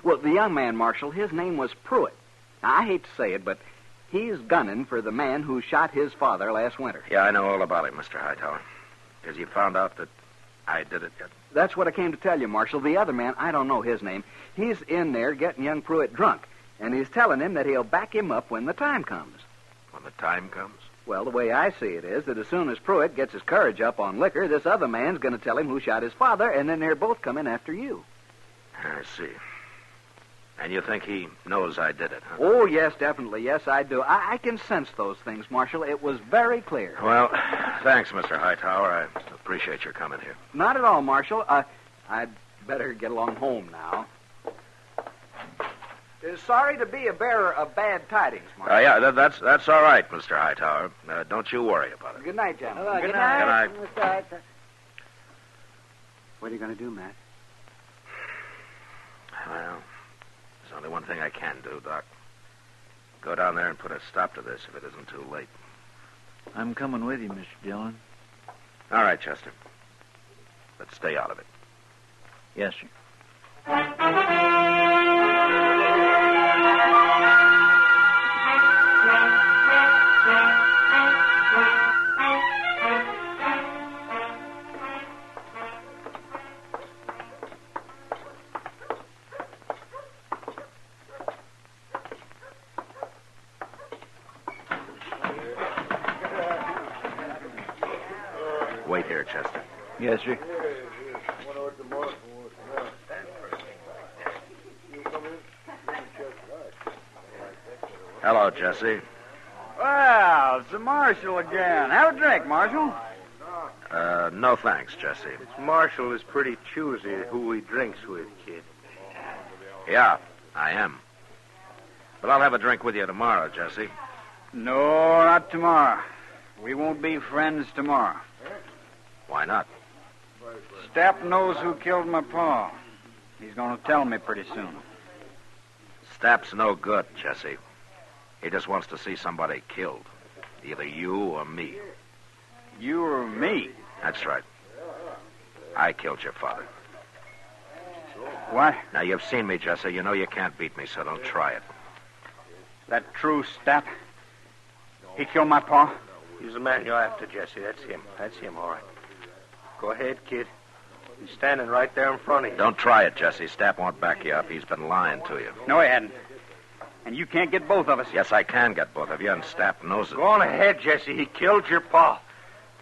Well, the young man, Marshal, his name was Pruitt. Now, I hate to say it, but he's gunning for the man who shot his father last winter. Yeah, I know all about him, Mr. Hightower. Because you found out that I did it yet? That's what I came to tell you, Marshal. The other man, I don't know his name, he's in there getting young Pruitt drunk. And he's telling him that he'll back him up when the time comes. When the time comes? Well, the way I see it is that as soon as Pruitt gets his courage up on liquor, this other man's going to tell him who shot his father, and then they're both coming after you. I see. And you think he knows I did it, huh? Oh, yes, definitely. Yes, I do. I can sense those things, Marshal. It was very clear. Well, thanks, Mr. Hightower. I appreciate your coming here. Not at all, Marshal. I'd better get along home now. Sorry to be a bearer of bad tidings, Marshal. Yeah, that's all right, Mr. Hightower. Don't you worry about it. Good night, gentlemen. Good night. Good night. What are you going to do, Matt? Well, there's only one thing I can do, Doc. Go down there and put a stop to this if it isn't too late. I'm coming with you, Mr. Dillon. All right, Chester. But stay out of it. Yes, sir. Wait here, Chester. Yes, sir. Hello, Jesse. Well, it's the Marshal again. Have a drink, Marshal. No thanks, Jesse. Marshal is pretty choosy who he drinks with, kid. Yeah, I am. But I'll have a drink with you tomorrow, Jesse. No, not tomorrow. We won't be friends tomorrow. Why not? Stapp knows who killed my pa. He's going to tell me pretty soon. Stapp's no good, Jesse. He just wants to see somebody killed. Either you or me. You or me? That's right. I killed your father. What? Now, you've seen me, Jesse. You know you can't beat me, so don't try it. That true, Stapp? He killed my pa? He's the man you're after, Jesse. That's him, all right. Go ahead, kid. He's standing right there in front of you. Don't try it, Jesse. Stapp won't back you up. He's been lying to you. No, he hadn't. And you can't get both of us. Yes, I can get both of you, and Stapp knows it. Go on ahead, Jesse. He killed your pa.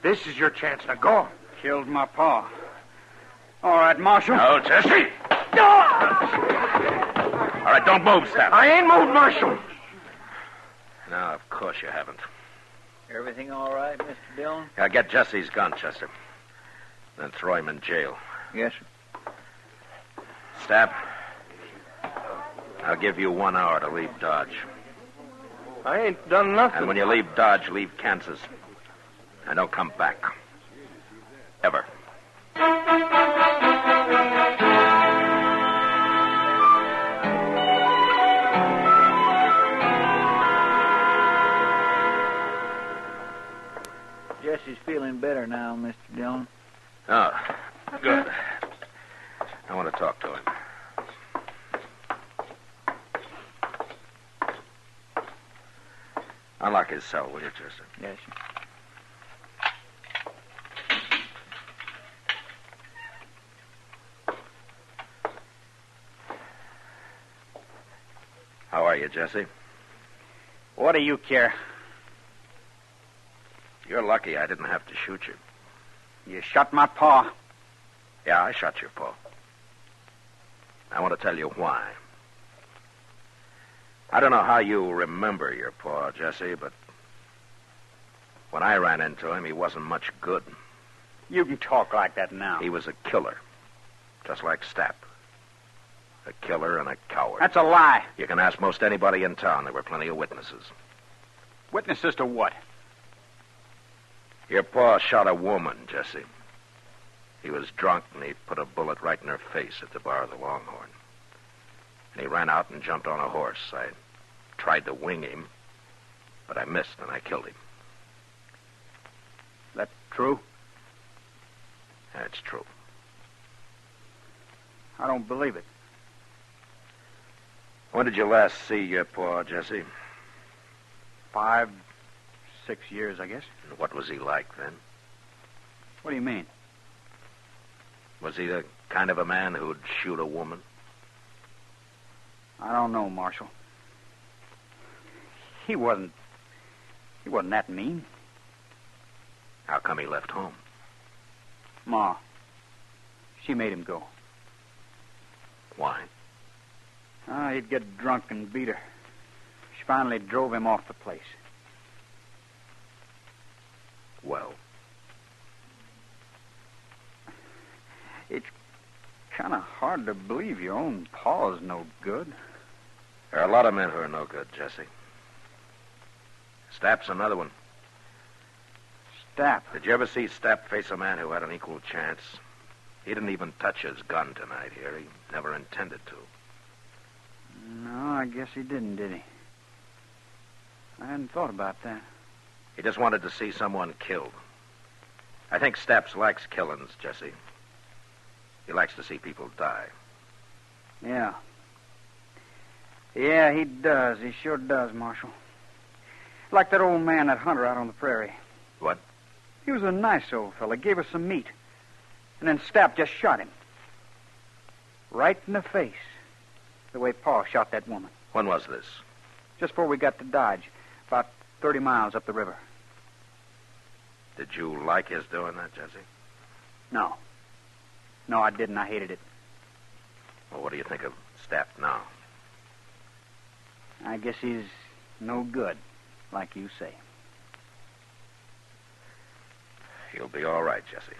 This is your chance. Now, go on. Killed my pa. All right, Marshal. No, Jesse. All right, don't move, Stapp. I ain't moved, Marshal. No, of course you haven't. Everything all right, Mr. Dillon? Now, get Jesse's gun, Chester. Then throw him in jail. Yes, sir. Stapp, I'll give you 1 hour to leave Dodge. I ain't done nothing. And when you leave Dodge, leave Kansas. And don't come back. Ever. Jesse's feeling better now, Mr. Dillon. Oh, good. I want to talk to him. Unlock his cell, will you, Chester? Yes, sir. How are you, Jesse? What do you care? You're lucky I didn't have to shoot you. You shot my pa. Yeah, I shot your pa. I want to tell you why. I don't know how you remember your pa, Jesse, but when I ran into him, he wasn't much good. You can talk like that now. He was a killer, just like Stapp. A killer and a coward. That's a lie. You can ask most anybody in town. There were plenty of witnesses. Witnesses to what? Your pa shot a woman, Jesse. He was drunk, and he put a bullet right in her face at the bar of the Longhorn. And he ran out and jumped on a horse. I tried to wing him, but I missed, and I killed him. That true? That's true. I don't believe it. When did you last see your pa, Jesse? 5, 6 years, I guess. And what was he like then? What do you mean? Was he the kind of a man who'd shoot a woman? I don't know, Marshal. He wasn't that mean. How come he left home? Ma. She made him go. Why? He'd get drunk and beat her. She finally drove him off the place. Well? It's kind of hard to believe your own pa's no good. There are a lot of men who are no good, Jesse. Stapp's another one. Stapp? Did you ever see Stapp face a man who had an equal chance? He didn't even touch his gun tonight here. He never intended to. No, I guess he didn't, did he? I hadn't thought about that. He just wanted to see someone killed. I think Stapp likes killings, Jesse. He likes to see people die. Yeah. Yeah, he does. He sure does, Marshal. Like that old man, that hunter out on the prairie. What? He was a nice old fella. Gave us some meat. And then Stapp just shot him. Right in the face. The way Pa shot that woman. When was this? Just before we got to Dodge. About 30 miles up the river. Did you like his doing that, Jesse? No. No, I didn't. I hated it. Well, what do you think of Stapp now? I guess he's no good, like you say. He'll be all right, Jesse.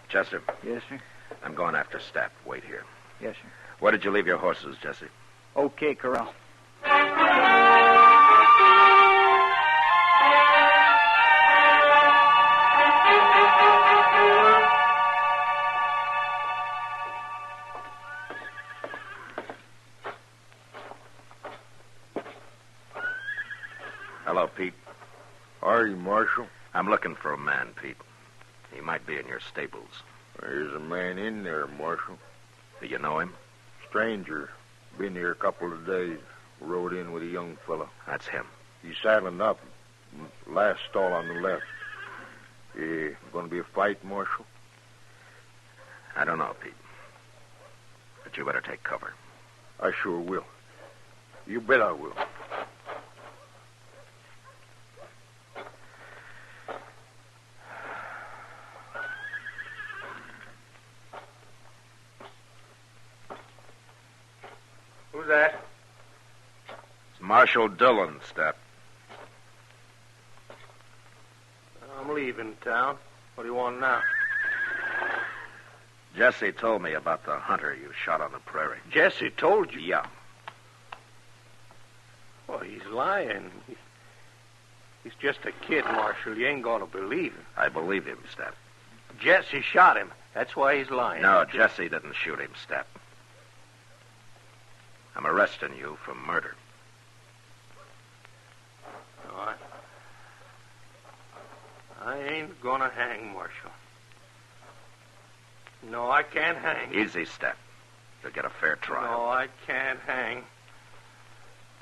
Chester. Yes, sir? I'm going after Stapp. Wait here. Yes, sir. Where did you leave your horses, Jesse? Okay, Corral. Hello, Pete. Are you, Marshal? I'm looking for a man, Pete. He might be in your stables. There's a man in there, Marshal. Do you know him? Stranger. Been here a couple of days. Rode in with a young fellow. That's him. He's saddling up. Last stall on the left. Going to be a fight, Marshal? I don't know, Pete. But you better take cover. I sure will. You bet I will. Who's that? It's Marshal Dillon, Stapp. I'm leaving town. What do you want now? Jesse told me about the hunter you shot on the prairie. Jesse told you? Yeah. Well, he's lying. He's just a kid, Marshal. You ain't going to believe him. I believe him, Stapp. Jesse shot him. That's why he's lying. No, Jesse didn't shoot him, Stapp. I'm arresting you for murder. No, I ain't gonna hang, Marshal. No, I can't hang. Easy, Stapp. You'll get a fair trial. No, I can't hang.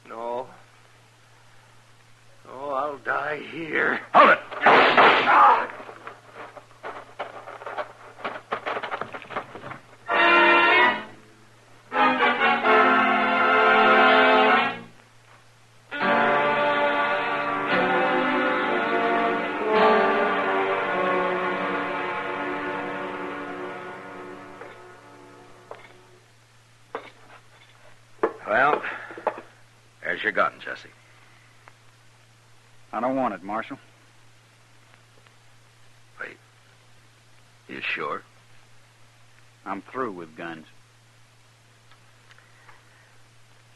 No. No, I'll die here. Hold it! your gun, Jesse? I don't want it, Marshal. Wait. You sure? I'm through with guns.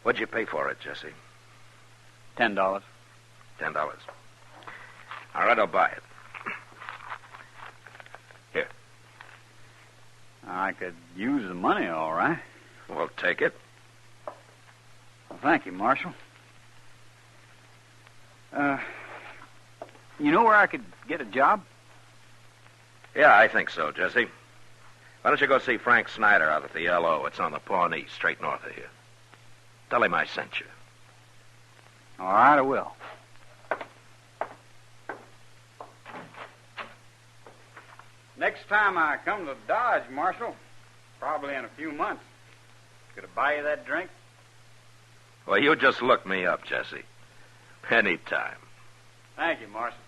What'd you pay for it, Jesse? $10. $10. All right, I'll buy it. Here. I could use the money, all right. Well, take it. Well, thank you, Marshal. You know where I could get a job? Yeah, I think so, Jesse. Why don't you go see Frank Snyder out at the L.O.? It's on the Pawnee, straight north of here. Tell him I sent you. All right, I will. Next time I come to Dodge, Marshal, probably in a few months, could I buy you that drink? Well, you just look me up, Jesse. Anytime. Thank you, Marshal.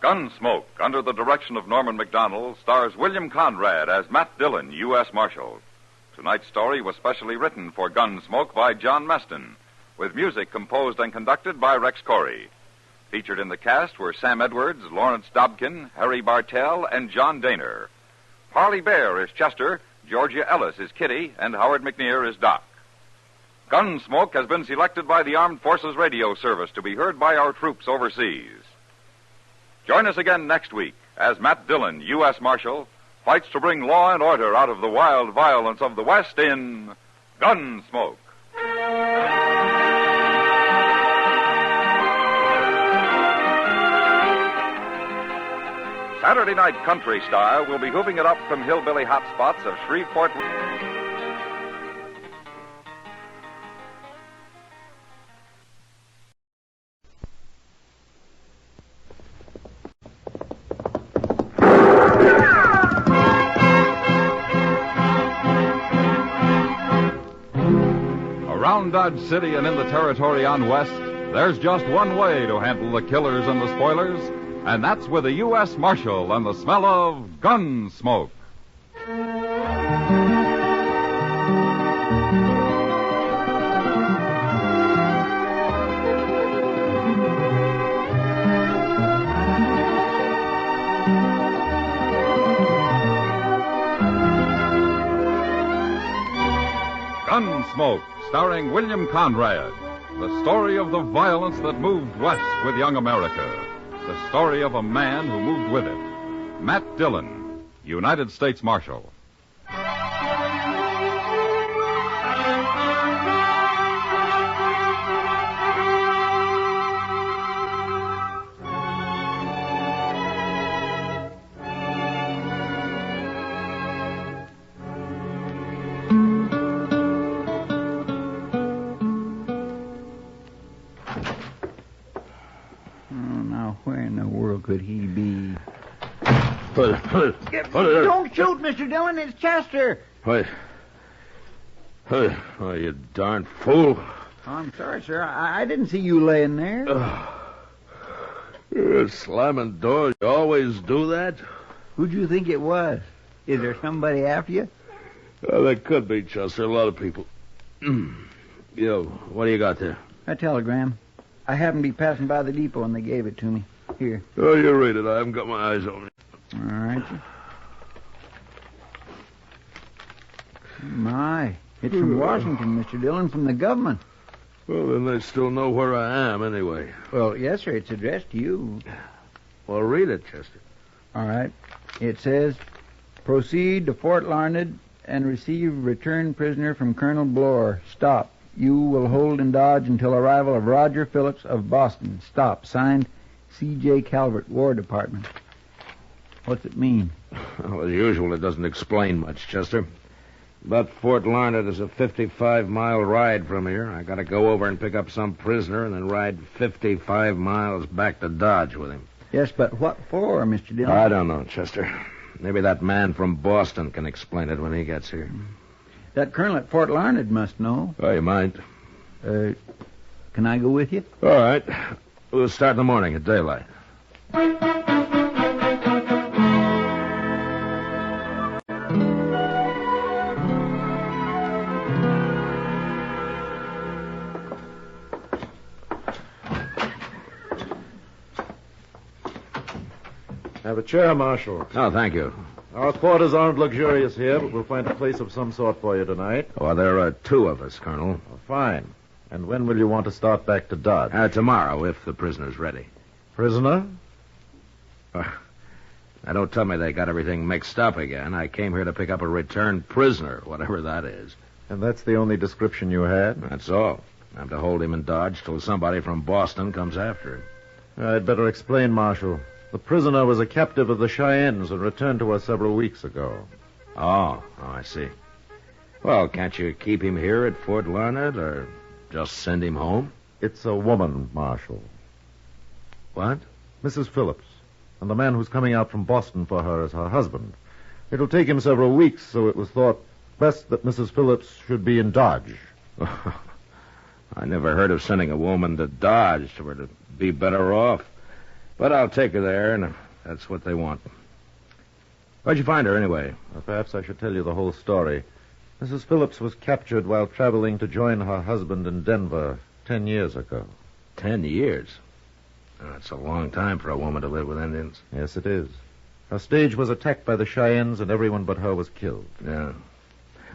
Gunsmoke, under the direction of Norman Macdonald, stars William Conrad as Matt Dillon, U.S. Marshal. Tonight's story was specially written for Gunsmoke by John Meston, with music composed and conducted by Rex Corey. Featured in the cast were Sam Edwards, Lawrence Dobkin, Harry Bartell, and John Daner. Parley Bear is Chester, Georgia Ellis is Kitty, and Howard McNear is Doc. Gunsmoke has been selected by the Armed Forces Radio Service to be heard by our troops overseas. Join us again next week as Matt Dillon, U.S. Marshal, fights to bring law and order out of the wild violence of the West in Gunsmoke. Saturday Night Country Style will be hooving it up from hillbilly hotspots of Shreveport. Around Dodge City and in the territory on West, there's just one way to handle the killers and the spoilers, and that's with a U.S. Marshal and the smell of Gunsmoke. Gunsmoke, starring William Conrad. The story of the violence that moved west with young America. The story of a man who moved with it. Matt Dillon, United States Marshal. Could he be? Don't shoot, Mr. Dillon. It's Chester. Wait. Oh, you darn fool. Oh, I'm sorry, sir. I didn't see you laying there. Slamming doors. You always do that? Who'd you think it was? Is there somebody after you? There could be, Chester. A lot of people. Yo, what do you got there? A telegram. I happened to be passing by the depot and they gave it to me. Here. Oh, you read it. I haven't got my eyes on it. All right. My. It's from Washington, Mr. Dillon, from the government. Well, then they still know where I am anyway. Well, yes, sir. It's addressed to you. Well, read it, Chester. All right. It says, proceed to Fort Larned and receive return prisoner from Colonel Bloor. Stop. You will hold in Dodge until arrival of Roger Phillips of Boston. Stop. Signed, C.J. Calvert, War Department. What's it mean? Well, as usual, it doesn't explain much, Chester. But Fort Larned is a 55-mile ride from here. I got to go over and pick up some prisoner and then ride 55 miles back to Dodge with him. Yes, but what for, Mr. Dillon? I don't know, Chester. Maybe that man from Boston can explain it when he gets here. That colonel at Fort Larned must know. Oh, you might. Can I go with you? All right. We'll start in the morning at daylight. Have a chair, Marshal. Oh, thank you. Our quarters aren't luxurious here, but we'll find a place of some sort for you tonight. Well, there are two of us, Colonel. Oh, fine. And when will you want to start back to Dodge? Tomorrow, if the prisoner's ready. Prisoner? Now, don't tell me they got everything mixed up again. I came here to pick up a returned prisoner, whatever that is. And that's the only description you had? That's all. I'm to hold him in Dodge till somebody from Boston comes after him. I'd better explain, Marshal. The prisoner was a captive of the Cheyennes and returned to us several weeks ago. Oh, I see. Well, can't you keep him here at Fort Larned or just send him home? It's a woman, Marshal. What? Mrs. Phillips. And the man who's coming out from Boston for her is her husband. It'll take him several weeks, so it was thought best that Mrs. Phillips should be in Dodge. I never heard of sending a woman to Dodge for her to be better off. But I'll take her there, and that's what they want. Where'd you find her, anyway? Well, perhaps I should tell you the whole story. Mrs. Phillips was captured while traveling to join her husband in Denver 10 years ago. 10 years? That's a long time for a woman to live with Indians. Yes, it is. Her stage was attacked by the Cheyennes, and everyone but her was killed. Yeah.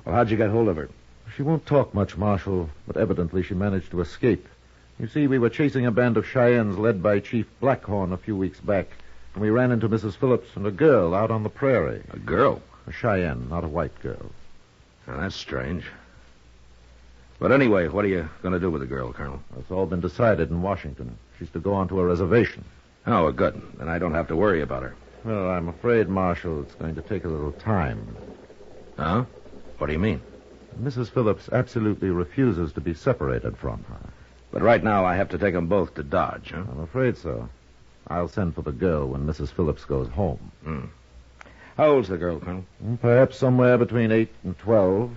Well, how'd you get hold of her? She won't talk much, Marshal, but evidently she managed to escape. You see, we were chasing a band of Cheyennes led by Chief Blackhorn a few weeks back, and we ran into Mrs. Phillips and a girl out on the prairie. A girl? A Cheyenne, not a white girl. Now, that's strange. But anyway, what are you going to do with the girl, Colonel? It's all been decided in Washington. She's to go onto a reservation. Oh, well, good. Then I don't have to worry about her. Well, I'm afraid, Marshal, it's going to take a little time. Huh? What do you mean? Mrs. Phillips absolutely refuses to be separated from her. But right now I have to take them both to Dodge, huh? I'm afraid so. I'll send for the girl when Mrs. Phillips goes home. How old's the girl, Colonel? Perhaps somewhere between 8 and 12.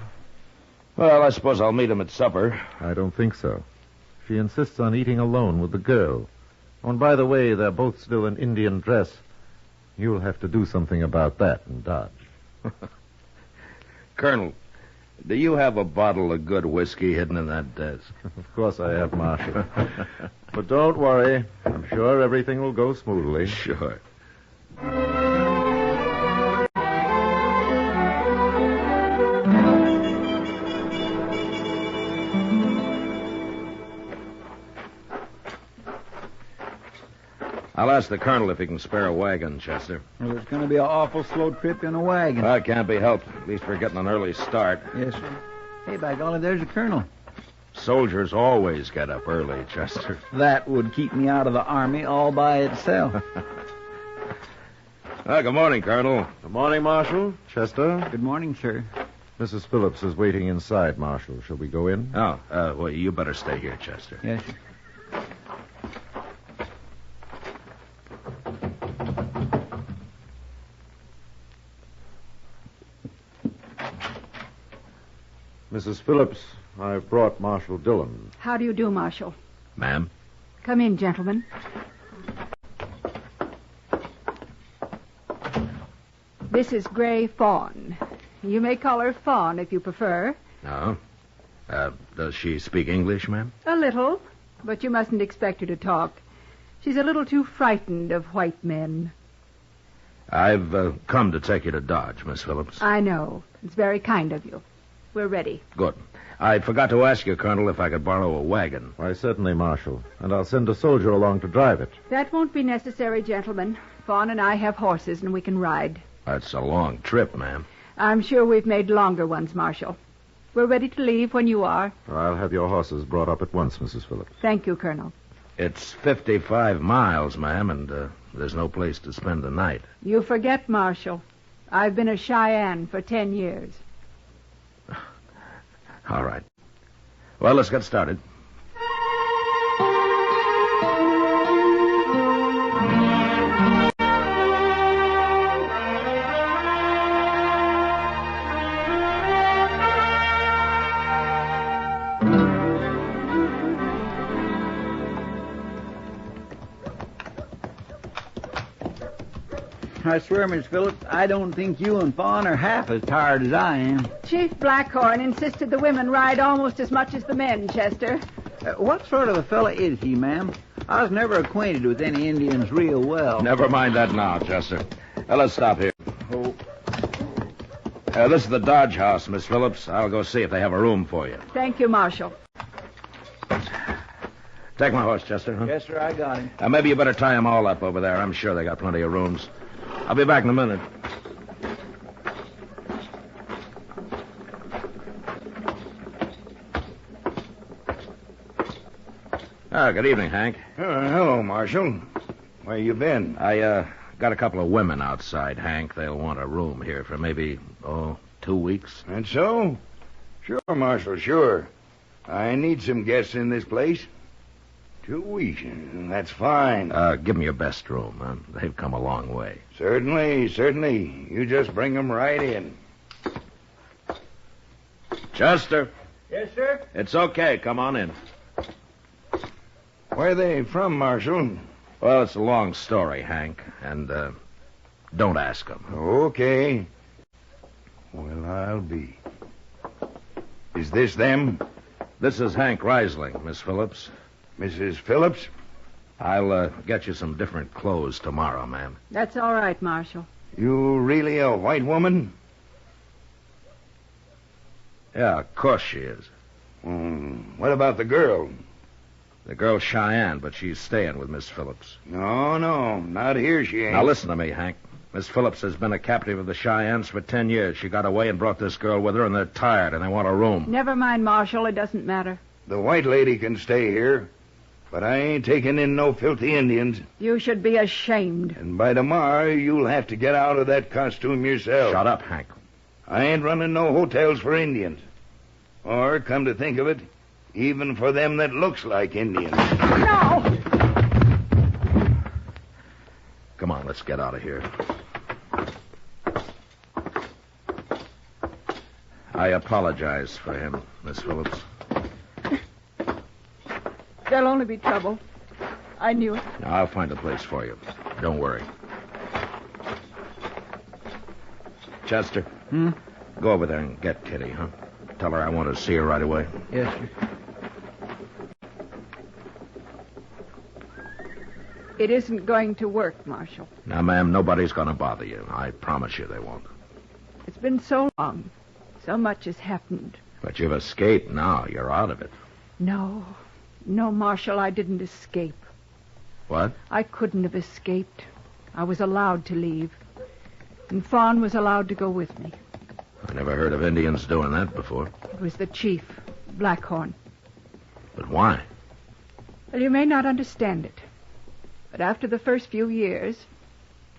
Well, I suppose I'll meet him at supper. I don't think so. She insists on eating alone with the girl. Oh, and by the way, they're both still in Indian dress. You'll have to do something about that in Dodge. Colonel, do you have a bottle of good whiskey hidden in that desk? Of course I have, Marshal. But don't worry. I'm sure everything will go smoothly. Sure. I'll ask the colonel if he can spare a wagon, Chester. Well, it's going to be an awful slow trip in a wagon. Well, it can't be helped. At least we're getting an early start. Yes, sir. Hey, by golly, there's the colonel. Soldiers always get up early, Chester. That would keep me out of the Army all by itself. Well, good morning, Colonel. Good morning, Marshal. Chester. Good morning, sir. Mrs. Phillips is waiting inside, Marshal. Shall we go in? Oh, well, you better stay here, Chester. Yes, sir. Mrs. Phillips, I've brought Marshal Dillon. How do you do, Marshal? Ma'am? Come in, gentlemen. This is Gray Fawn. You may call her Fawn if you prefer. Oh? Does she speak English, ma'am? A little, but you mustn't expect her to talk. She's a little too frightened of white men. I've come to take you to Dodge, Miss Phillips. I know. It's very kind of you. We're ready. Good. I forgot to ask you, Colonel, if I could borrow a wagon. Why, certainly, Marshal. And I'll send a soldier along to drive it. That won't be necessary, gentlemen. Fawn and I have horses, and we can ride. That's a long trip, ma'am. I'm sure we've made longer ones, Marshal. We're ready to leave when you are. I'll have your horses brought up at once, Mrs. Phillips. Thank you, Colonel. It's 55 miles, ma'am, and there's no place to spend the night. You forget, Marshal. I've been a Cheyenne for 10 years. All right. Well, let's get started. I swear, Miss Phillips, I don't think you and Fawn are half as tired as I am. Chief Blackhorn insisted the women ride almost as much as the men, Chester. What sort of a fella is he, ma'am? I was never acquainted with any Indians real well. Never mind that now, Chester. Let's stop here. Oh. This is the Dodge House, Miss Phillips. I'll go see if they have a room for you. Thank you, Marshal. Take my horse, Chester. Huh? Yes, sir, I got him. Maybe you better tie them all up over there. I'm sure they got plenty of rooms. I'll be back in a minute. Good evening, Hank. Hello, Marshal. Where you been? I got a couple of women outside, Hank. They'll want a room here for maybe, 2 weeks. And so? Sure, Marshal, sure. I need some guests in this place. 2 weeks. That's fine. Give me your best room. They've come a long way. Certainly, certainly. You just bring them right in. Chester. Yes, sir? It's okay. Come on in. Where are they from, Marshal? Well, it's a long story, Hank, and don't ask them. Okay. Well, I'll be. Is this them? This is Hank Risling, Miss Phillips. Mrs. Phillips? I'll get you some different clothes tomorrow, ma'am. That's all right, Marshal. You really a white woman? Yeah, of course she is. What about the girl? The girl's Cheyenne, but she's staying with Miss Phillips. No, not here she ain't. Now listen to me, Hank. Miss Phillips has been a captive of the Cheyennes for 10 years. She got away and brought this girl with her, and they're tired, and they want a room. Never mind, Marshal. It doesn't matter. The white lady can stay here, but I ain't taking in no filthy Indians. You should be ashamed. And by tomorrow, you'll have to get out of that costume yourself. Shut up, Hank. I ain't running no hotels for Indians. Or, come to think of it, even for them that looks like Indians. No! Come on, let's get out of here. I apologize for him, Miss Phillips. There'll only be trouble. I knew it. Now, I'll find a place for you. Don't worry. Chester? Go over there and get Kitty, huh? Tell her I want to see her right away. Yes, sir. It isn't going to work, Marshal. Now, ma'am, nobody's going to bother you. I promise you they won't. It's been so long. So much has happened. But you've escaped now. You're out of it. No, Marshal, I didn't escape. What? I couldn't have escaped. I was allowed to leave. And Fawn was allowed to go with me. I never heard of Indians doing that before. It was the chief, Blackhorn. But why? Well, you may not understand it. But after the first few years,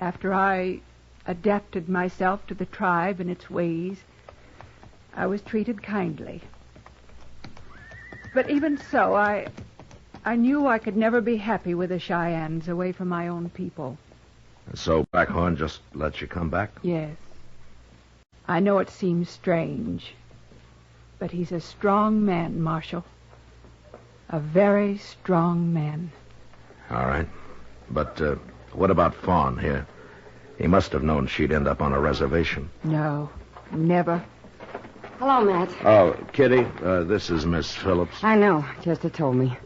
after I adapted myself to the tribe and its ways, I was treated kindly. But even so, I knew I could never be happy with the Cheyennes away from my own people. And so Blackhorn just let you come back? Yes. I know it seems strange, but he's a strong man, Marshal. A very strong man. All right. But what about Fawn here? He must have known she'd end up on a reservation. No, never. Hello, Matt. Oh, Kitty, this is Miss Phillips. I know. Chester told me.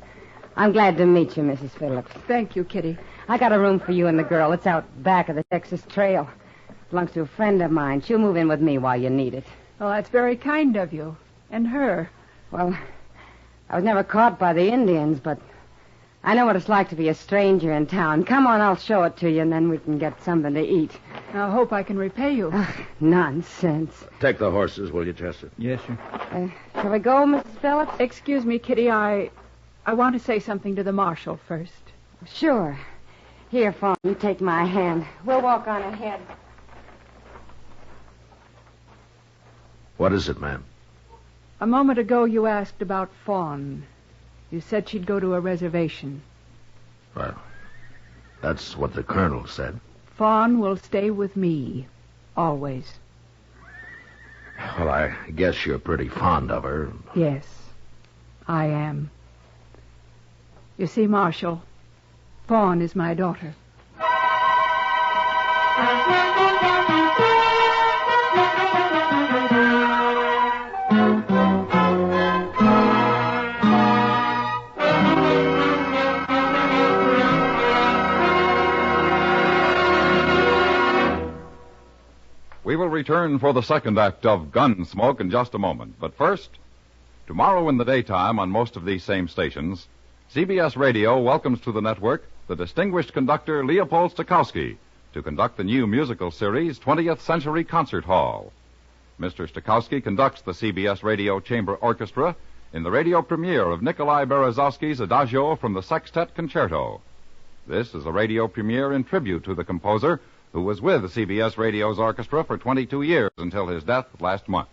I'm glad to meet you, Mrs. Phillips. Thank you, Kitty. I got a room for you and the girl. It's out back of the Texas Trail. Belongs to a friend of mine. She'll move in with me while you need it. Oh, that's very kind of you. And her. Well, I was never caught by the Indians, but I know what it's like to be a stranger in town. Come on, I'll show it to you, and then we can get something to eat. I hope I can repay you. Nonsense. Take the horses, will you, Chester? Yes, sir. Shall we go, Mrs. Phillips? Excuse me, Kitty. I want to say something to the marshal first. Sure. Here, Fawn, you take my hand. We'll walk on ahead. What is it, ma'am? A moment ago, you asked about Fawn. You said she'd go to a reservation. Well, that's what the colonel said. Fawn will stay with me. Always. Well, I guess you're pretty fond of her. Yes, I am. You see, Marshal, Fawn is my daughter. We will return for the second act of Gunsmoke in just a moment. But first, tomorrow in the daytime on most of these same stations, CBS Radio welcomes to the network the distinguished conductor Leopold Stokowski to conduct the new musical series 20th Century Concert Hall. Mr. Stokowski conducts the CBS Radio Chamber Orchestra in the radio premiere of Nikolai Berezovsky's Adagio from the Sextet Concerto. This is a radio premiere in tribute to the composer who was with CBS Radio's orchestra for 22 years until his death last month.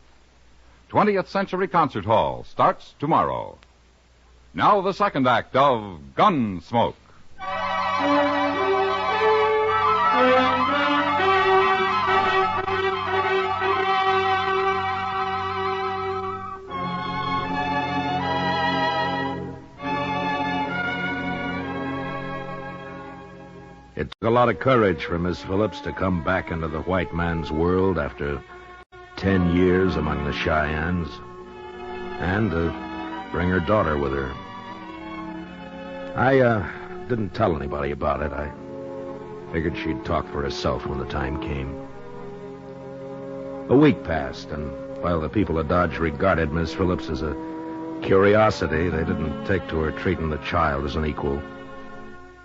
20th Century Concert Hall starts tomorrow. Now the second act of Gunsmoke. It took a lot of courage for Miss Phillips to come back into the white man's world after 10 years among the Cheyennes, and to bring her daughter with her. I didn't tell anybody about it. I figured she'd talk for herself when the time came. A week passed, and while the people of Dodge regarded Miss Phillips as a curiosity, they didn't take to her treating the child as an equal.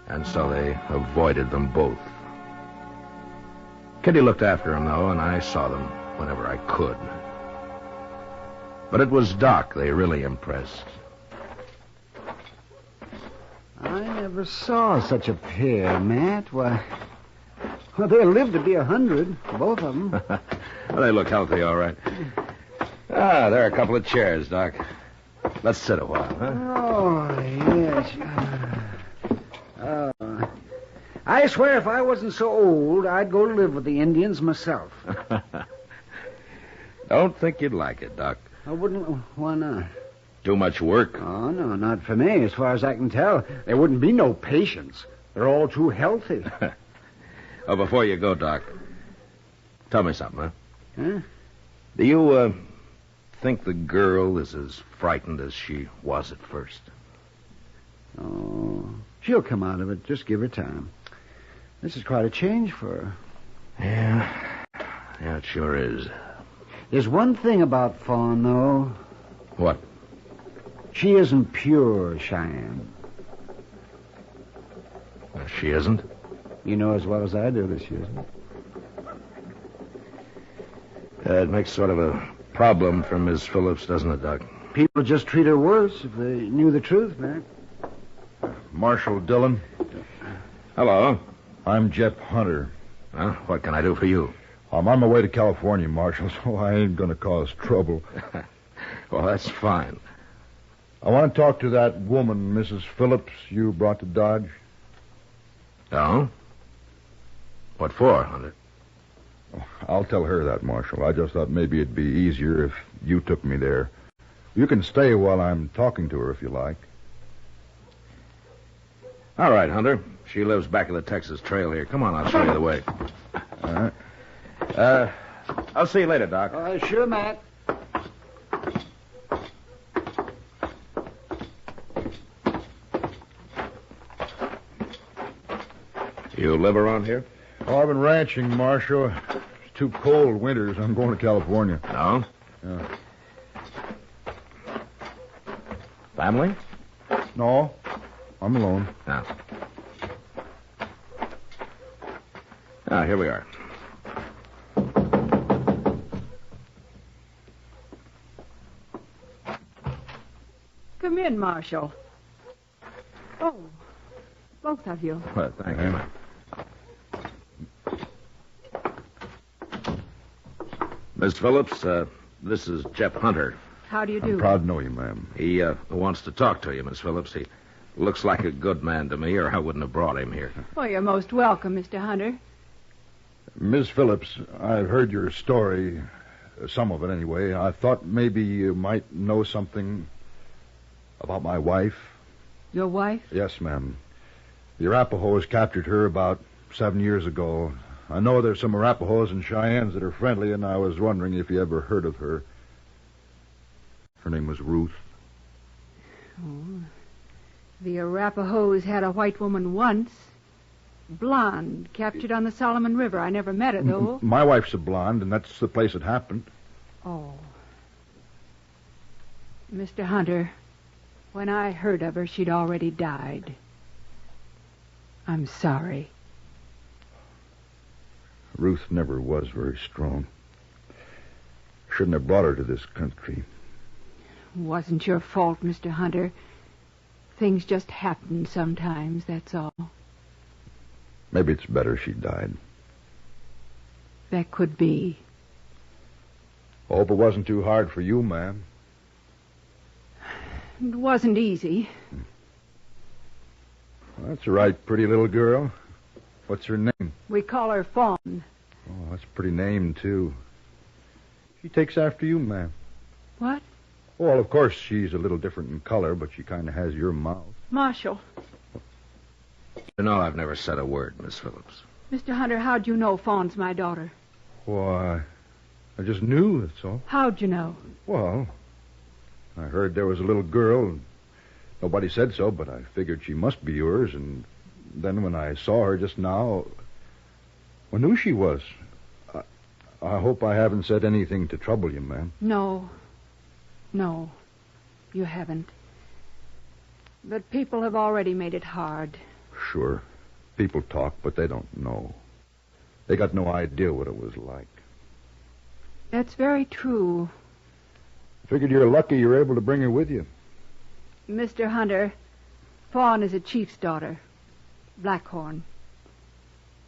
And so they avoided them both. Kitty looked after them, though, and I saw them whenever I could. But it was Doc they really impressed. I never saw such a pair, Matt. Why, well, they'll live to be 100, both of them. Well, they look healthy, all right. Ah, there are a couple of chairs, Doc. Let's sit a while, huh? Oh, yes. I swear if I wasn't so old, I'd go to live with the Indians myself. Don't think you'd like it, Doc. I wouldn't. Why not? Too much work? Oh, no, not for me. As far as I can tell, there wouldn't be no patients. They're all too healthy. Oh, before you go, Doc, tell me something, huh? Huh? Do you, think the girl is as frightened as she was at first? Oh, she'll come out of it. Just give her time. This is quite a change for her. Yeah, it sure is. There's one thing about Fawn, though. What? She isn't pure Cheyenne. She isn't? You know as well as I do that she isn't. It makes sort of a problem for Miss Phillips, doesn't it, Doc? People just treat her worse if they knew the truth, man. Marshal Dillon. Hello. I'm Jeff Hunter. Huh? What can I do for you? I'm on my way to California, Marshal, so I ain't going to cause trouble. Well, that's fine. I want to talk to that woman, Mrs. Phillips, you brought to Dodge. Oh? What for, Hunter? I'll tell her that, Marshal. I just thought maybe it'd be easier if you took me there. You can stay while I'm talking to her if you like. All right, Hunter. She lives back of the Texas Trail here. Come on, I'll show you the way. All right. I'll see you later, Doc. Sure, Matt. You live around here? Oh, I've been ranching, Marshal. It's too cold winters. I'm going to California. No? Yeah. Family? No, I'm alone. No. Ah, here we are. Come in, Marshal. Oh, both of you. Well, thank you, ma'am. Miss Phillips, this is Jeff Hunter. How do you do? I'm proud to know you, ma'am. He wants to talk to you, Miss Phillips. He looks like a good man to me, or I wouldn't have brought him here. Well, you're most welcome, Mr. Hunter. Miss Phillips, I've heard your story, some of it anyway. I thought maybe you might know something about my wife. Your wife? Yes, ma'am. The Arapahoes captured her about 7 years ago. I know there's some Arapahoes and Cheyennes that are friendly, and I was wondering if you ever heard of her. Her name was Ruth. Oh, the Arapahoes had a white woman once. Blonde, captured on the Solomon River. I never met her, though. My wife's a blonde, and that's the place it happened. Oh. Mr. Hunter, when I heard of her, she'd already died. I'm sorry. Ruth never was very strong. Shouldn't have brought her to this country. Wasn't your fault, Mr. Hunter. Things just happen sometimes, that's all. Maybe it's better she died. That could be. Hope it wasn't too hard for you, ma'am. It wasn't easy. Well, that's a right pretty little girl. What's her name? We call her Fawn. Oh, that's a pretty name, too. She takes after you, ma'am. What? Well, of course, she's a little different in color, but she kind of has your mouth. Marshal. You know I've never said a word, Miss Phillips. Mr. Hunter, how'd you know Fawn's my daughter? Why, I just knew, that's all. How'd you know? Well, I heard there was a little girl, and nobody said so, but I figured she must be yours, and then when I saw her just now, I knew she was. I hope I haven't said anything to trouble you, ma'am. No, you haven't. But people have already made it hard. Sure. People talk, but they don't know. They got no idea what it was like. That's very true. Figured you're lucky you were able to bring her with you. Mr. Hunter, Fawn is a chief's daughter, Blackhorn.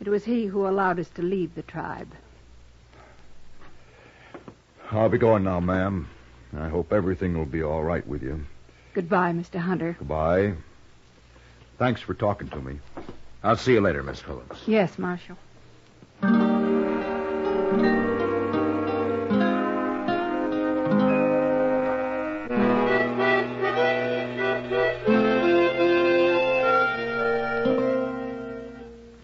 It was he who allowed us to leave the tribe. I'll be going now, ma'am. I hope everything will be all right with you. Goodbye, Mr. Hunter. Goodbye. Thanks for talking to me. I'll see you later, Miss Phillips. Yes, Marshal.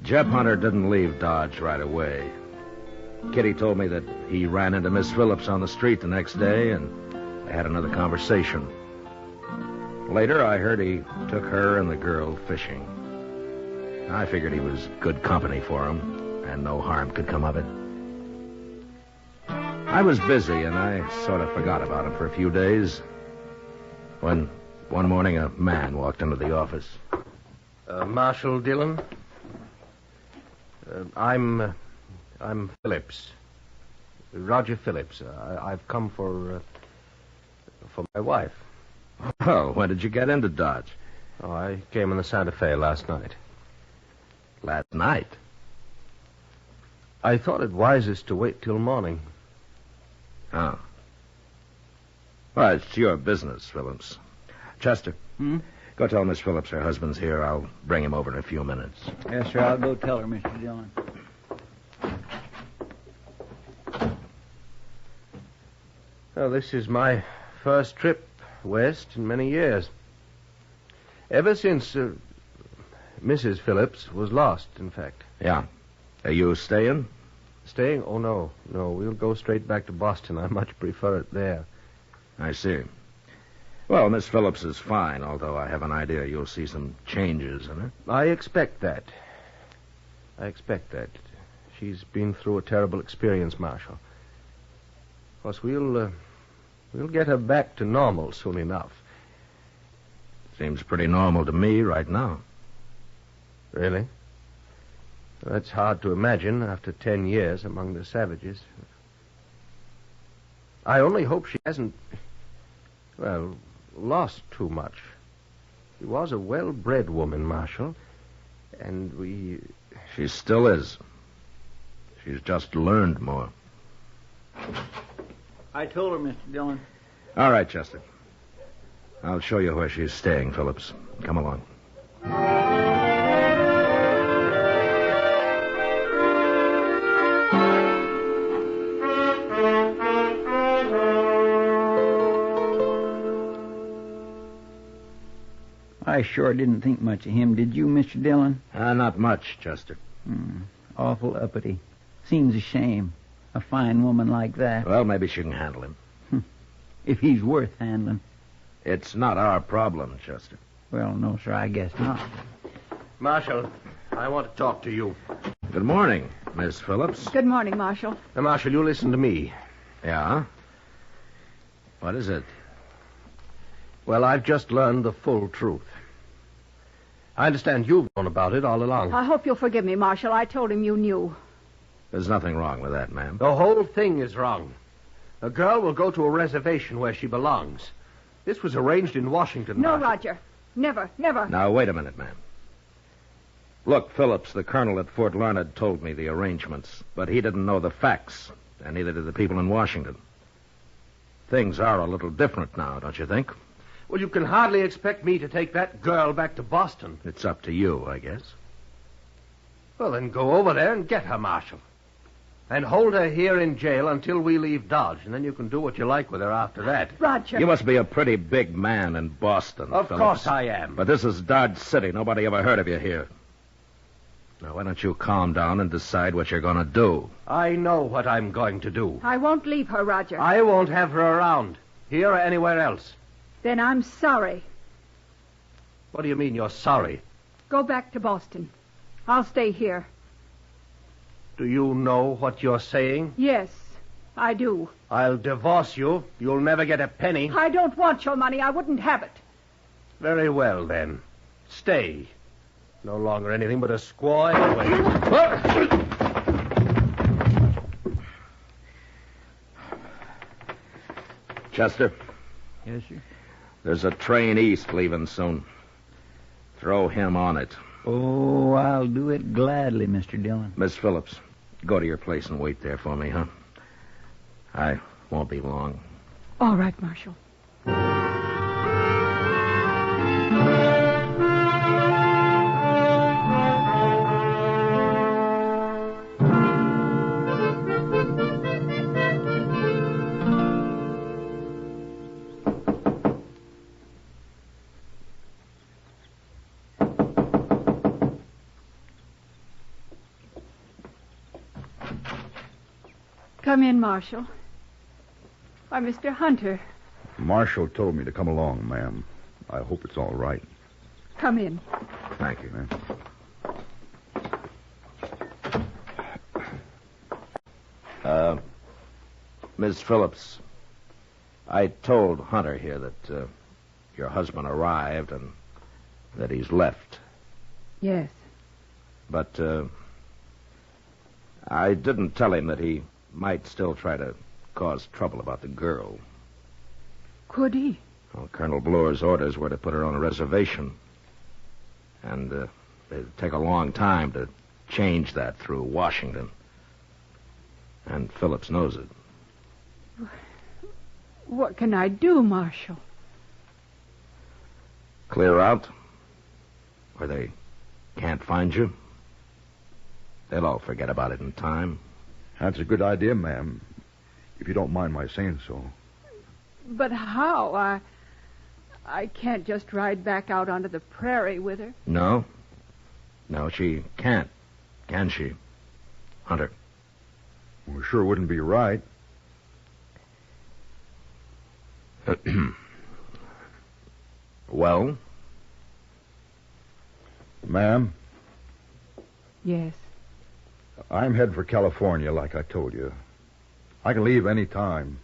Jeb Hunter didn't leave Dodge right away. Kitty told me that he ran into Miss Phillips on the street the next day, and they had another conversation. Later, I heard he took her and the girl fishing. I figured he was good company for him, and no harm could come of it. I was busy, and I sort of forgot about him for a few days, when one morning a man walked into the office. Marshal Dillon? I'm Phillips. Roger Phillips. I've come for my wife. Well, when did you get into Dodge? Oh, I came in the Santa Fe last night. Last night? I thought it wisest to wait till morning. Oh. Well, it's your business, Phillips. Chester, go tell Miss Phillips her husband's here. I'll bring him over in a few minutes. Yes, sir. I'll go tell her, Mr. Dillon. Well, this is my first trip west in many years. Ever since Mrs. Phillips was lost, in fact. Yeah. Are you staying? Staying? Oh, no. No, we'll go straight back to Boston. I much prefer it there. I see. Well, Miss Phillips is fine, although I have an idea you'll see some changes in her. I expect that. She's been through a terrible experience, Marshal. Of course, we'll get her back to normal soon enough. Seems pretty normal to me right now. Really? That's hard to imagine after 10 years among the savages. I only hope she hasn't, lost too much. She was a well-bred woman, Marshal, and She still is. She's just learned more. I told her, Mr. Dillon. All right, Chester. I'll show you where she's staying, Phillips. Come along. I sure didn't think much of him, did you, Mr. Dillon? Not much, Chester. Awful uppity. Seems a shame. A fine woman like that. Well, maybe she can handle him. If he's worth handling. It's not our problem, Chester. Well, no, sir, I guess not. Marshal, I want to talk to you. Good morning, Miss Phillips. Good morning, Marshal. Now, Marshal, you listen to me. Yeah? What is it? Well, I've just learned the full truth. I understand you've known about it all along. I hope you'll forgive me, Marshal. I told him you knew. There's nothing wrong with that, ma'am. The whole thing is wrong. A girl will go to a reservation where she belongs. This was arranged in Washington. No, Marshal. Roger. Never, never. Now, wait a minute, ma'am. Look, Phillips, the colonel at Fort Larned, told me the arrangements, but he didn't know the facts, and neither did the people in Washington. Things are a little different now, don't you think? Well, you can hardly expect me to take that girl back to Boston. It's up to you, I guess. Well, then go over there and get her, Marshal. And hold her here in jail until we leave Dodge, and then you can do what you like with her after that. Roger. You must be a pretty big man in Boston, Of Phillips. course I am. But this is Dodge City. Nobody ever heard of you here. Now, why don't you calm down and decide what you're going to do? I know what I'm going to do. I won't leave her, Roger. I won't have her around, here or anywhere else. Then I'm sorry. What do you mean you're sorry? Go back to Boston. I'll stay here. Do you know what you're saying? Yes, I do. I'll divorce you. You'll never get a penny. I don't want your money. I wouldn't have it. Very well, then. Stay. No longer anything but a squaw anyway. Chester? Yes, sir? There's a train east leaving soon. Throw him on it. Oh, I'll do it gladly, Mr. Dillon. Miss Phillips, go to your place and wait there for me, huh? I won't be long. All right, Marshal. Come in, Marshal. Why, Mr. Hunter. Marshal told me to come along, ma'am. I hope it's all right. Come in. Thank you, ma'am. Miss Phillips, I told Hunter here that your husband arrived and that he's left. Yes. But I didn't tell him that he might still try to cause trouble about the girl. Could he? Well, Colonel Bloor's orders were to put her on a reservation. And it'd take a long time to change that through Washington. And Phillips knows it. What can I do, Marshal? Clear out where they can't find you. They'll all forget about it in time. That's a good idea, ma'am, if you don't mind my saying so. But how? I can't just ride back out onto the prairie with her. No. No, she can't. Can she? Hunter. Well, it sure wouldn't be right. Well? Ma'am? Yes. I'm headed for California, like I told you. I can leave any time.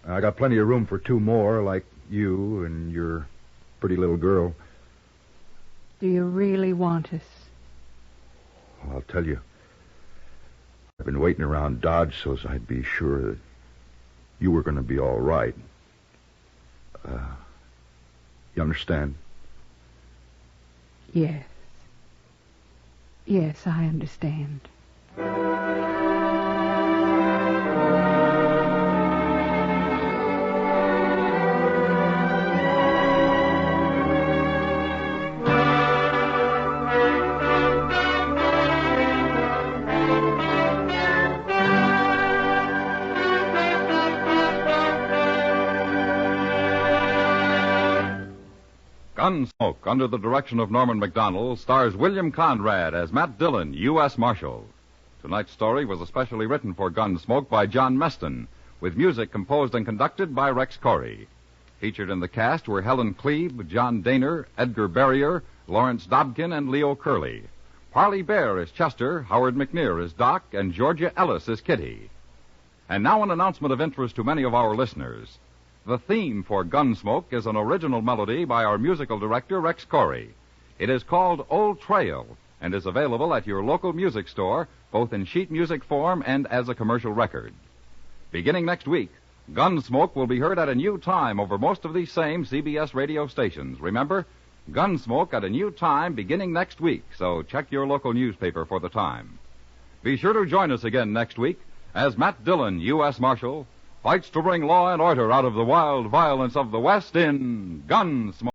I got plenty of room for two more, like you and your pretty little girl. Do you really want us? Well, I'll tell you. I've been waiting around Dodge so as I'd be sure that you were going to be all right. You understand? Yes. Yes, I understand. Gunsmoke, under the direction of Norman MacDonald, stars William Conrad as Matt Dillon, U.S. Marshal. Tonight's story was especially written for Gunsmoke by John Meston, with music composed and conducted by Rex Corey. Featured in the cast were Helen Cleve, John Daner, Edgar Barrier, Lawrence Dobkin, and Leo Curley. Parley Bear is Chester, Howard McNear is Doc, and Georgia Ellis is Kitty. And now an announcement of interest to many of our listeners. The theme for Gunsmoke is an original melody by our musical director, Rex Corey. It is called Old Trail and is available at your local music store, both in sheet music form and as a commercial record. Beginning next week, Gunsmoke will be heard at a new time over most of these same CBS radio stations. Remember, Gunsmoke at a new time beginning next week, so check your local newspaper for the time. Be sure to join us again next week as Matt Dillon, U.S. Marshal, fights to bring law and order out of the wild violence of the West in Gunsmoke.